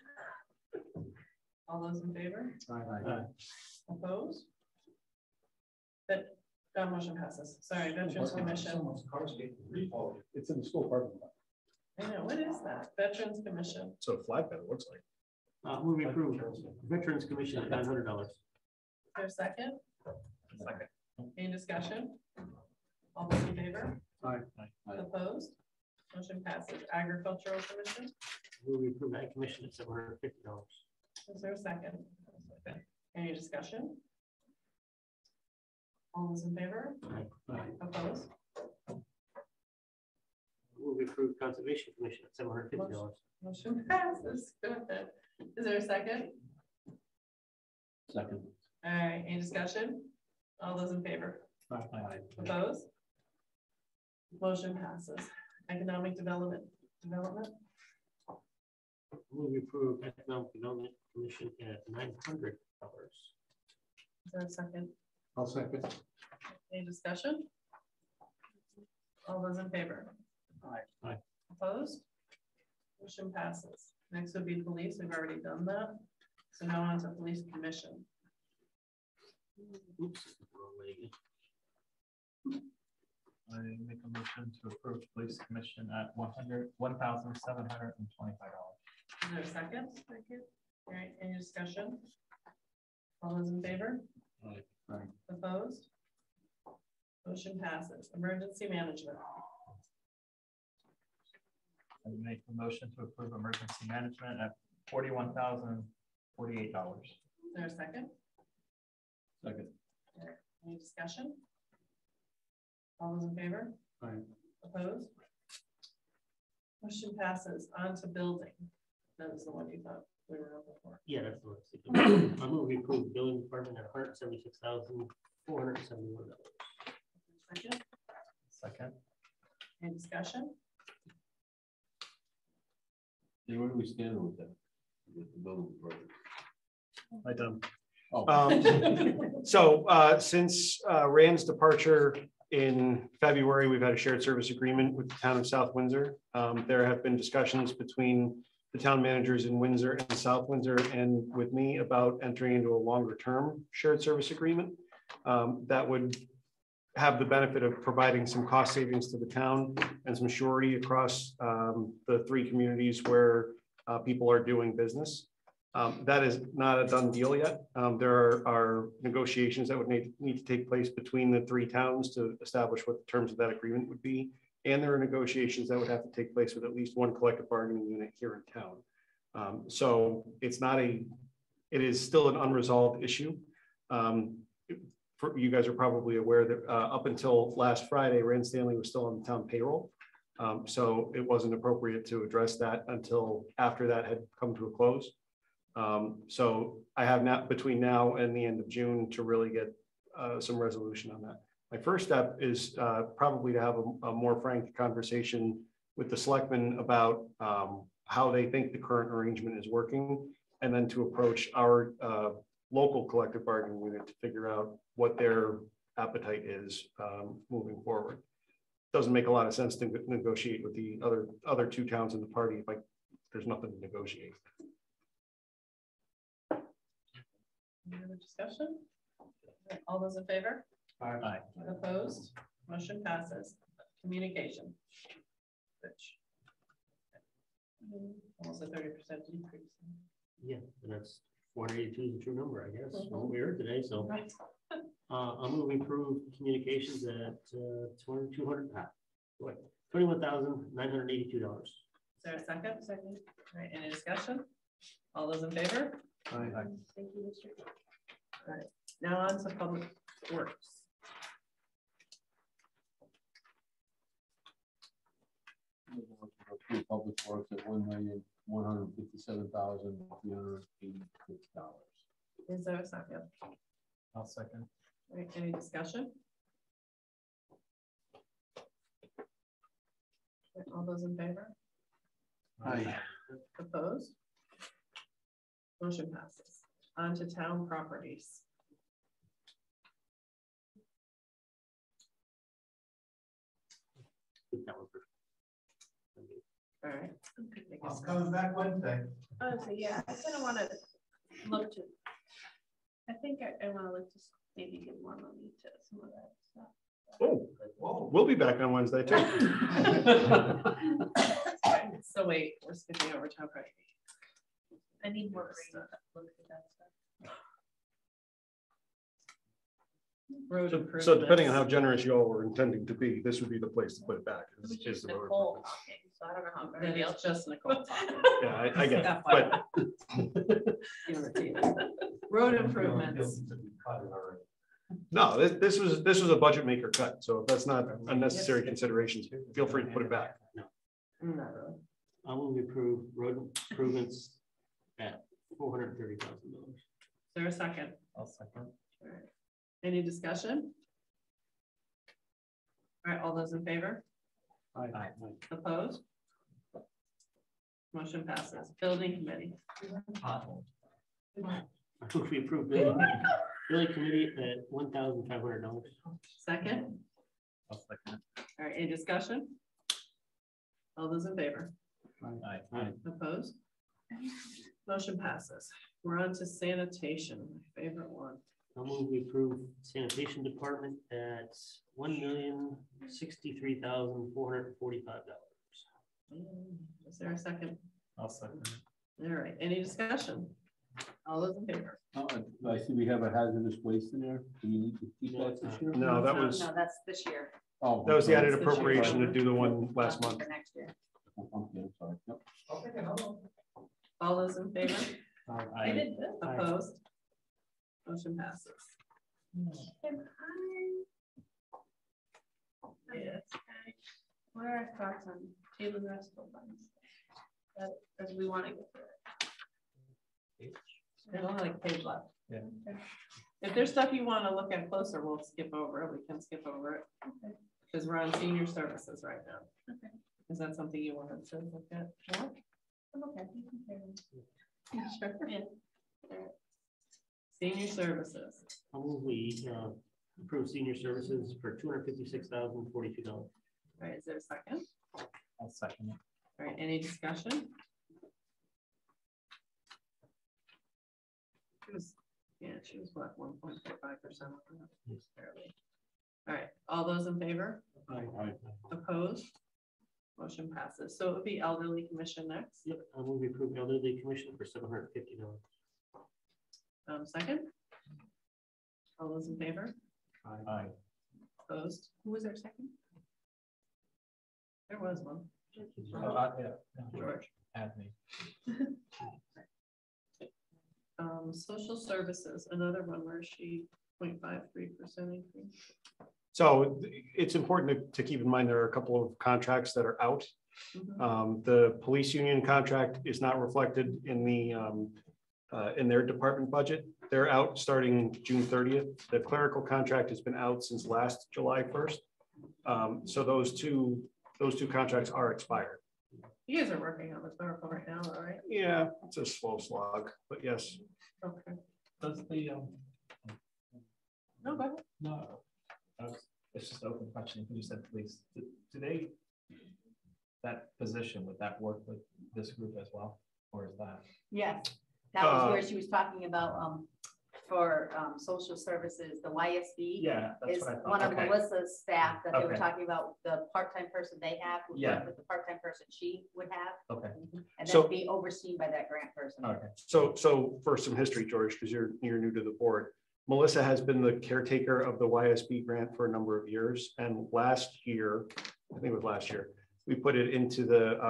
All those in favor? Aye. Opposed? That motion passes. Sorry, Veterans Commission. It's in the school parking lot. I know, what is that? Veterans Commission. So flatbed, it looks like. Move we approve Veterans Commission at $900. Is there a second? Second. Any discussion? All those in favor? Aye. Opposed? Motion passes. Agricultural Commission. Move we approve Ag Commission at $750. Is there a second? Any discussion? All those in favor? Opposed? Move we approve Conservation Commission at $750. Motion passes. Go ahead. Is there a second? Second. All right, any discussion? All those in favor? Opposed? Motion passes. Economic Development. Move we approve Economic Development Commission at $900. Is there a second? I'll second. Any discussion? All those in favor? Aye. Opposed? Motion passes. Next would be police. We've already done that. So now on to Police Commission. Oops, wrong way again. I make a motion to approve police commission at $1,725. Is there a second? Second. All right, any discussion? All those in favor? Aye. Opposed? Motion passes. Emergency management. I would make the motion to approve emergency management at $41,048. Is there a second? Second. All right, any discussion? All those in favor? Aye. Opposed? Motion passes. On to building. That was the one you thought we were looking for. Yeah, that's the one. I'm going to approve the building department at $176,471. Second. Second. Any discussion? Hey, where do we stand with that? With the building department? Hi, Tom. Oh. So since Rand's departure in February, we've had a shared service agreement with the town of South Windsor. There have been discussions between the town managers in Windsor and South Windsor and with me about entering into a longer term shared service agreement that would have the benefit of providing some cost savings to the town and some surety across the 3 communities where people are doing business. That is not a done deal yet. There are negotiations that would need to take place between the 3 towns to establish what the terms of that agreement would be. And there are negotiations that would have to take place with at least one collective bargaining unit here in town. So it's not it is still an unresolved issue. You guys are probably aware that up until last Friday, Rand Stanley was still on the town payroll. So it wasn't appropriate to address that until after that had come to a close. So I have not between now and the end of June to really get some resolution on that. My first step is probably to have a more frank conversation with the selectmen about how they think the current arrangement is working, and then to approach our local collective bargaining unit to figure out what their appetite is moving forward. Doesn't make a lot of sense to negotiate with the other 2 towns in the party if there's nothing to negotiate. Any other discussion? All those in favor? Aye. Opposed? Motion passes. Communication. Rich. Almost a 30% decrease. Yeah, and that's 482 is a true number, I guess. Well, we heard today, so I'm going to improve communications at 200 $21,982. Is there a second? Second. All right, any discussion? All those in favor? Aye. Thank you, Mr. All right, now on to public works. Public works at $1,157,386. Is there a second? I'll second. All right, any discussion? All those in favor? Aye. Opposed? Motion passes. On to town properties. All right. I'm coming back Wednesday. Oh, so yeah, I kind of want to look to, I think I want to look to maybe give more money to some of that stuff. Oh, we'll be back on Wednesday too. So wait, we're skipping over town property. I need more stuff. Look at that stuff. Road So improvements. depending on how generous you all were intending to be, this would be the place to put it back. It was Is just the road Nicole improvements. talking, so I don't know how That everybody is else. just Nicole talking. Yeah, I get it, but Road improvements. no, this was a budget maker cut. So if that's not unnecessary considerations, feel free to put it back. Not really. I will approve road improvements at $430,000. Is there a second? I'll second. All right. Any discussion? All right, all those in favor? Aye. Opposed? Motion passes. Building committee. I hope we approve building committee at $1,500. Second? I'll second. All right, any discussion? All those in favor? Aye. Opposed? Motion passes. We're on to sanitation, my favorite one. I'll move we approve sanitation department at $1,063,445. Is there a second? I'll second. All right, any discussion? All those in favor? I see we have a hazardous waste in there. Do we need to keep that this year? No, that was, No, that's this year. Oh, that was the added That's this year. appropriation to do the one last month. For next year. Okay, sorry. Yep. All those in favor? I did. Opposed? Motion passes. Yes. What are our thoughts on table and restful funds? As we want to get through it. There's only like page left. Yeah. If there's stuff you want to look at closer, we'll skip over it. We can skip over it. Okay. Because we're on senior services right now. Okay. Is that something you wanted to look at? Yeah. I'm okay. Sure. Yeah. Senior services. How will we approve senior services for $256,042? All right, is there a second? I'll second it. All right, any discussion? She was what, 1.45%? Barely. All right, all those in favor? Aye. Opposed? Motion passes. So it would be elderly commission next. Yep, I will approve elderly commission for $750. Second? All those in favor? Aye. Opposed? Who was our second? There was one. George. Add me. Social services, another one where she 0.53% increase. So it's important to keep in mind, there are a couple of contracts that are out. The police union contract is not reflected in the in their department budget. They're out starting June 30th. The clerical contract has been out since last July 1st. So those two contracts are expired. You guys are working on the clerical right now, all right? Yeah, it's a slow slog, but yes. Okay. Does the No, go ahead. no, it's just an open question. You said police. Do they, that position, would that work with this group as well, or is that? Yes, that was where she was talking about, for social services, the YSB. Yeah, that's is what I thought. one of Okay. Melissa's staff that they were Okay. talking about, the part-time person they have, who Yeah. worked with the part-time person she would have, Okay. and So- then be overseen by that grant person. Okay. So for some history, George, because you're new to the board, Melissa has been the caretaker of the YSB grant for a number of years. And last year, I think it was last year, we put it into the,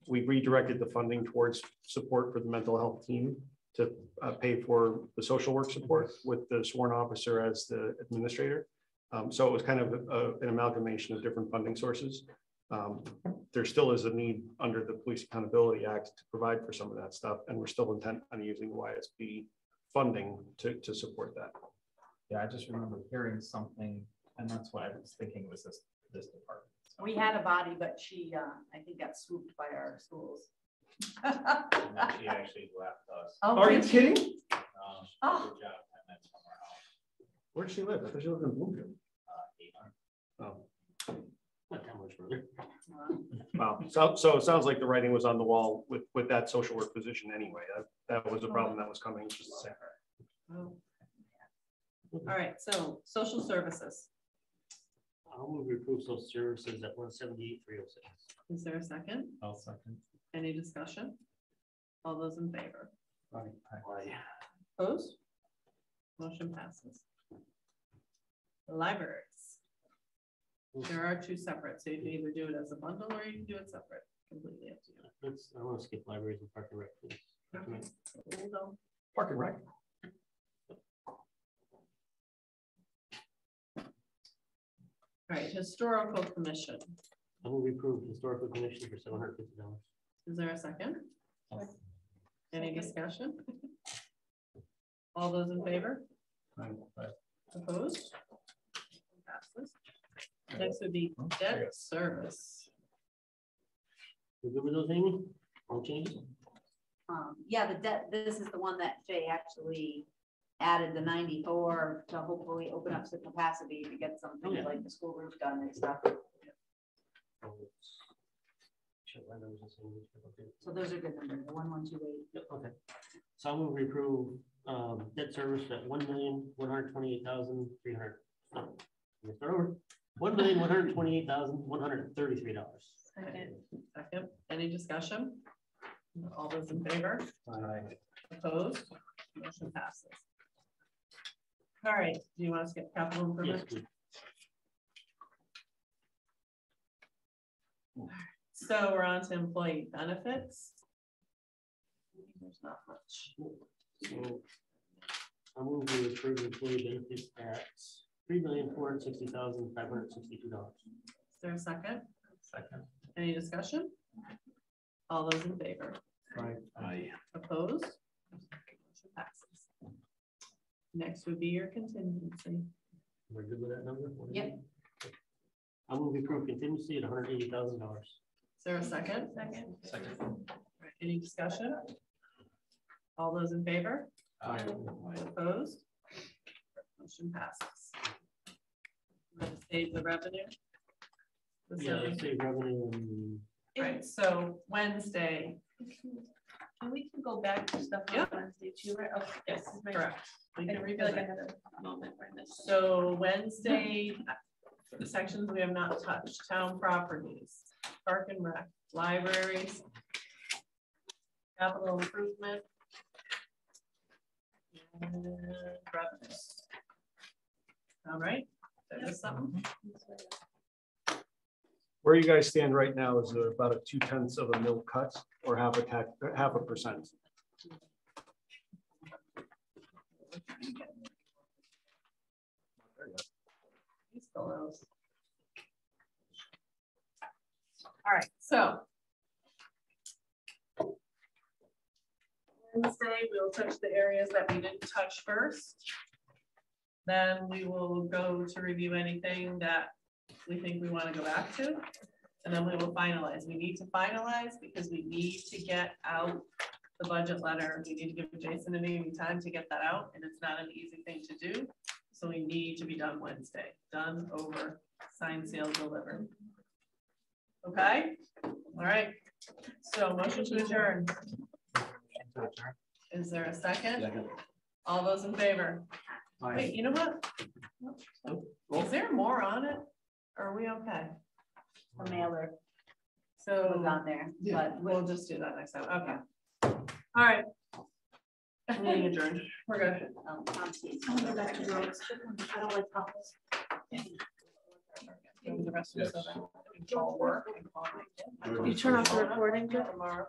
we redirected the funding towards support for the mental health team to pay for the social work support with the sworn officer as the administrator. So it was kind of an amalgamation of different funding sources. There still is a need under the Police Accountability Act to provide for some of that stuff, and we're still intent on using YSB funding to support that. Yeah, I just remember hearing something, and that's why I was thinking was this department. We had a body, but she, I think, got swooped by our schools. And then she actually left us. Oh, Are you did kidding? She did a good job, 10 minutes from our house. Where does she live? I thought she lived in Bloomfield. 800. Oh, Not that much further. wow. So it sounds like the writing was on the wall with that social work position anyway. That was a problem that was coming. Just the same. Oh. All right, so social services. I'll move to approve social services at 178,306. Is there a second? I'll second. Any discussion? All those in favor? Aye. Opposed? Motion passes. Libraries. There are two separate, so you can either do it as a bundle or you can do it separate. Completely up to you. I want to skip libraries and park and rec, please. Okay. Hold on. Park and Rec. All right, historical commission. I will approve historical commission for $750. Is there a second? Any discussion? All those in favor? Opposed? Passes. Next would be debt service. You good with those, Amy? All changes? Yeah, the debt, this is the one that Jay actually added the 94 to hopefully open up some capacity to get some things like the school roof done and stuff. So those are good numbers, the 1128. Yep, okay. So I'm going to approve debt service at $1,128,300. Start over. $1,128,133. Second. Any discussion? All those in favor? Aye. Opposed? Motion passes. All right, do you want to skip capital improvement? Yes, please. So we're on to employee benefits. There's not much. So I move to approve employee benefits at $3,460,562. Is there a second? Second. Any discussion? All those in favor? Aye. Opposed? Motion passes. Next would be your contingency. We're good with that number? Yep. I move to approve contingency at $180,000. Is there a second? Second. All right, any discussion? All those in favor? Aye. Opposed? Motion passes. We're going to save the revenue. Yeah, let's say revenue and Right, so Wednesday. And we can go back to stuff on Yep. Wednesday too, right? Okay, Yes, this is my- correct. We I can feel like revisit. I had a moment where I missed. So Wednesday, the sections we have not touched, town properties, park and rec, libraries, capital improvement, and revenues. All right, that is something. Where you guys stand right now is about a 0.2 of a mil cut or half a percent. All right, so Wednesday, we'll touch the areas that we didn't touch first. Then we will go to review anything that we think we want to go back to. And then we will finalize. We need to finalize because we need to get out the budget letter. We need to give Jason and Amy time to get that out, and it's not an easy thing to do. So we need to be done Wednesday, done, over, signed, sealed, delivered. Okay, all right. So motion to adjourn. Is there a second? Second. All those in favor? Aye. Wait, you know what? Is there more on it? Or are we okay? The mailer So was on there, but we'll just do that next time. Okay. All right. Meeting adjourned. We're good. Tom sees. I'll go back to roads. I don't like couples. The rest of us so that we can all work. You turn off the recording, Jeff? Tomorrow.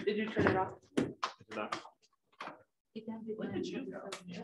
Did you turn it off? Look at you go. Yeah.